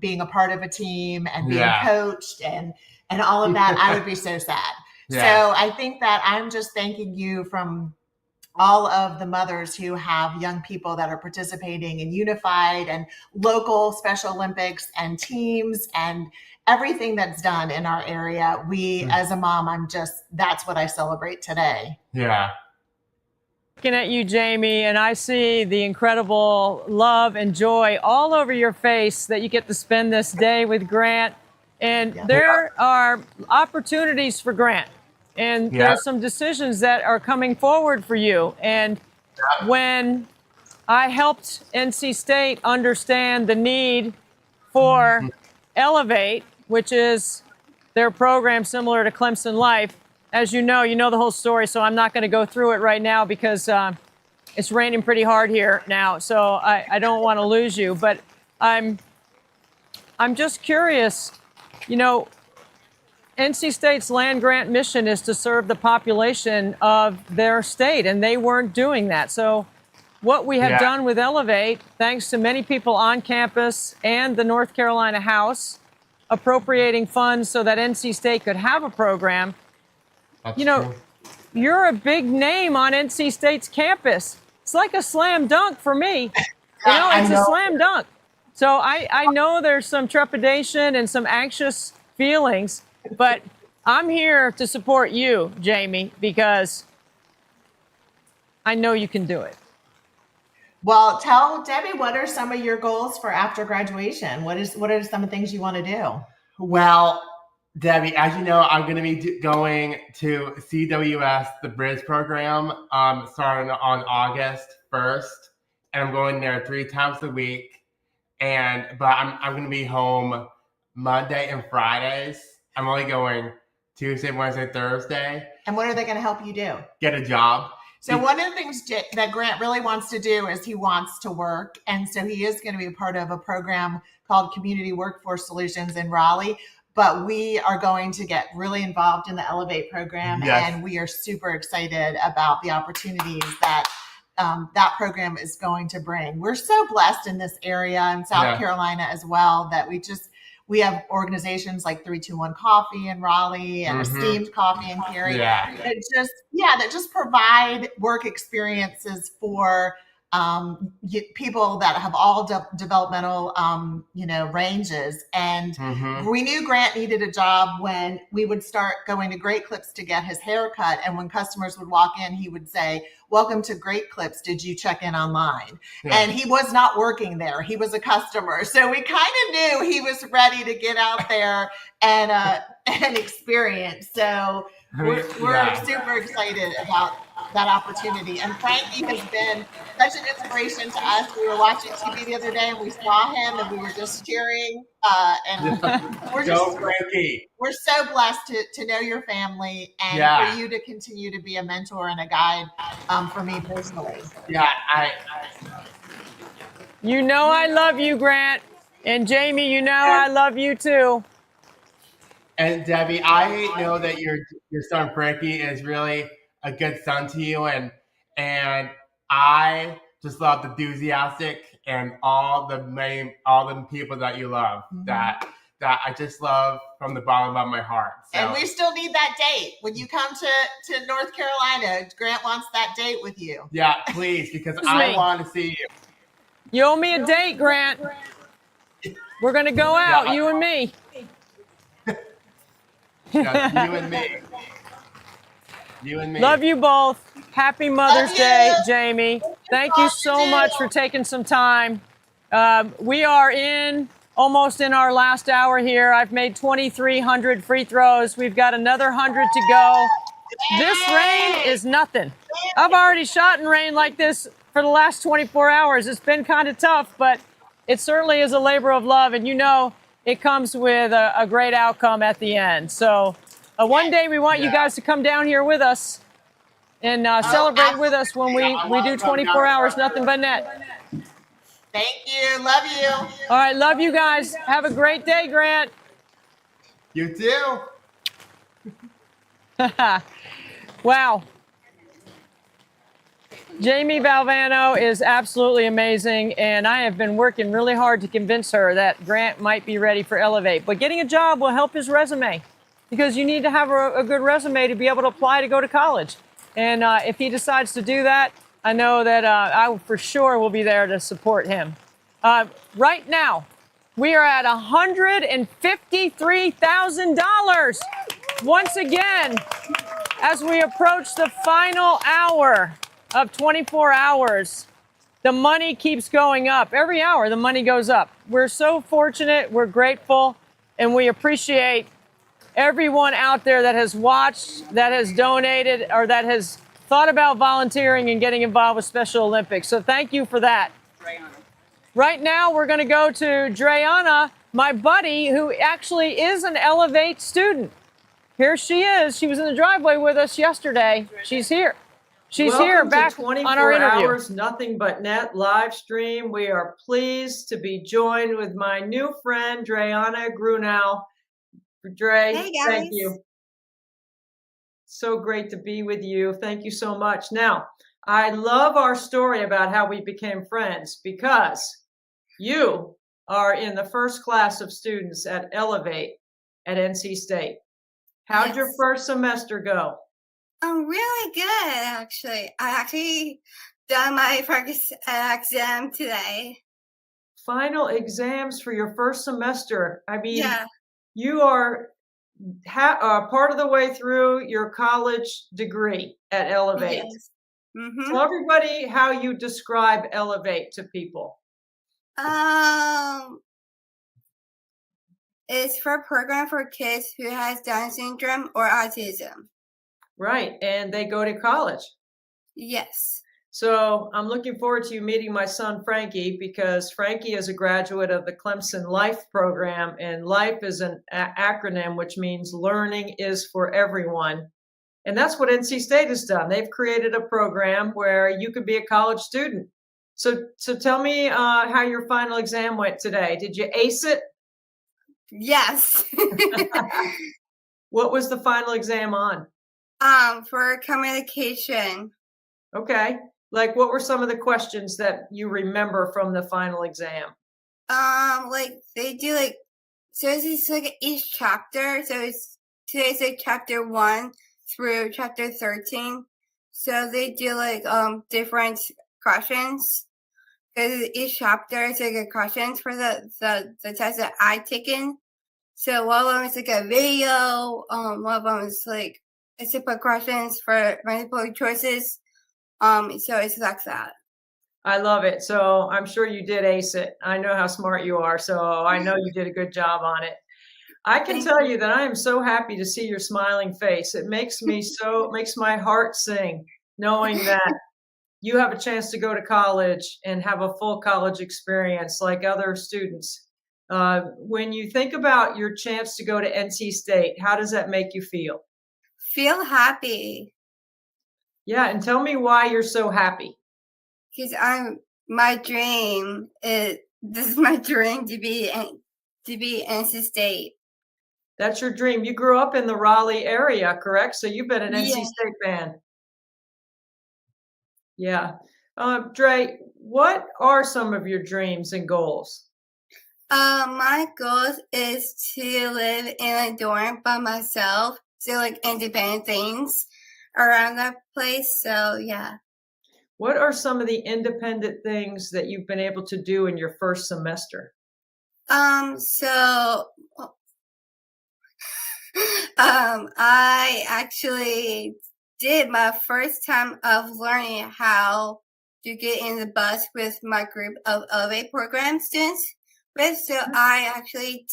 being a part of a team and being coached and all of that, I would be so sad. So I think that I'm just thanking you from all of the mothers who have young people that are participating in Unified and local Special Olympics and teams and everything that's done in our area. As a mom, that's what I celebrate today. Yeah. Looking at you, Jamie, and I see the incredible love and joy all over your face that you get to spend this day with Grant. And there are opportunities for Grant. And there's some decisions that are coming forward for you. And when I helped NC State understand the need for Elevate, which is their program similar to Clemson Life, as you know the whole story, so I'm not going to go through it right now because it's raining pretty hard here now. So I don't want to lose you. But I'm just curious, NC State's land grant mission is to serve the population of their state, and they weren't doing that. So what we have done with Elevate, thanks to many people on campus and the North Carolina House appropriating funds so that NC State could have a program, you're a big name on NC State's campus. It's like a slam dunk for me. It's a slam dunk. So I know there's some trepidation and some anxious feelings, but I'm here to support you, Jamie, because I know you can do it. Well, tell Debbie, what are some of your goals for after graduation? What are some of the things you want to do? Well, Debbie, as you know, I'm going to be going to CWS, the Bridge program, starting on August 1st, and I'm going there 3 times a week. But I'm going to be home Monday and Fridays. I'm only going Tuesday, Wednesday, Thursday. And what are they going to help you do? Get a job. So one of the things that Grant really wants to do is he wants to work. And so he is going to be a part of a program called Community Workforce Solutions in Raleigh. But we are going to get really involved in the Elevate program. And we are super excited about the opportunities that that program is going to bring. We're so blessed in this area in South Carolina as well that we have organizations like 321 Coffee in Raleigh and Esteemed Coffee in Cary that just provide work experiences for people that have all developmental ranges. And we knew Grant needed a job when we would start going to Great Clips to get his hair cut. And when customers would walk in, he would say, "Welcome to Great Clips. Did you check in online?" And he was not working there. He was a customer. So we kind of knew he was ready to get out there and experience. So we're super excited about that opportunity. And Frankie has been such an inspiration to us. We were watching TV the other day and we saw him and we were just cheering. And we're so blessed to know your family and for you to continue to be a mentor and a guide for me personally. I love you, Grant. And Jamie, I love you too. And Debbie, I know that your son Frankie is really a good son to you, and I just love the enthusiastic and all the people that you love that I just love from the bottom of my heart. So. And we still need that date when you come to North Carolina. Grant wants that date with you. Yeah, please, because I want to see you. You owe me a date, Grant. We're gonna go out, you and me. You and me. You and me. Love you both. Happy Mother's Day, Jamie. Thank you so much for taking some time We are almost in our last hour here. I've made 2,300 free throws. We've got another 100 to go. This rain is nothing. I've already shot in rain like this for the last 24 hours. It's been kind of tough, but it certainly is a labor of love. And it comes with a great outcome at the end. So one day we want you guys to come down here with us and celebrate with us when we do 24 hours, nothing but net. Thank you. Love you. All right. Love you guys. Have a great day, Grant. You too. Wow. Jamie Valvano is absolutely amazing, and I have been working really hard to convince her that Grant might be ready for Elevate. But getting a job will help his resume, because you need to have a good resume to be able to apply to go to college. And if he decides to do that, I know that I for sure will be there to support him. Right now, we are at $153,000. Once again, as we approach the final hour of 24 hours, the money keeps going up. Every hour, the money goes up. We're so fortunate, we're grateful, and we appreciate everyone out there that has watched, that has donated, or that has thought about volunteering and getting involved with Special Olympics. So thank you for that. Right now, we're going to go to Dreana, my buddy, who actually is an Elevate student. Here she is. She was in the driveway with us yesterday. She's here. She's here back on our interview. Hours, Nothing But Net live stream. We are pleased to be joined with my new friend, Dreana Grunau. Dre, Hey, guys. thank you. So great to be with you. Thank you so much. Now, I love our story about how we became friends, because you are in the first class of students at Elevate at NC State. How'd your first semester go? Really good, actually. I actually done my first exam today. Final exams for your first semester. I mean, Yeah. you are part of the way through your college degree at Elevate. Yes. Mm-hmm. Tell everybody how you describe Elevate to people. It's for a program for kids who has Down syndrome or autism. Right, and they go to college. Yes. So I'm looking forward to you meeting my son, Frankie, because Frankie is a graduate of the Clemson Life program, and LIFE is an acronym, which means learning is for everyone. And that's what NC State has done. They've created a program where you can be a college student. So tell me how your final exam went today. Did you ace it? Yes. What was the final exam on? For communication. Okay. Like, what were some of the questions that you remember from the final exam? Like they do so it's like each chapter. So today's like chapter 1 through chapter 13. So they do different questions. Because each chapter is a questions for the test that I taken. So one of them is a video. One of them is a simple questions for multiple choices. So it's like that. I love it. So I'm sure you did ace it. I know how smart you are. So I know you did a good job on it. I can tell you that I am so happy to see your smiling face. It makes my heart sing, knowing that you have a chance to go to college and have a full college experience like other students. When you think about your chance to go to NC State, how does that make you feel? Feel happy. Yeah, and tell me why you're so happy. Because this is my dream to be NC State. That's your dream. You grew up in the Raleigh area, correct? So you've been an NC Yeah. State fan. Yeah. Dre, what are some of your dreams and goals? My goal is to live in a dorm by myself, do independent things around that place. So yeah. What are some of the independent things that you've been able to do in your first semester? I actually did my first time of learning how to get in the bus with my group of Elevate program students with. So I actually,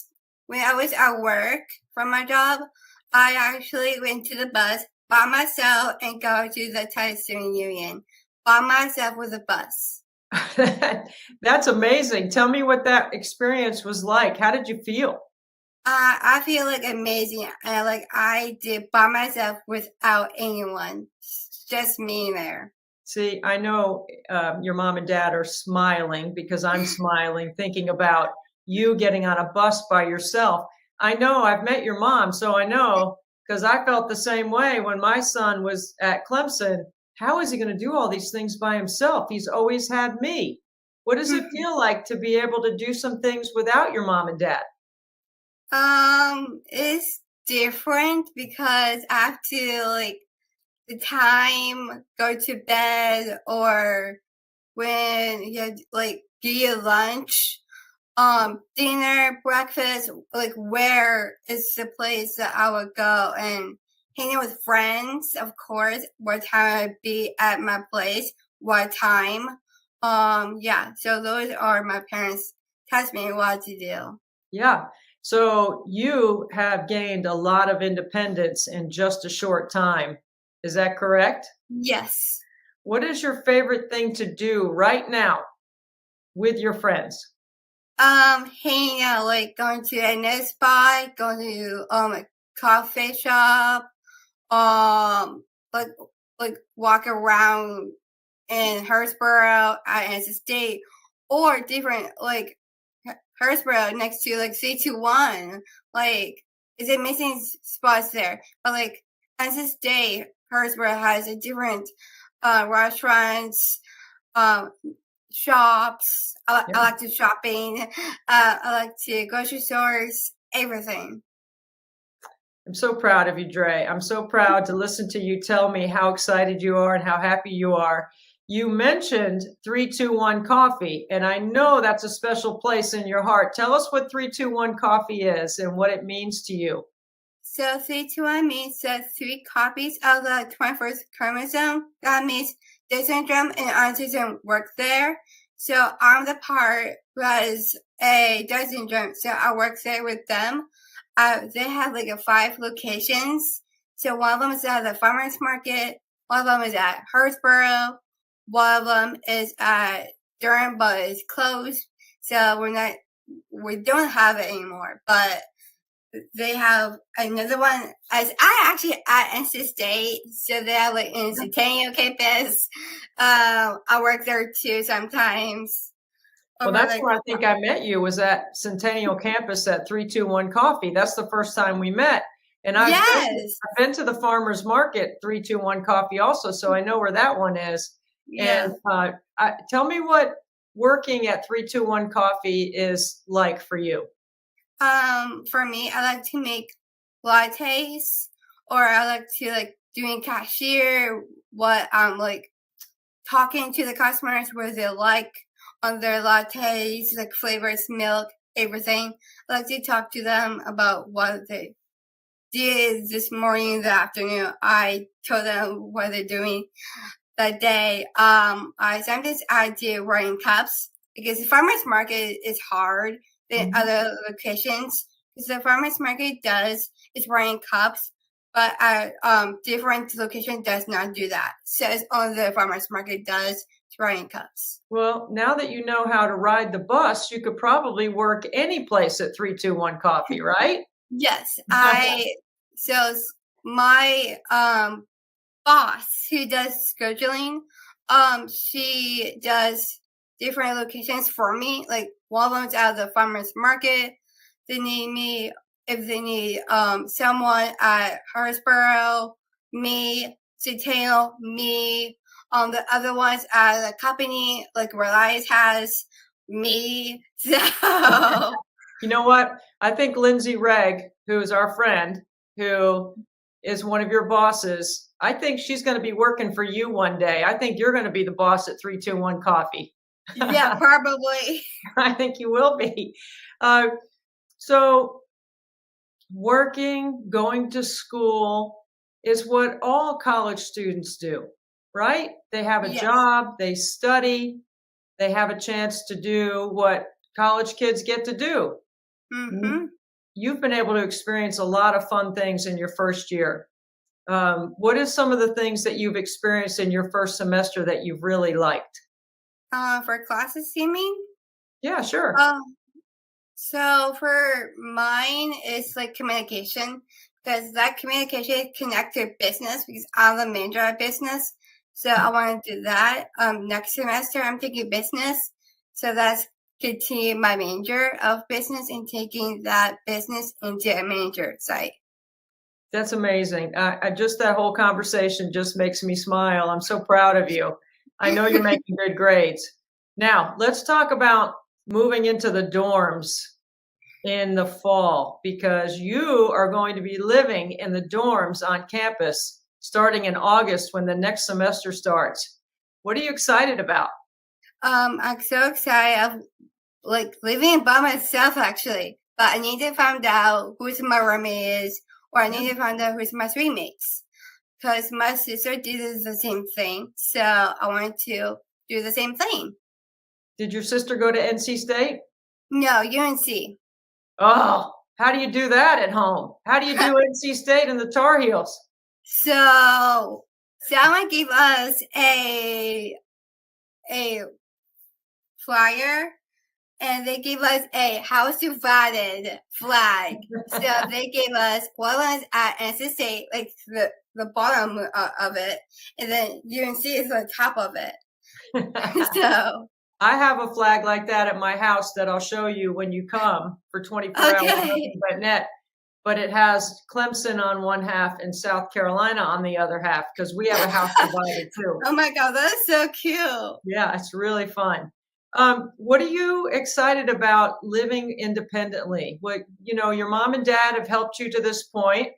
when I was at work from my job, I actually went to the bus by myself and go to the Title Student Union by myself with a bus. That's amazing. Tell me what that experience was like. How did you feel? I feel like amazing. And like I did by myself without anyone, just me there. See, I know your mom and dad are smiling because I'm smiling thinking about you getting on a bus by yourself. I know I've met your mom, so I know because I felt the same way when my son was at Clemson. How is he going to do all these things by himself? He's always had me. What does it feel like to be able to do some things without your mom and dad? It's different because I have to like the time go to bed or when you have, like get your lunch, dinner, breakfast, like where is the place that I would go and hanging with friends, of course, what time I'd be at my place, what time. Yeah, so those are my parents test me what to do. Yeah. So you have gained a lot of independence in just a short time. Is that correct? Yes. What is your favorite thing to do right now with your friends? Hanging out, like going to a nail spa, going to a coffee shop, like walk around in Hillsborough at NC State, or different like Hillsborough next to like C21. Like it's amazing spots there. But like NC State, Hillsborough has a different restaurants, shops. I like to shopping. I like to grocery stores, everything. I'm so proud of you, Dre. I'm so proud to listen to you tell me how excited you are and how happy you are. You mentioned 321 Coffee, and I know that's a special place in your heart. Tell us what 321 Coffee is and what it means to you. So 321 means that 3 copies of the 21st chromosome. That means Down syndrome and autism work there. So I'm the part who has a Down syndrome, so I work there with them. They have like 5 locations. So one of them is at the farmers market, one of them is at Hillsborough, one of them is at Durham, but it's closed. So we don't have it anymore. But they have another one. As I actually at NC State, so they have like in Centennial campus. I work there too sometimes. Well, that's where I think I met you, was at Centennial campus at 321 Coffee. That's the first time we met. And I've been to the farmers market 321 Coffee also, so I know where that one is. Yeah. And tell me what working at 321 Coffee is like for you. For me, I like to make lattes, or I like to like doing cashier, what like talking to the customers what they like on their lattes, like flavors, milk, everything. I like to talk to them about what they did this morning, the afternoon. I told them what they're doing that day. Sometimes I do writing cups because the farmers market is hard than other locations. Because the farmers market is writing cups, but different location does not do that. So it's only the farmers market does writing cups. Well, now that you know how to ride the bus, you could probably work any place at 321 Coffee, right? Yes. So my boss who does scheduling, she does different locations for me. Like one of them's out of the farmers market. They need me if they need someone at Hillsborough, me, Centennial, me. The other ones at the company, like Reliance has me. So you know what? I think Lindsay Regg, who is our friend, who is one of your bosses, I think she's going to be working for you one day. I think you're going to be the boss at 321 Coffee. Yeah, probably. I think you will be. So working, going to school is what all college students do. right? They have a Yes. job, they study, they have a chance to do what college kids get to do. Mm-hmm. You've been able to experience a lot of fun things in your first year. What is some of the things that you've experienced in your first semester that you've really liked? For classes, you mean? Yeah, sure. So for mine, it's like communication, because that communication connects to business, because I'm the manager of business. So I want to do that. Next semester, I'm taking business. So that's continue my major of business and taking that business into a manager site. That's amazing. I just that whole conversation just makes me smile. I'm so proud of you. I know you're making good grades. Now, let's talk about moving into the dorms in the fall, because you are going to be living in the dorms on campus starting in August when the next semester starts. What are you excited about? I'm so excited of like living by myself actually, but I need to find out who my roommate is, or I need to find out who's my roommates, because my sister did the same thing, so I want to do the same thing. Did your sister go to NC State? No, UNC. Oh, how do you do that at home? How do you do NC State and the Tar Heels? So someone gave us a flyer, and they gave us a house divided flag. So they gave us one was at NC State, like the bottom of it, and then UNC is the top of it. So I have a flag like that at my house that I'll show you when you come for 24 hours nothing but net. But it has Clemson on one half and South Carolina on the other half, because we have a house divided too. Oh my God, that's so cute. Yeah, it's really fun. What are you excited about living independently? What, you know, your mom and dad have helped you to this point,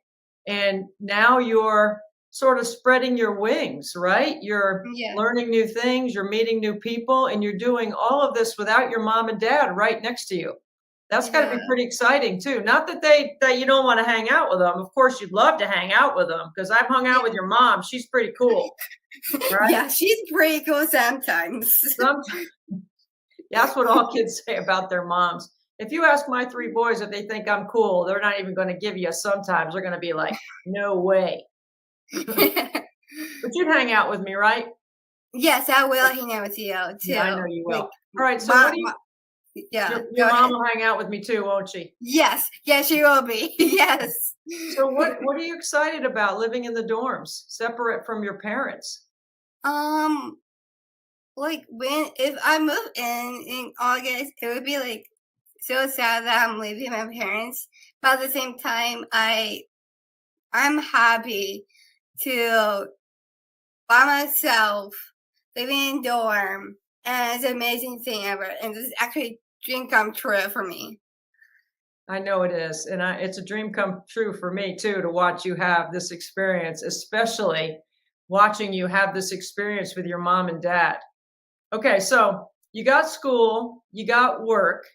and now you're sort of spreading your wings, right? You're learning new things, you're meeting new people, and you're doing all of this without your mom and dad right next to you. That's got to be pretty exciting too. Not that you don't want to hang out with them. Of course, you'd love to hang out with them, because I've hung out with your mom. She's pretty cool. Right? Yeah, she's pretty cool sometimes. That's what all kids say about their moms. If you ask my 3 boys if they think I'm cool, they're not even going to give you a sometimes. They're going to be like, no way. But you'd hang out with me, right? Yes, I will hang out with you too. Yeah, I know you will. Like, All right, so what do you? Yeah, Your mom will hang out with me too, won't she? Yes, she will be. Yes. So what are you excited about living in the dorms, separate from your parents? Like if I move in August, it would be like so sad that I'm leaving my parents. But at the same time, I'm happy to by myself living in dorm, and it's an amazing thing ever. And this is actually dream come true for me. I know it is. And it's a dream come true for me too, to watch you have this experience, especially watching you have this experience with your mom and dad. Okay, so you got school, you got work,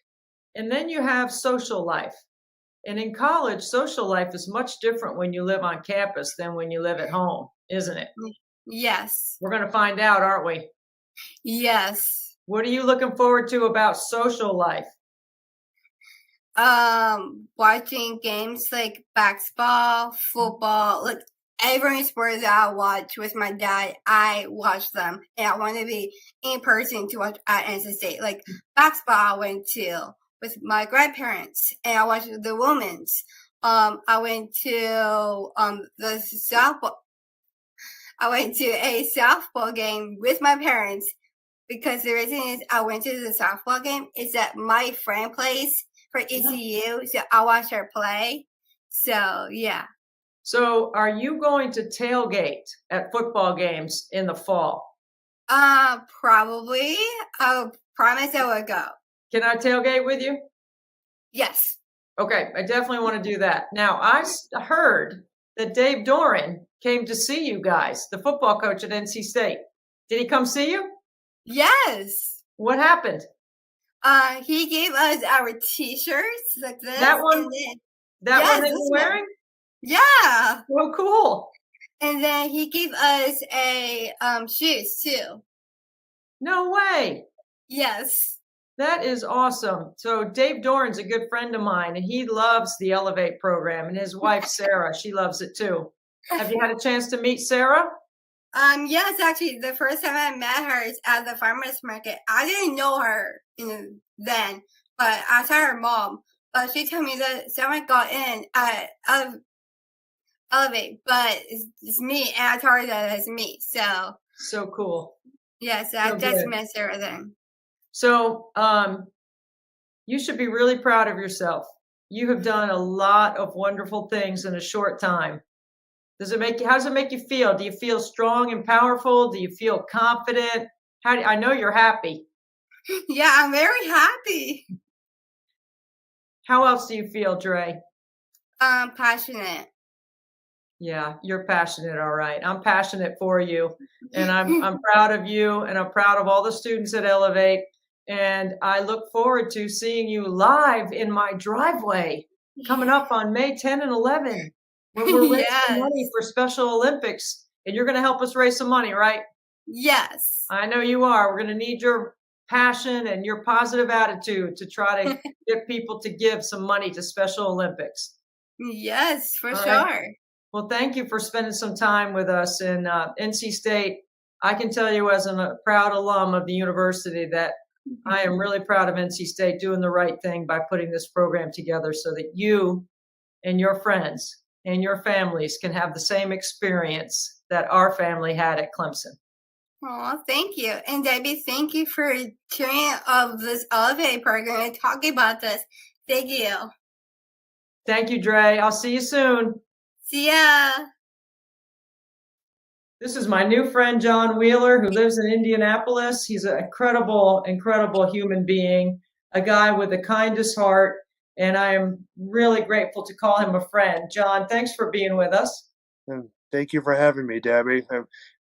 and then you have social life. And in college, social life is much different when you live on campus than when you live at home, isn't it? Yes. We're going to find out, aren't we? Yes. What are you looking forward to about social life? Watching games like basketball, football, like every sport that I watch with my dad, I watch them, and I want to be in person to watch at NC State. Like basketball, I went to with my grandparents, and I watched the women's. I went to the softball. I went to a softball game with my parents, because the reason is I went to the softball game is that my friend plays for ECU, so I watched her play. So yeah. So are you going to tailgate at football games in the fall? Probably. I promise I will go. Can I tailgate with you? Yes. Okay, I definitely want to do that. Now, I heard that Dave Doran came to see you guys, the football coach at NC State. Did he come see you? Yes. What happened? He gave us our T-shirts like this. That one? And then, That yes, one that this you're one. wearing? Yeah. Oh, cool. And then he gave us a shoes too. No way. Yes. That is awesome. So Dave Doran's a good friend of mine, and he loves the Elevate program, and his wife Sarah, she loves it too. Have you had a chance to meet Sarah? Yes, actually, the first time I met her is at the farmer's market. I didn't know her then, but I saw her mom. But she told me that someone got in at Elevate, but it's me, and I told her that it's me. So cool. Yes, I So just good. met Sarah then. So you should be really proud of yourself. You have done a lot of wonderful things in a short time. How does it make you feel? Do you feel strong and powerful? Do you feel confident? I know you're happy. Yeah, I'm very happy. How else do you feel, Dre? Passionate. Yeah, you're passionate. All right. I'm passionate for you, and I'm proud of you, and I'm proud of all the students at Elevate. And I look forward to seeing you live in my driveway coming up on May 10 and 11. Where we're raising money for Special Olympics, and you're going to help us raise some money, right? Yes. I know you are. We're going to need your passion and your positive attitude to try to get people to give some money to Special Olympics. Yes, for All sure. right. Well, thank you for spending some time with us in NC State. I can tell you as a proud alum of the university that I am really proud of NC State doing the right thing by putting this program together so that you and your friends and your families can have the same experience that our family had at Clemson. Oh, thank you. And Debbie, thank you for sharing of this Elevate program and talking about this. Thank you. Thank you, Dre. I'll see you soon. See ya. This is my new friend, John Wheeler, who lives in Indianapolis. He's an incredible, incredible human being, a guy with the kindest heart, and I am really grateful to call him a friend. John, thanks for being with us. And thank you for having me, Debbie.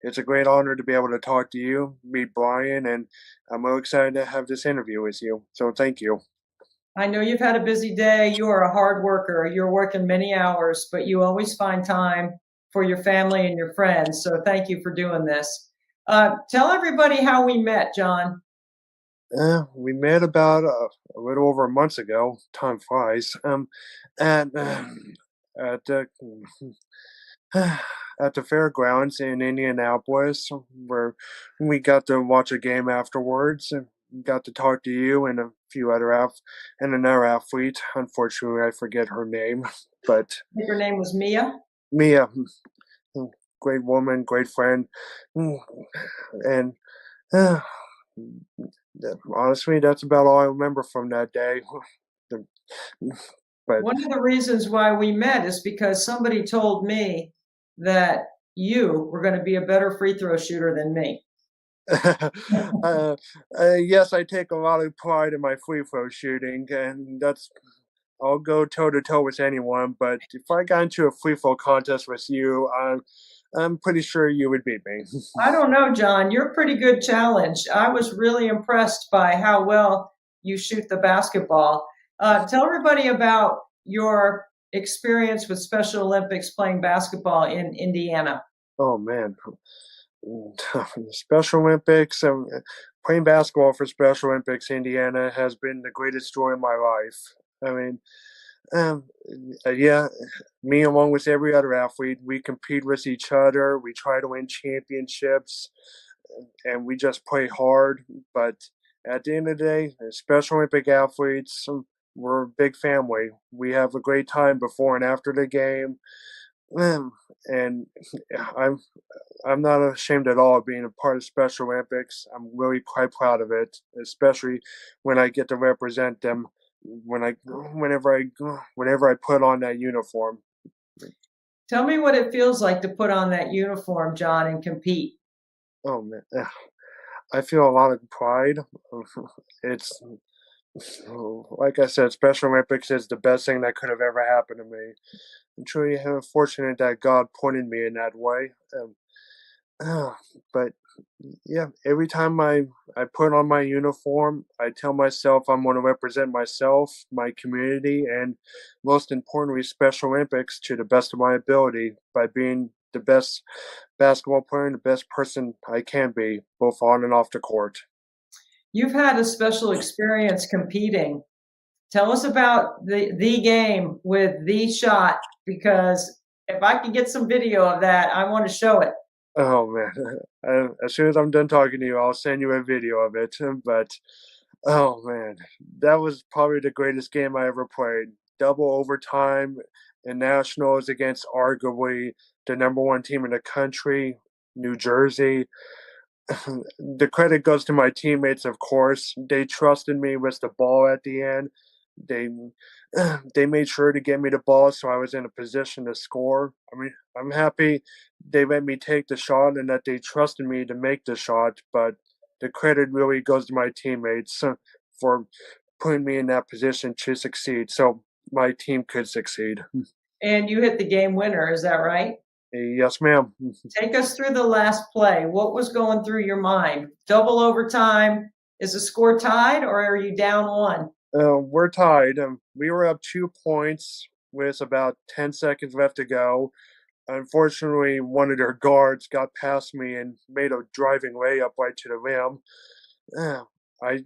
It's a great honor to be able to talk to you, meet Brian, and I'm really excited to have this interview with you. So thank you. I know you've had a busy day. You are a hard worker. You're working many hours, but you always find time for your family and your friends. So thank you for doing this. Tell everybody how we met, John. We met about a little over a month ago. Time flies. At the fairgrounds in Indianapolis, where we got to watch a game afterwards, and got to talk to you and another athlete. Unfortunately, I forget her name, but I think her name was Mia. Mia, great woman, great friend, and honestly, that's about all I remember from that day. But one of the reasons why we met is because somebody told me that you were going to be a better free throw shooter than me. Yes, I take a lot of pride in my free throw shooting, and I'll go toe to toe with anyone. But if I got into a free throw contest with you, I'm pretty sure you would beat me. I don't know, John. You're a pretty good challenge. I was really impressed by how well you shoot the basketball. Tell everybody about your experience with Special Olympics playing basketball in Indiana. Oh man, Special Olympics, playing basketball for Special Olympics Indiana has been the greatest joy of my life. I mean, yeah, me along with every other athlete, we compete with each other. We try to win championships, and we just play hard. But at the end of the day, as Special Olympic athletes, we're a big family. We have a great time before and after the game. And I'm not ashamed at all of being a part of Special Olympics. I'm really quite proud of it, especially when I get to represent them. Whenever I put on that uniform. Tell me what it feels like to put on that uniform, John, and compete. Oh man, I feel a lot of pride. It's like I said, Special Olympics is the best thing that could have ever happened to me. I'm truly fortunate that God pointed me in that way. But yeah, every time I put on my uniform, I tell myself I'm going to represent myself, my community, and most importantly, Special Olympics to the best of my ability by being the best basketball player and the best person I can be, both on and off the court. You've had a special experience competing. Tell us about the game with the shot, because if I can get some video of that, I want to show it. Oh man! As soon as I'm done talking to you, I'll send you a video of it. But oh man, that was probably the greatest game I ever played. Double overtime in nationals against arguably the number one team in the country, New Jersey. The credit goes to my teammates, of course. They trusted me with the ball at the end. They they made sure to get me the ball so I was in a position to score. I mean, I'm happy they let me take the shot and that they trusted me to make the shot, but the credit really goes to my teammates for putting me in that position to succeed so my team could succeed. And you hit the game winner, is that right? Yes, ma'am. Take us through the last play. What was going through your mind? Double overtime. Is the score tied or are you down one? We're tied. We were up 2 points with about 10 seconds left to go. Unfortunately, one of their guards got past me and made a driving layup right to the rim. I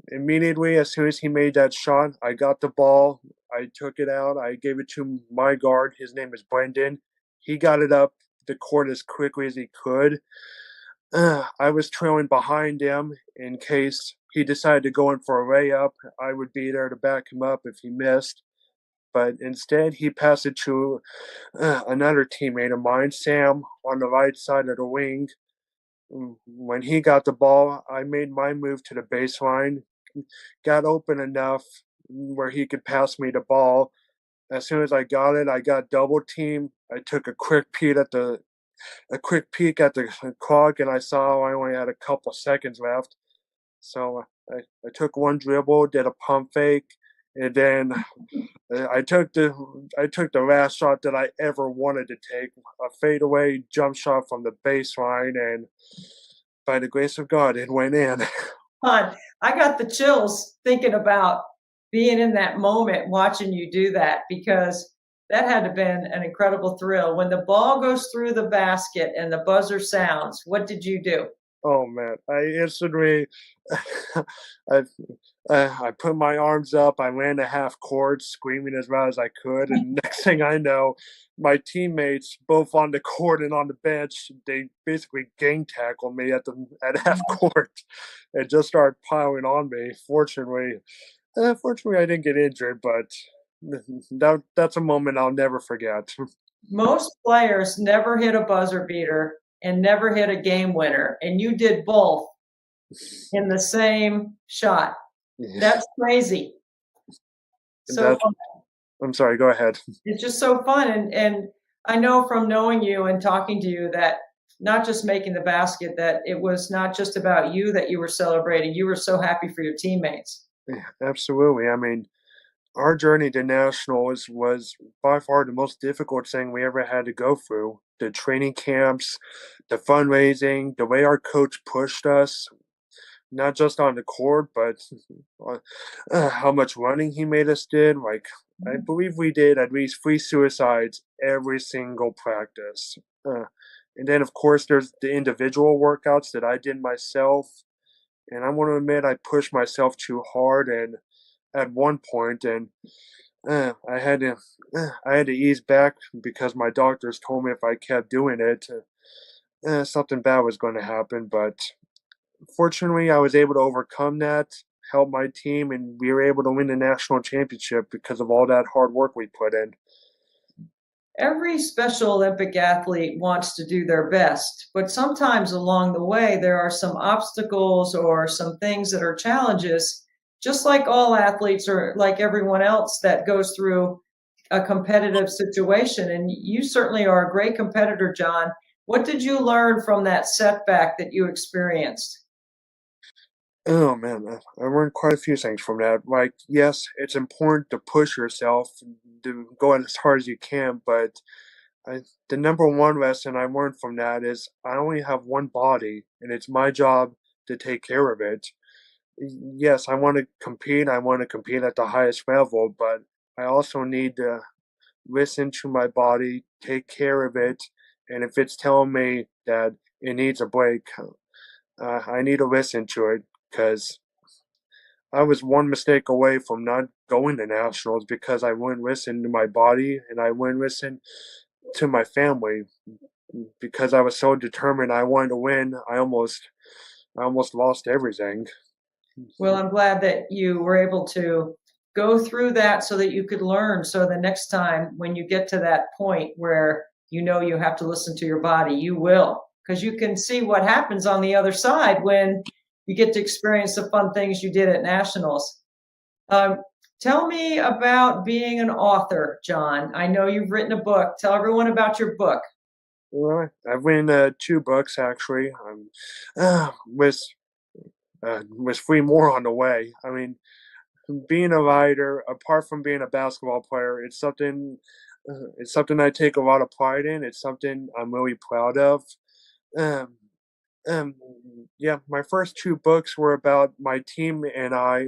immediately, as soon as he made that shot, I got the ball. I took it out. I gave it to my guard. His name is Brendan. He got it up the court as quickly as he could. I was trailing behind him in case he decided to go in for a layup. I would be there to back him up if he missed. But instead, he passed it to another teammate of mine, Sam, on the right side of the wing. When he got the ball, I made my move to the baseline, got open enough where he could pass me the ball. As soon as I got it, I got double teamed. I took a quick peek at the clock, and I saw I only had a couple seconds left. So I took one dribble, did a pump fake, and then I took the last shot that I ever wanted to take, a fadeaway jump shot from the baseline, and by the grace of God, it went in. I got the chills thinking about being in that moment, watching you do that, because that had to have been an incredible thrill. When the ball goes through the basket and the buzzer sounds, what did you do? Oh man, I instantly, I put my arms up. I ran to half court, screaming as loud as I could. And next thing I know, my teammates, both on the court and on the bench, they basically gang tackled me at half court and just started piling on me. Fortunately, I didn't get injured, but that's a moment I'll never forget. Most players never hit a buzzer beater and never hit a game winner, and you did both in the same shot. That's crazy. So I'm sorry, go ahead. it's just so fun, and I know from knowing you and talking to you that not just making the basket, that it was not just about you that you were celebrating. You were so happy for your teammates. Yeah, absolutely. I mean, our journey to nationals was by far the most difficult thing we ever had to go through. The training camps, the fundraising, the way our coach pushed us, not just on the court, but how much running he made us did. Like, I believe we did at least 3 suicides every single practice. And then, of course, there's the individual workouts that I did myself. And I want to admit I pushed myself too hard, and at one point, and I had to ease back because my doctors told me if I kept doing it, something bad was going to happen. But fortunately, I was able to overcome that, help my team, and we were able to win the national championship because of all that hard work we put in. Every Special Olympic athlete wants to do their best, but sometimes along the way, there are some obstacles or some things that are challenges, just like all athletes or like everyone else that goes through a competitive situation. And you certainly are a great competitor, John. What did you learn from that setback that you experienced? Oh man, I learned quite a few things from that. Like, yes, it's important to push yourself, to go as hard as you can, but the number one lesson I learned from that is I only have one body, and it's my job to take care of it. Yes, I want to compete. I want to compete at the highest level, but I also need to listen to my body, take care of it, and if it's telling me that it needs a break, I need to listen to it because I was one mistake away from not going to nationals because I wouldn't listen to my body and I wouldn't listen to my family because I was so determined I wanted to win. I almost lost everything. Well, I'm glad that you were able to go through that so that you could learn. So the next time when you get to that point where you know you have to listen to your body, you will, because you can see what happens on the other side when you get to experience the fun things you did at nationals. Tell me about being an author, John. I know you've written a book. Tell everyone about your book. Well, I've written 2 books actually. With 3 more on the way. I mean, being a writer, apart from being a basketball player, it's something I take a lot of pride in. It's something I'm really proud of. Um, um, yeah, my first 2 books were about my team and I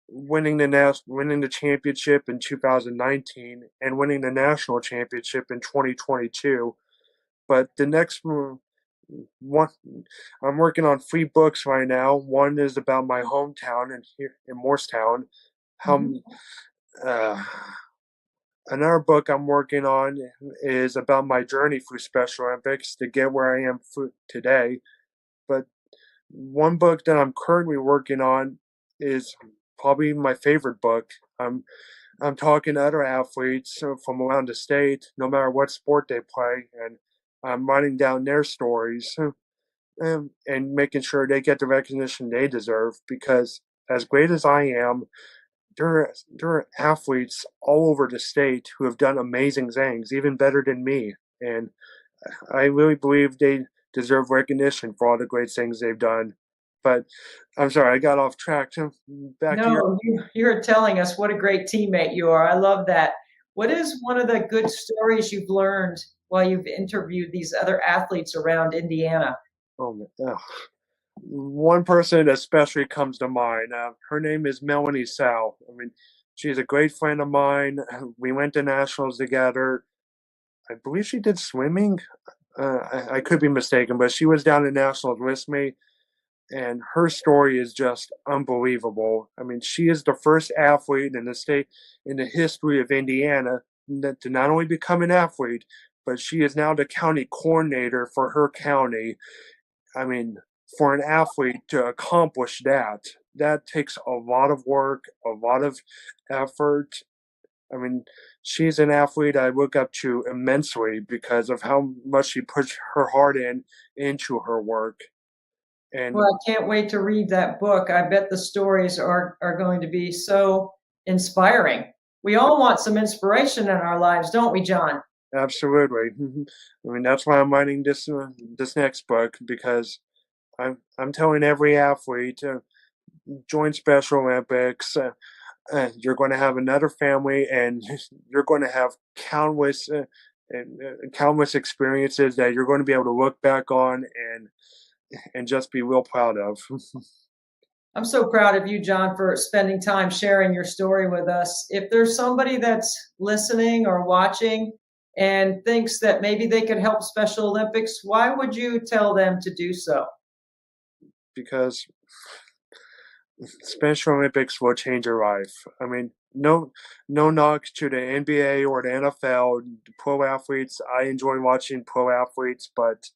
winning the championship in 2019 and winning the national championship in 2022. But the next one, I'm working on 3 books right now. One is about my hometown in Morristown. How uh, Another book I'm working on is about my journey through Special Olympics to get where I am today. But one book that I'm currently working on is probably my favorite book. I'm talking to other athletes from around the state, no matter what sport they play, and I'm writing down their stories and making sure they get the recognition they deserve. Because as great as I am, there are athletes all over the state who have done amazing things, even better than me, and I really believe they deserve recognition for all the great things they've done. But I'm sorry, I got off track. Back to your No, you're telling us what a great teammate you are. I love that. What is one of the good stories you've learned while you've interviewed these other athletes around Indiana? One person especially comes to mind. Her name is Melanie Sal. I mean, she's a great friend of mine. We went to nationals together. I believe she did swimming. I could be mistaken, but she was down at nationals with me, and her story is just unbelievable. I mean, she is the first athlete in the history of Indiana to not only become an athlete, but she is now the county coordinator for her county. I mean, for an athlete to accomplish that takes a lot of work, a lot of effort. I mean, she's an athlete I look up to immensely because of how much she puts her heart into her work. And Well, I can't wait to read that book. I bet the stories are going to be so inspiring. We all want some inspiration in our lives, don't we, John? absolutely, I mean that's why I'm writing this next book because I'm telling every athlete to join Special Olympics. You're going to have another family, and you're going to have countless experiences that you're going to be able to look back on and just be real proud of. I'm so proud of you, John, for spending time sharing your story with us. If there's somebody that's listening or watching and thinks that maybe they could help Special Olympics, why would you tell them to do so? Because Special Olympics will change your life. I mean, no knock to the NBA or the NFL, pro athletes. I enjoy watching pro athletes, but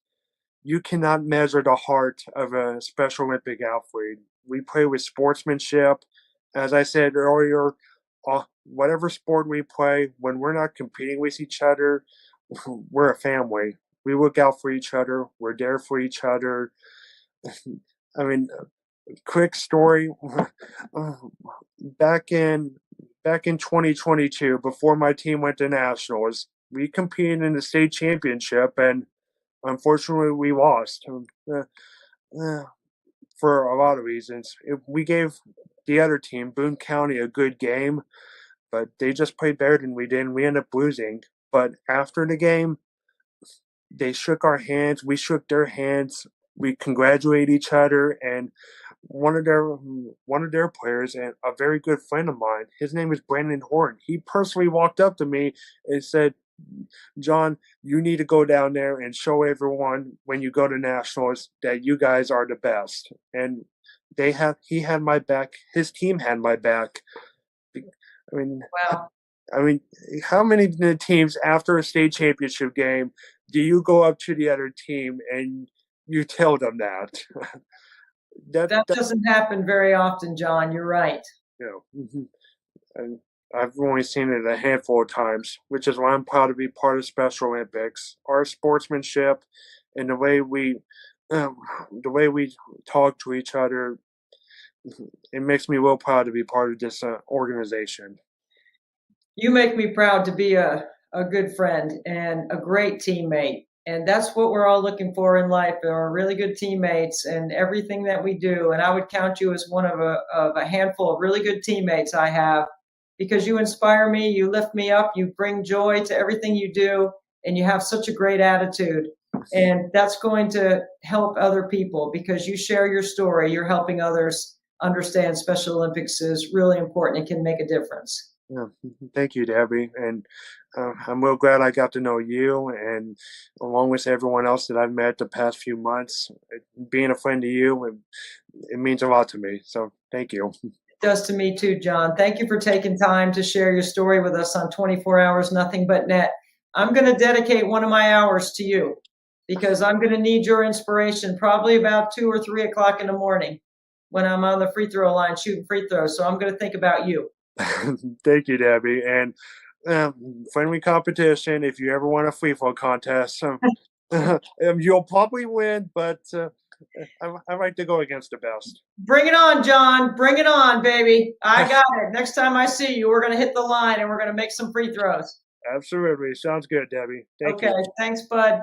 you cannot measure the heart of a Special Olympic athlete. We play with sportsmanship. As I said earlier, whatever sport we play, when we're not competing with each other, we're a family. We look out for each other. We're there for each other. I mean, quick story. Back in 2022, before my team went to nationals, we competed in the state championship, and unfortunately, we lost for a lot of reasons. We gave the other team, Boone County, a good game, but they just played better than we did, and we ended up losing. But after the game, they shook our hands. We shook their hands. We congratulated each other, and one of their players and a very good friend of mine, his name is Brandon Horton. He personally walked up to me and said, John, you need to go down there and show everyone when you go to nationals that you guys are the best. And he had my back. His team had my back. I mean, Wow. I mean, how many teams after a state championship game do you go up to the other team and you tell them that? That doesn't happen very often, John. You're right. You know, and I've only seen it a handful of times, which is why I'm proud to be part of Special Olympics. Our sportsmanship and the way we talk to each other, it makes me real proud to be part of this organization. You make me proud to be a good friend and a great teammate. And that's what we're all looking for in life, are really good teammates and everything that we do. And I would count you as one of a handful of really good teammates I have, because you inspire me, you lift me up, you bring joy to everything you do, and you have such a great attitude. And that's going to help other people because you share your story. You're helping others understand Special Olympics is really important. It can make a difference. Yeah, thank you, Debbie. And I'm real glad I got to know you, and along with everyone else that I've met the past few months. Being a friend to you, it means a lot to me. So thank you. It does to me too, John. Thank you for taking time to share your story with us on 24 Hours Nothing But Net. I'm going to dedicate one of my hours to you because I'm going to need your inspiration probably about 2 or 3 o'clock in the morning when I'm on the free throw line shooting free throws. So I'm going to think about you. Thank you, Debbie. And friendly competition. If you ever want a free throw contest, you'll probably win, but I like to go against the best. Bring it on, John. Bring it on, baby. I got it. Next time I see you, we're going to hit the line and we're going to make some free throws. Absolutely. Sounds good, Debbie. Thank you. Okay. Thanks, bud.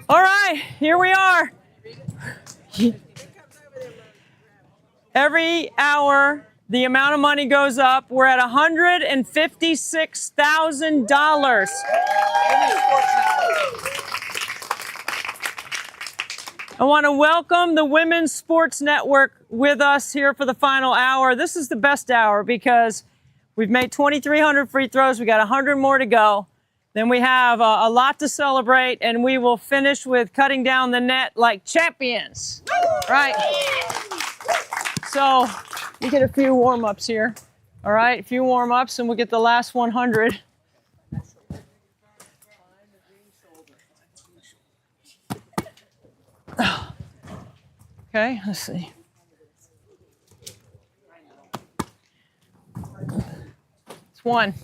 All right, here we are. Every hour, the amount of money goes up. We're at $156,000. I want to welcome the Women's Sports Network with us here for the final hour. This is the best hour because we've made 2,300 free throws. We got 100 more to go. Then we have a lot to celebrate, and we will finish with cutting down the net like champions. Right? So we get a few warm-ups here. All right, a few warm-ups, and we'll get the last 100. Okay, let's see. It's one.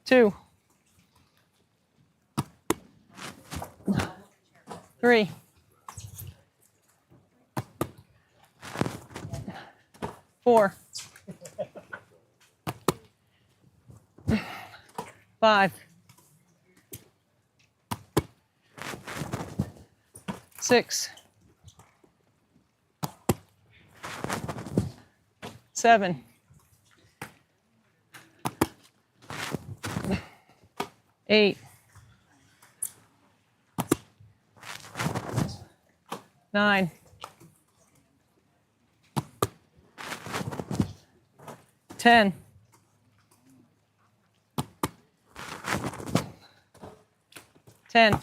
2, 3, 4, 5, 6, 7, 8, 9, 10, 10.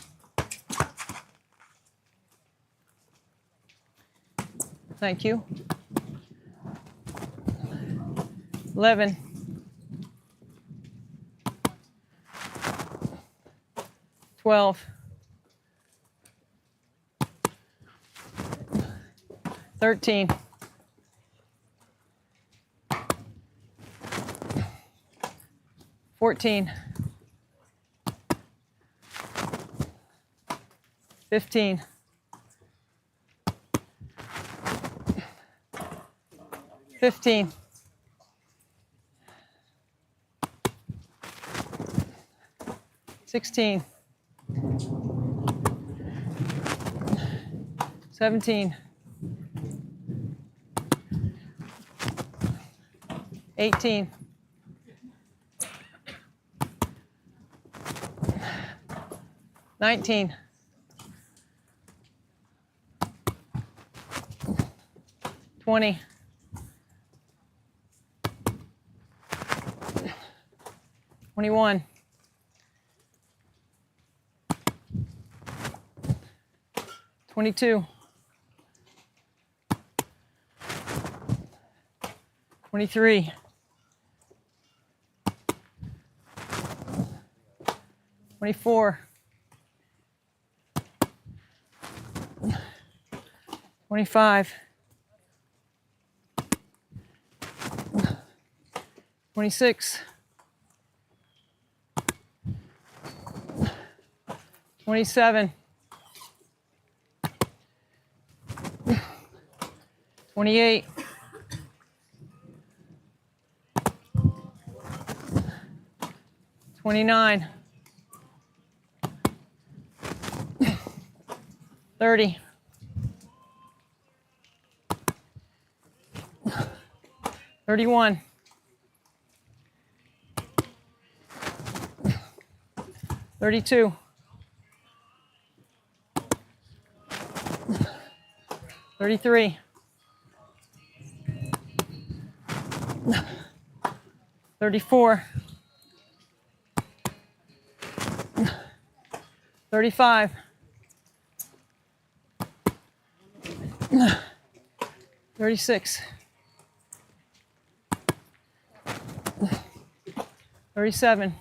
Thank you. 11. 12. 13. 14. 15. 15. 16. 17. 18. 19. 20. 21. 22. 23. 24. 25. 26. 27. 28. 29. 30. 31. 32. 33. 34. 35. 36. 37.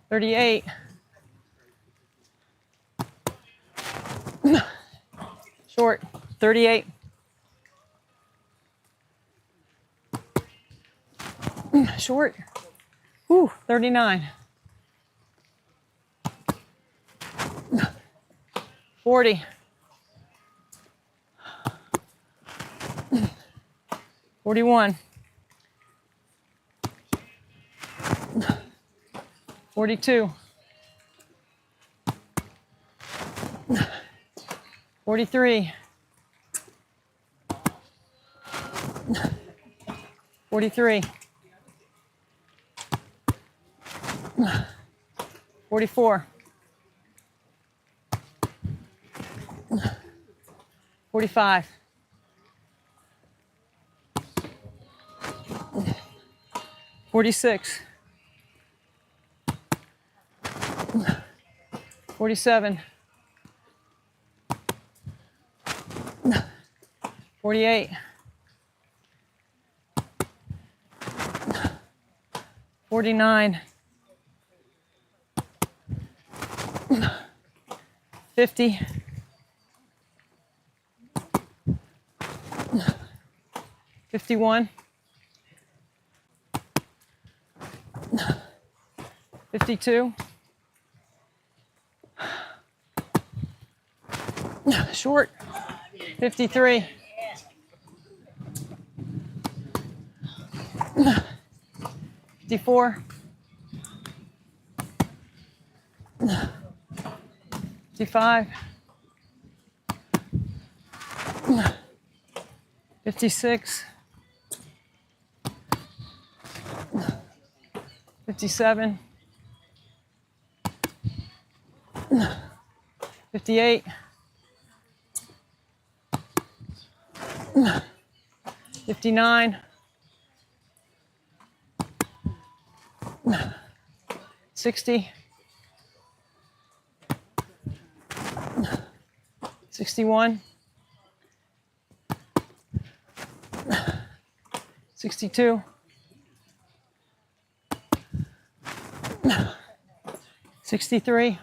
38. 38. Short. Ooh, 39. 40. 41. 42. 43. 43. 44. 45. 46. 47. 48. 49. 50. 51. 52. Short. 53. 54. 55. 56. 57. 58. 59. 60, 61, 62, 63,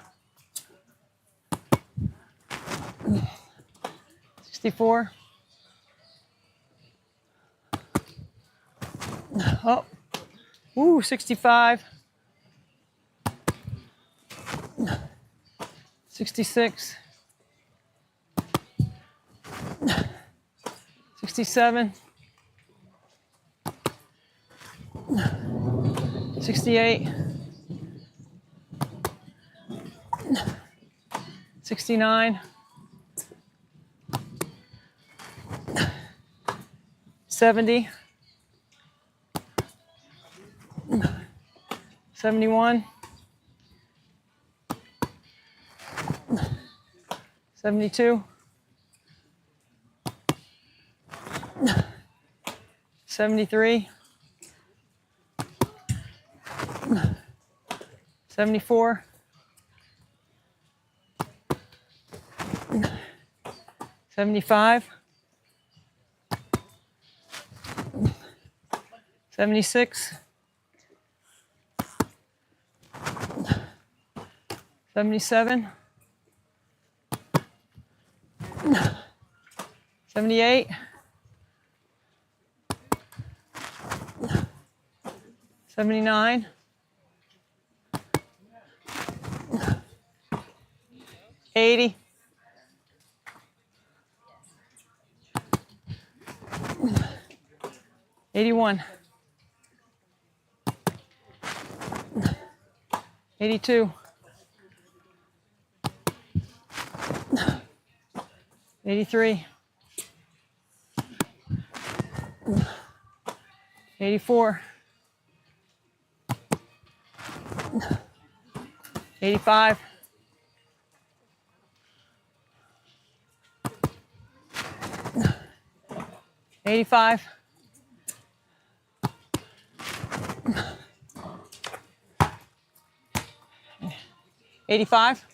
64, oh, ooh, 65, 66, 67, 68, 69, 70, 71, 72, 73, 74, 75, 76, 77, 78, 79, 80, 81, 82, 83, 84, 85, 85, 85.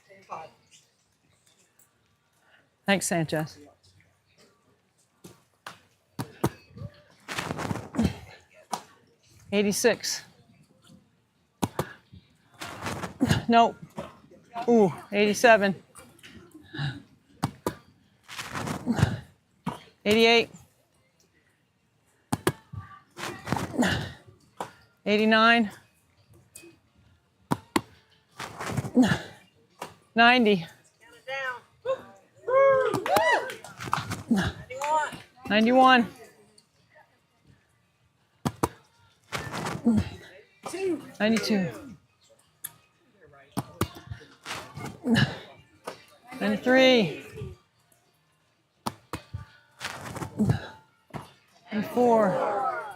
Thanks, Sanchez. 86. Nope. Ooh, 87. 88. 89. 90. 91. 92. 93. 94.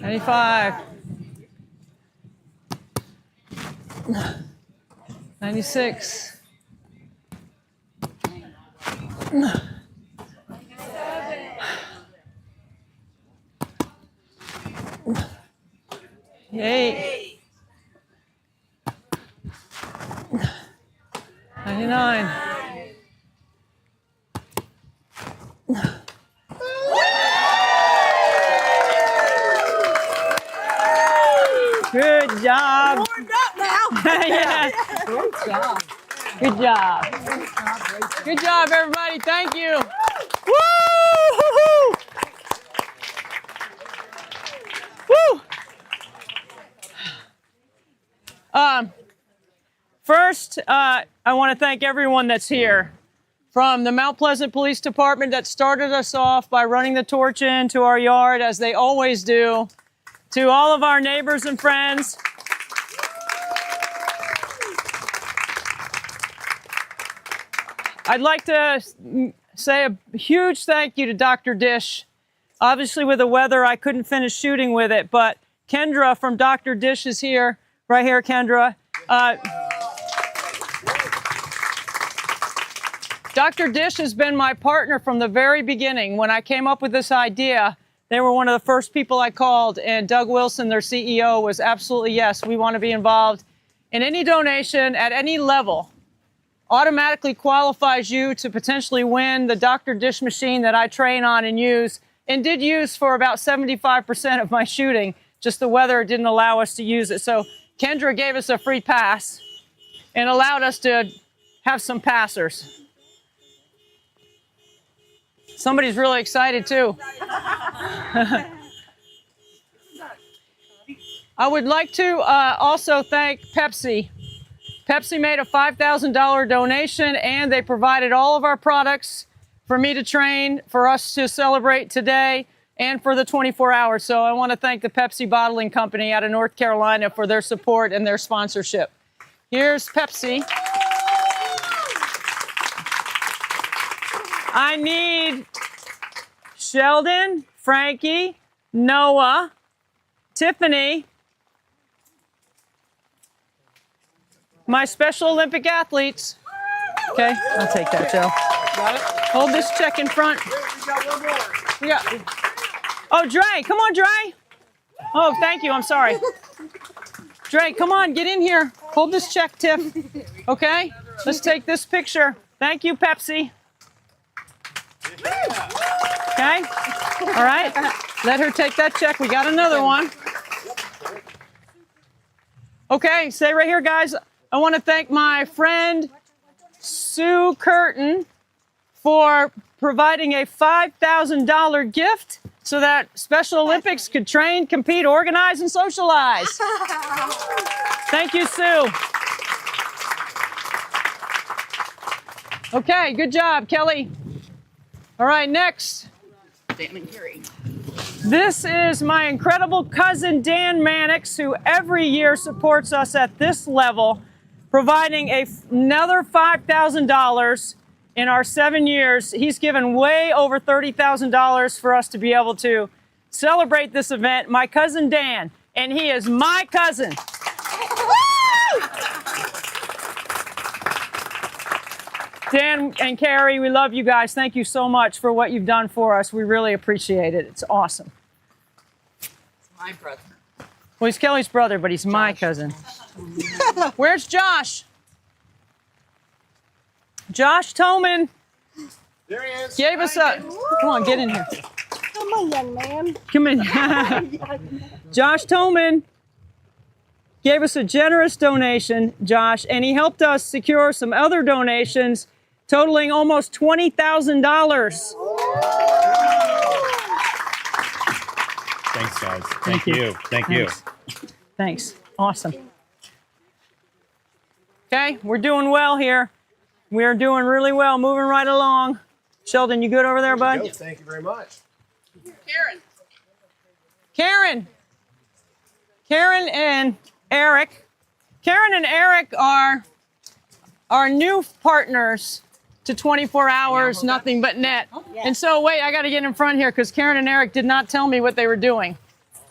95. 96. 8. 99. Good job. Warmed up now. Yeah. Good job. Good job. Good job, everybody. Thank you. Woo! Woo! First, I want to thank everyone that's here. From the Mount Pleasant Police Department that started us off by running the torch into our yard, as they always do, to all of our neighbors and friends. I'd like to say a huge thank you to Dr. Dish. Obviously, with the weather, I couldn't finish shooting with it, but Kendra from Dr. Dish is here. Right here, Kendra. Dr. Dish has been my partner from the very beginning. When I came up with this idea They were one of the first people I called, and Doug Wilson, their CEO, was absolutely, yes, we want to be involved. And any donation at any level automatically qualifies you to potentially win the Dr. Dish machine that I train on and use, and did use for about 75% of my shooting. Just the weather didn't allow us to use it. So Kendra gave us a free pass and allowed us to have some passers. Somebody's really excited too. I would like to also thank Pepsi. Pepsi made a $5,000 donation, and they provided all of our products for me to train, for us to celebrate today, and for the 24 hours. So I want to thank the Pepsi Bottling Company out of North Carolina for their support and their sponsorship. Here's Pepsi. I need Sheldon, Frankie, Noah, Tiffany, my Special Olympic athletes. Okay, I'll take that, Joe. Hold this check in front. Yeah. Oh, Dre, come on, Dre. Oh, thank you, I'm sorry. Dre, come on, get in here. Hold this check, Tiff. Okay, let's take this picture. Thank you, Pepsi. Okay, all right. Let her take that check. We got another one. Okay, stay right here, guys. I want to thank my friend Sue Curtin for providing a $5,000 gift so that Special Olympics could train, compete, organize, and socialize. Thank you, Sue. Okay, good job, Kelly. All right, next. Dan and Carrie. This is my incredible cousin, Dan Mannix, who every year supports us at this level, providing another $5,000 in our 7 years. He's given way over $30,000 for us to be able to celebrate this event. My cousin, Dan, and he is my cousin. Dan and Carrie, we love you guys. Thank you so much for what you've done for us. We really appreciate it. It's awesome. It's my brother. Well, he's Kelly's brother, but he's my cousin. Where's Josh? Josh Toman. There he is. Gave us a... Come on, get in here. Come on, young man. Come in. Josh Toman gave us a generous donation, Josh, and he helped us secure some other donations totaling almost $20,000. Thanks, guys. Thank you. Thank you. Thanks. Awesome. Okay, we're doing well here. We are doing really well, moving right along. Sheldon, you good over there, bud? Go. Thank you very much. Karen and Eric. Karen and Eric are our new partners to 24 Hours, Nothing But Net. And so, wait, I got to get in front here because Karen and Eric did not tell me what they were doing.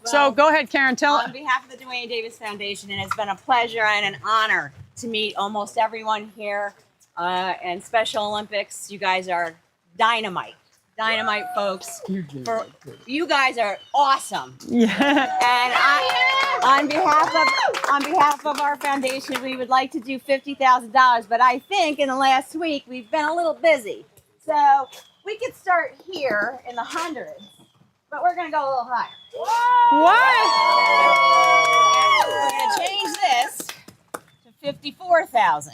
So go ahead, Karen, tell On behalf of the Dwayne Davis Foundation, it has been a pleasure and an honor to meet almost everyone here. And Special Olympics, you guys are dynamite. Dynamite, folks. You guys are awesome. Yeah. And on behalf of our foundation, we would like to do $50,000. But I think in the last week we've been a little busy, so we could start here in the hundreds. But we're gonna go a little higher. What? We're gonna change this to 54,000.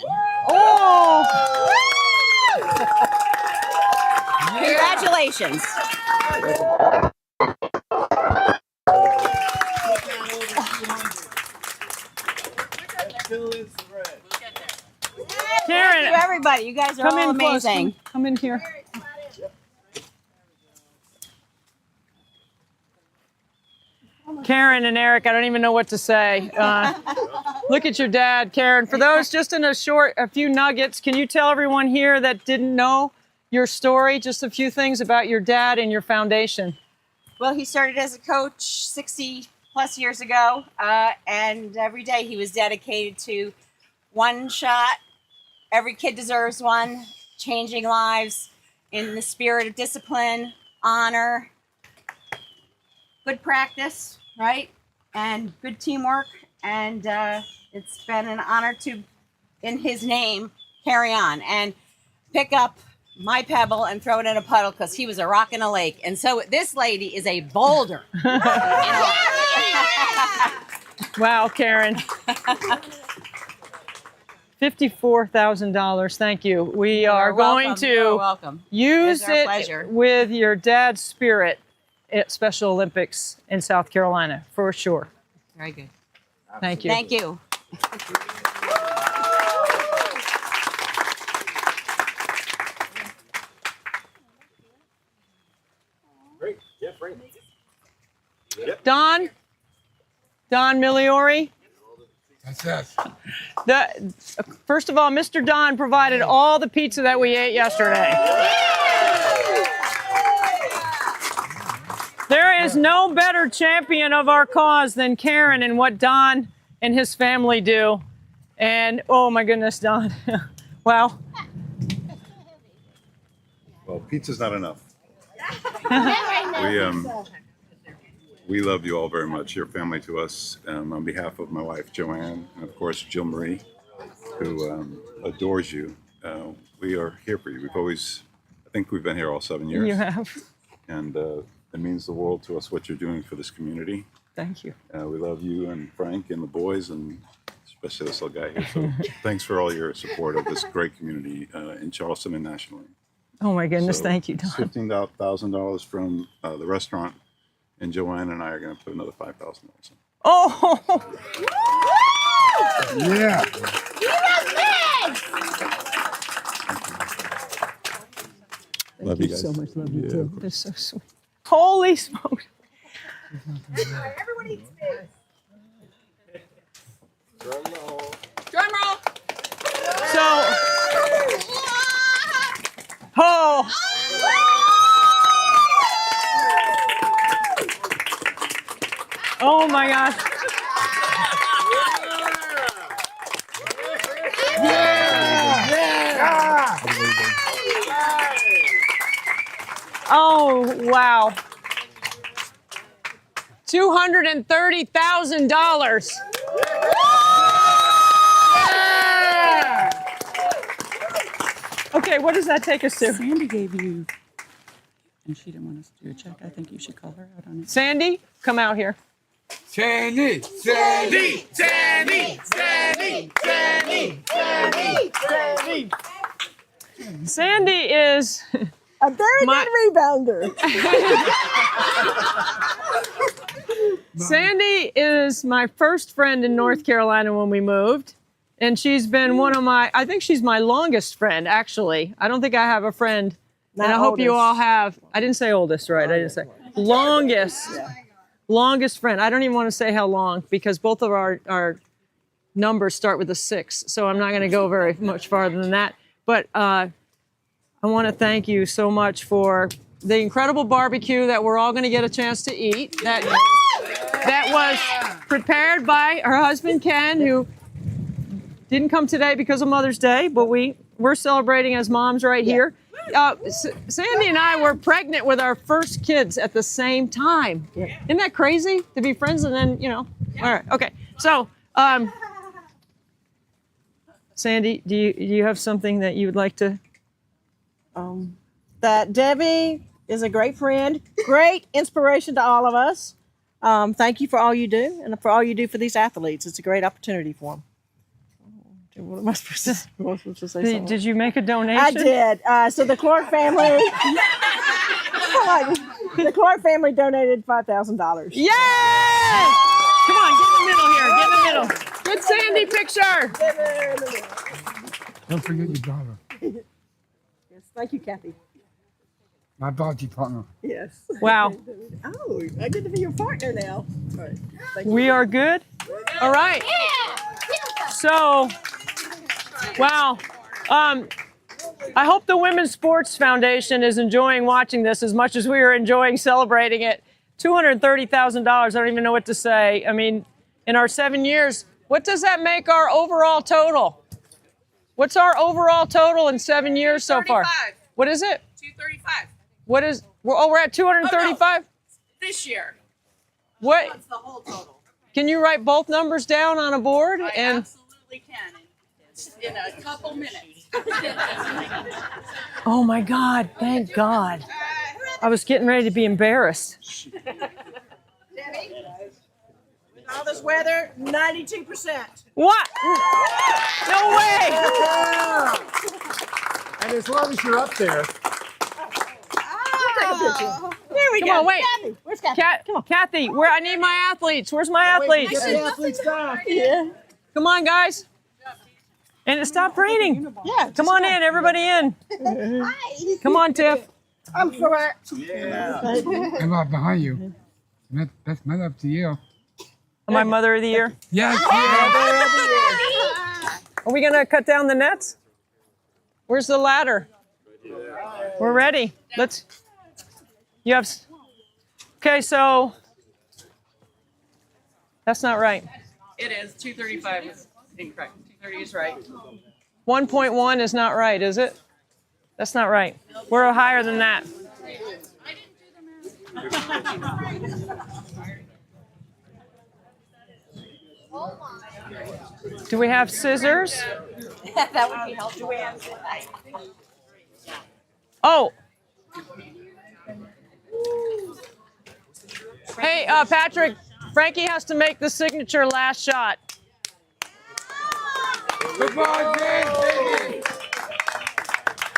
Oh! Congratulations. Karen, Thank you, everybody. You guys are come all in close. amazing. Come in here. Karen and Eric, I don't even know what to say. Look at your dad, Karen. For those just in a few nuggets, can you tell everyone here that didn't know your story, just a few things about your dad and your foundation? Well, he started as a coach 60 plus years ago, and every day he was dedicated to one shot. Every kid deserves one, changing lives in the spirit of discipline, honor, good practice, right? And good teamwork. And it's been an honor to, in his name, carry on and pick up my pebble and throw it in a puddle because he was a rock in a lake. And so this lady is a boulder. Wow, Karen. $54,000. Thank you. We are going welcome. You're to welcome. use It's our it pleasure. with your dad's spirit at Special Olympics in South Carolina, for sure. Very good. Thank you. Thank you. Don Migliori. That's us. First of all, Mr. Don provided all the pizza that we ate yesterday. There is no better champion of our cause than Karen and what Don and his family do. And oh my goodness, Don. Wow. Well, pizza's not enough. We love you all very much. You're family to us. On behalf of my wife, Joanne, and of course, Jill Marie, who adores you, we are here for you. I think we've been here all 7 years. You have. And it means the world to us what you're doing for this community. Thank you. We love you and Frank and the boys, and especially this little guy here. So thanks for all your support of this great community in Charleston and nationally. Oh my goodness, So thank you, Don. $15,000 from the restaurant, and Joanne and I are going to put another $5,000 in. Oh! Yeah. Love you guys. so much. Love you too. That's so sweet. Holy smokes. Everyone eats big. Drum roll. So, oh. Oh my gosh. Oh, wow. $230,000. Okay, what does that take us to? Sandy gave you, and she didn't want us to do a check. I think you should call her out on it. Sandy, come out here. Sandy, Sandy, Sandy, Sandy, Sandy, Sandy, Sandy. Sandy is a very good rebounder. Sandy is my first friend in North Carolina when we moved. And she's been one of I think she's my longest friend, actually. I don't think I have a friend, and I hope you all have. I didn't say oldest, right? I didn't say longest. Longest friend. I don't even want to say how long because both of our numbers start with a 6. So I'm not going to go very much farther than that. But I want to thank you so much for the incredible barbecue that we're all going to get a chance to eat. That was prepared by her husband, Ken, who didn't come today because of Mother's Day, but we're celebrating as moms right here. Sandy and I were pregnant with our first kids at the same time. Isn't that crazy to be friends and then, All right, okay. So, Sandy, do you have something that you would like to? That Debbie is a great friend, great inspiration to all of us. Thank you for all you do and for all you do for these athletes. It's a great opportunity for them. What am I supposed to say? Did you make a donation? I did. So the Clark family, the Clark family donated $5,000. Yay! Come on, get in the middle here. Get in the middle. Good Sandy picture. Don't forget your daughter, Yes, thank you, Kathy. my dodgy partner. Yes. Wow. Oh, I get to be your partner now. All right. Thank you. We are good? All right. So, wow. I hope the Women's Sports Foundation is enjoying watching this as much as we are enjoying celebrating it. $230,000, I don't even know what to say. I mean, in our 7 years, what does that make our overall total? What's our overall total in 7 years so far? What is it? 235. What is, we're at 235? This year. What? What's the whole total? Can you write both numbers down on a board? I And absolutely can in a couple minutes. oh my God, thank God. I was getting ready to be embarrassed. Debbie, with all this weather, 92%. What? No way. And as long as you're up there. There we Come go. on, wait. Kathy, where's Kathy? Come on. Kathy, where I need my athletes. Where's my athletes? Get the athletes down. Yeah. Come on, guys. And it stopped raining. Yeah. Come on in, everybody in. Hi. Come on, Tiff. I'm for it. Yeah. I'm right behind you. That's my love to you. Am I Mother of the Year? Yes. Are we gonna cut down the nets? Where's the ladder? We're ready. Let's. You have. Okay, so that's not right. It is 235 is incorrect. 230 is right. 1.1 is not right, is it? That's not right. We're higher than that. Do we have scissors? That would be helpful. Oh. Hey, Patrick, Frankie has to make the signature last shot. Good ball, Jay.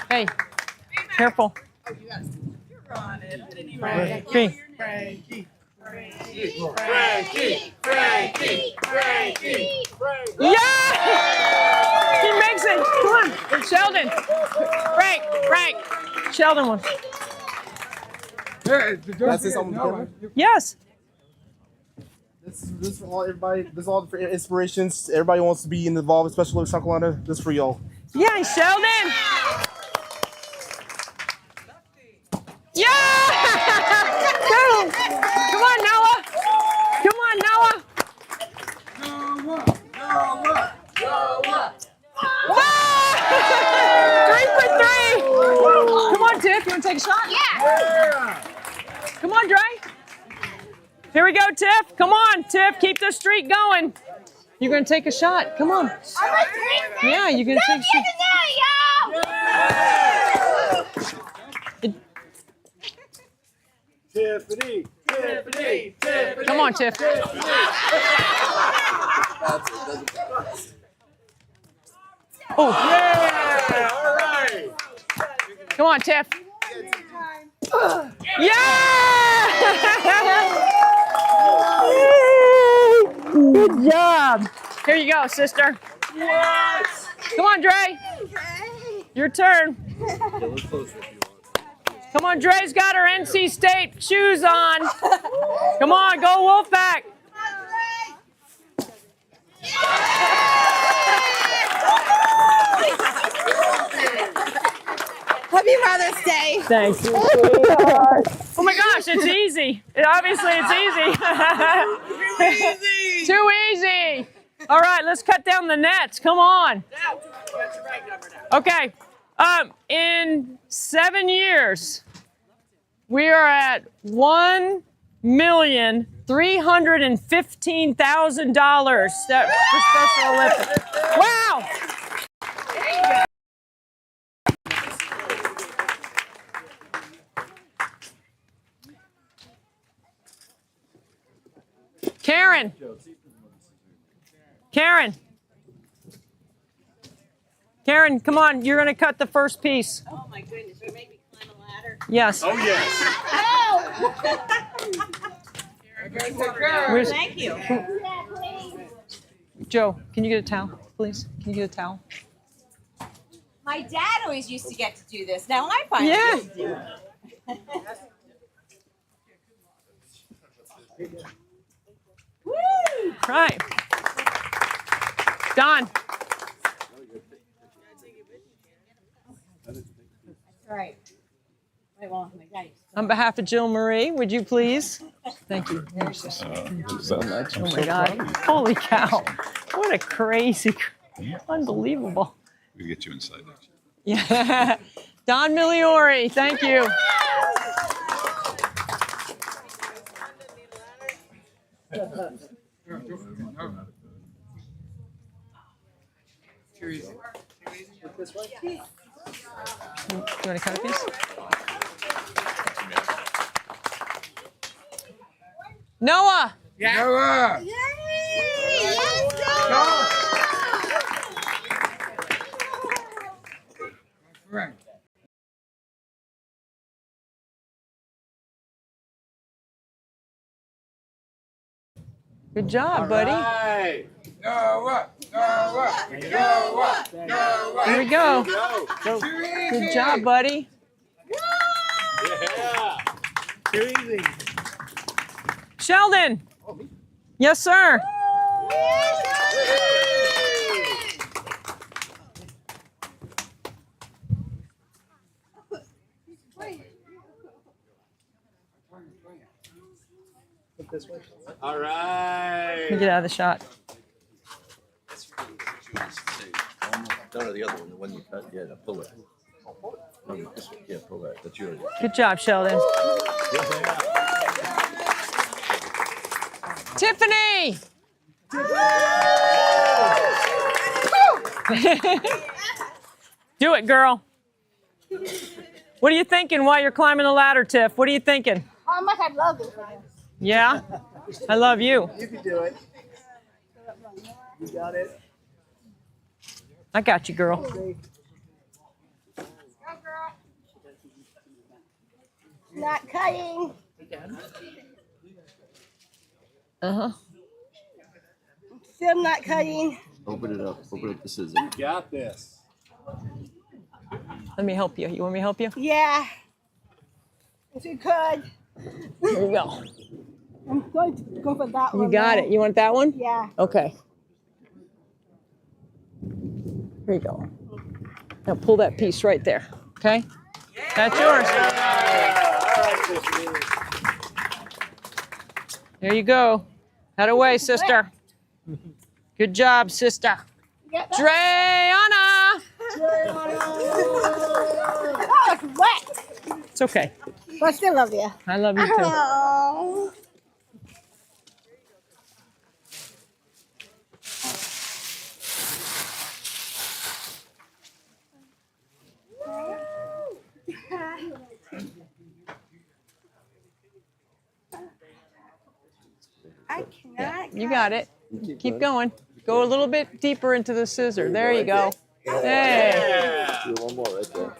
Hey, careful. Frankie. Frankie. Frankie. Yeah! He makes it. Come on, Sheldon. Frank. Sheldon one. That's this on the camera? Yes. This is for all everybody. This is all for inspirations. Everybody wants to be involved in Special Olympics South Carolina. This is for y'all. Yeah, Sheldon. Yeah! Come on, Noah. Come on, Noah. Ah! 3 for 3. Come on, Tiff. You want to take a shot? Yeah. Come on, Dre. Here we go, Tiff. Come on, Tiff. Keep the streak going. You're going to take a shot. Come on. Yeah, you're going to take a shot. Tiffany. Come on, Tiff. Oh. Yeah. All right. Come on, Tiff. Yeah! Good job. Here you go, sister. What? Come on, Dre. Your turn. Come on, Dre's got her NC State shoes on. Come on, go Wolfpack. Happy Mother's Day. Thanks. Oh my gosh, it's easy. Obviously, it's easy. Too easy. All right, let's cut down the nets. Come on. Okay. In 7 years, we are at $1,315,000 for Special Olympics. Wow. Karen, come on. You're going to cut the first piece. Oh my goodness, you're making me climb a ladder. Yes. Oh, yes. Where's- Thank you. Joe, can you get a towel, please? Can you get a towel? My dad always used to get to do this. Now I finally Yeah. get to do it. Woo! Right. Don. All right. Wait, well, my daddy. On behalf of Jill Marie, would you please? Thank you. So much. Oh my God. Holy cow. What a crazy, unbelievable. We get you inside next. Yeah. Don Migliori, thank you. You want to cut a piece? Noah. Noah. Right. Good job, buddy. Noah. Noah. Noah. Noah. Here we go. Good job, buddy. Yeah. Too easy. Sheldon. Yes, sir. All right. Let me get out of the shot. No, the other one, the one you cut, yeah, pull it. No, this one, yeah, pull that. That's yours. Good job, Sheldon. Tiffany. Do it, girl. What are you thinking while you're climbing the ladder, Tiff? What are you thinking? How much I love you for this. Yeah? I love you. You can do it. You got it. I got you, girl. Not cutting. Uh-huh. Still not cutting. Open it up. Open up the scissors. You got this. Let me help you. You want me to help you? Yeah. If you could. Here you go. I'm going to go for that one. You got it. You want that one? Yeah. Okay. Here you go. Now pull that piece right there. Okay? That's yours. There you go. Head away, sister. Good job, sister. Dreana! Oh, it's wet. It's okay. But I still love you. I love you too. Oh. I cannot. You got it. Keep going. Go a little bit deeper into the scissor. There you go. Hey. Do one more right there.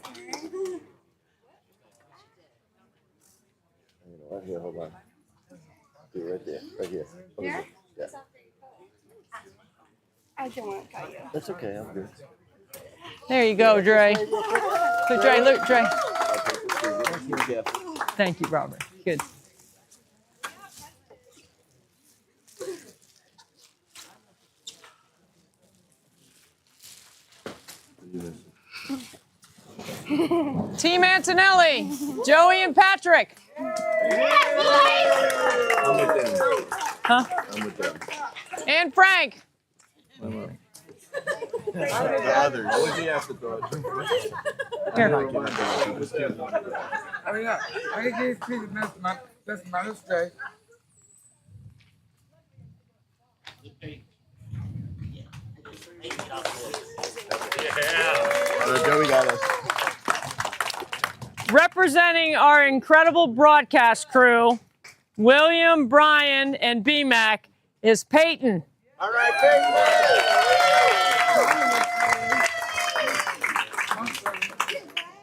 Right here, hold on. Do it right there. Right here. Over here. Yeah. I don't want to cut you. That's okay. I'm good. There you go, Dre. So, Dre, look, Dre. Thank you, Robert. Good. Team Antonelli, Joey and Patrick. I'm with them. Huh? I'm with them. And Frank. The others. What did you have to throw it? Here. I mean, I gave you this Mother's Day. So Joey got us. Representing our incredible broadcast crew, William, Brian, and B-Mac, is Peyton. All right,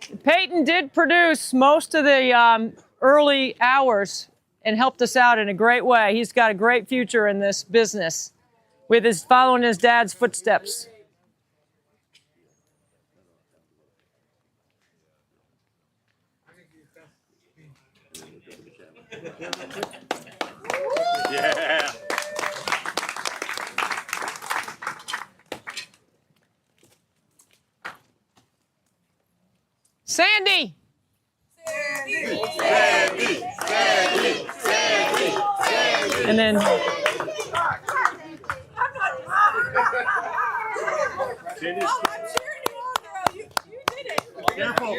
Peyton. Peyton did produce most of the early hours and helped us out in a great way. He's got a great future in this business with his following his dad's footsteps. Yeah. Sandy. And then Careful.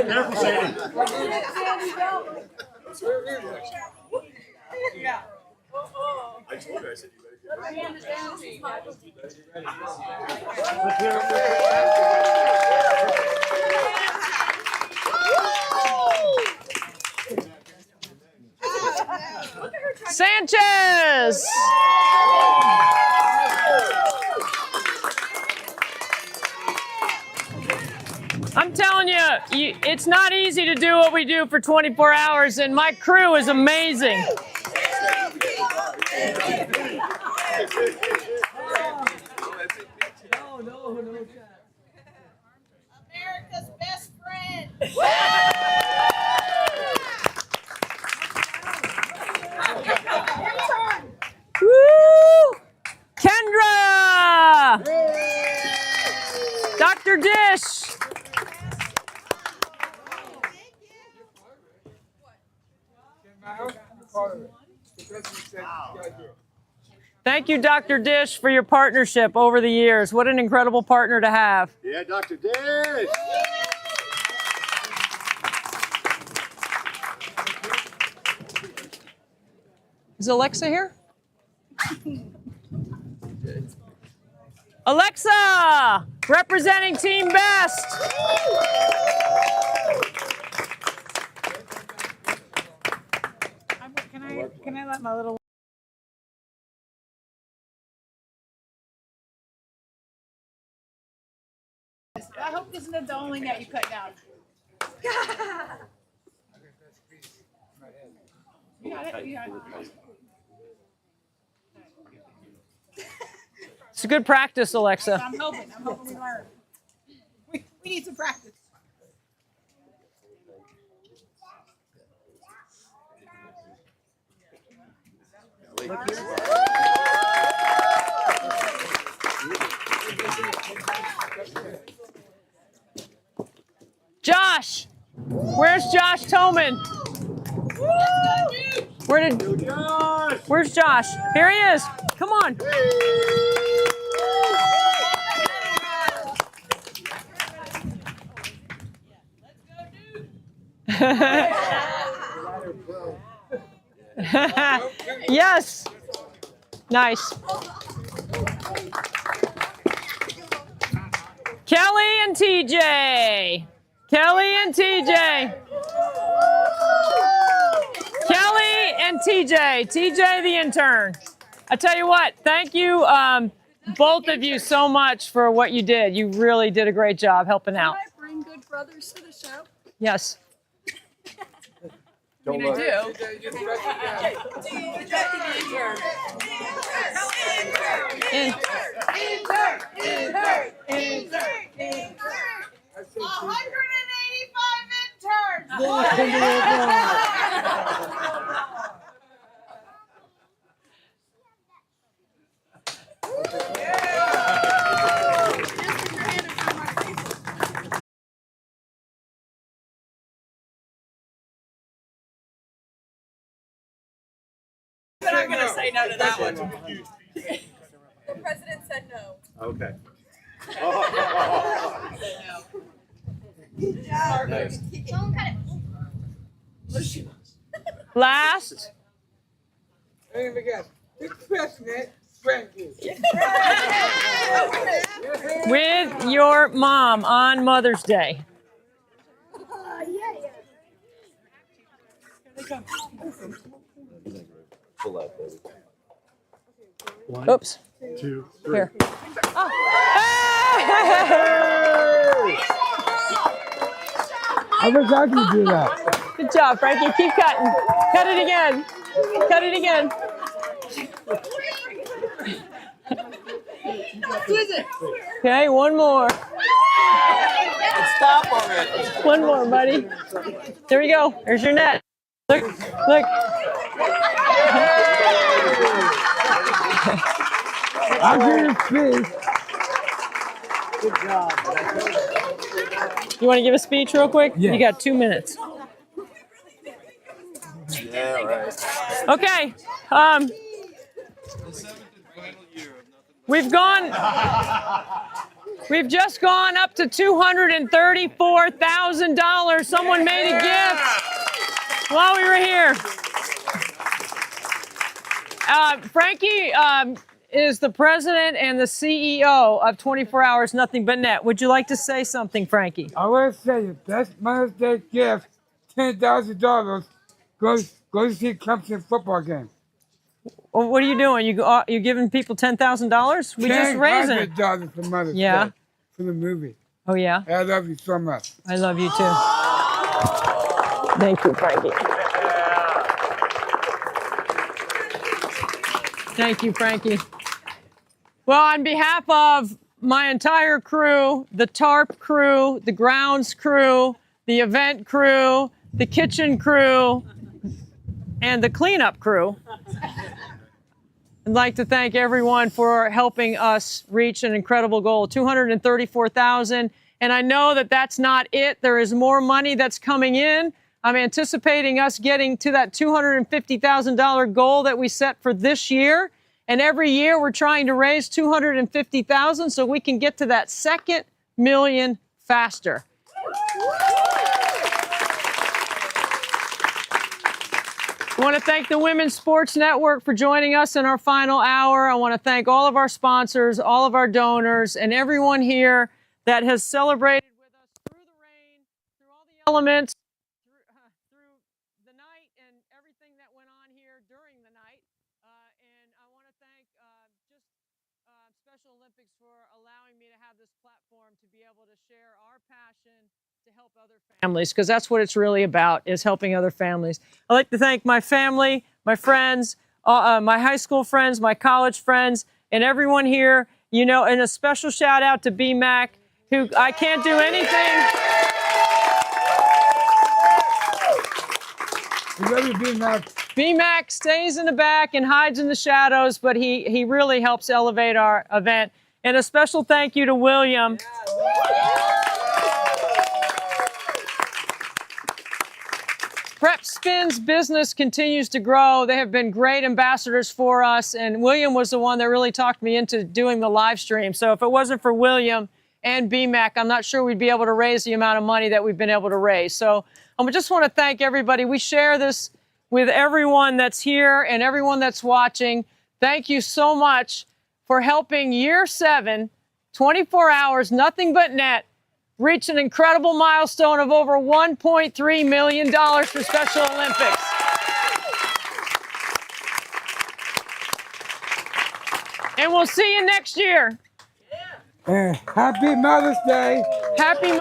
Careful, Sandy. I told you, I said you better Sanchez. I'm telling you, it's not easy to do what we do for 24 hours, and my crew is amazing. America's best friend. Woo! Kendra! Dr. Dish! Thank you, Dr. Dish, for your partnership over the years. What an incredible partner to have. Yeah, Dr. Dish. Is Alexa here? Alexa, representing Team Best. Can I let my little I hope this isn't the only net you cut down. You got it. You got it. It's a good practice, Alexa. I'm hoping we learn. We need some practice. Josh! Where's Josh Toman? Where's Josh? Here he is. Come on. Yes. Nice. Kelly and TJ. Kelly and TJ. Kelly and TJ. TJ the intern. I tell you what, thank you both of you so much for what you did. You really did a great job helping out. Can I bring good brothers to the show? Yes. I mean, I do. Intern. 185 interns. But I'm going to say no to that one. The president said no. Okay. Last. With your mom on Mother's Day. Pull out, baby. Oops. 2, 3. Here. I forgot to do that. Good job, Frankie. Keep cutting. Cut it again. Cut it again. Okay, one more. Stop already. One more, buddy. There we go. There's your net. Look, look. I'll give you a speech. Good job. You want to give a speech real quick? Yeah. You got 2 minutes. Yeah, right. Okay. We've just gone up to $234,000. Someone made a gift while we were here. Frankie is the president and the CEO of 24 Hours Nothing But Net. Would you like to say something, Frankie? I want to say the best Mother's Day gift, $10,000, goes to see Clemson football game. Well, what are you doing? You giving people $10,000? We just raising it. $10,000 for Mother's Yeah. Day for the movie. Oh, yeah? I love you so much. I love you too. Thank you, Frankie. Thank you, Frankie. Well, on behalf of my entire crew, the tarp crew, the grounds crew, the event crew, the kitchen crew, and the cleanup crew, I'd like to thank everyone for helping us reach an incredible goal, $234,000. And I know that that's not it. There is more money that's coming in. I'm anticipating us getting to that $250,000 goal that we set for this year. And every year we're trying to raise $250,000 so we can get to that second million faster. I want to thank the Women's Sports Network for joining us in our final hour. I want to thank all of our sponsors, all of our donors, and everyone here that has celebrated with us through the rain, through all the elements, through the night and everything that went on here during the night. And I want to thank Special Olympics for allowing me to have this platform to be able to share our passion to help other families, because that's what it's really about, is helping other families. I'd like to thank my family, my friends, my high school friends, my college friends, and everyone here, you know, and a special shout out to BMAC, who I can't do anything. We love you, BMAC. BMAC stays in the back and hides in the shadows, but he really helps elevate our event. And a special thank you to William. Prep Spin's business continues to grow. They have been great ambassadors for us, and William was the one that really talked me into doing the live stream. So if it wasn't for William and BMAC, I'm not sure we'd be able to raise the amount of money that we've been able to raise. So I just want to thank everybody. We share this with everyone that's here and everyone that's watching. Thank you so much for helping Year 7, 24 Hours, Nothing But Net, reach an incredible milestone of over $1.3 million for Special Olympics. And we'll see you next year. Happy Mother's Day. Happy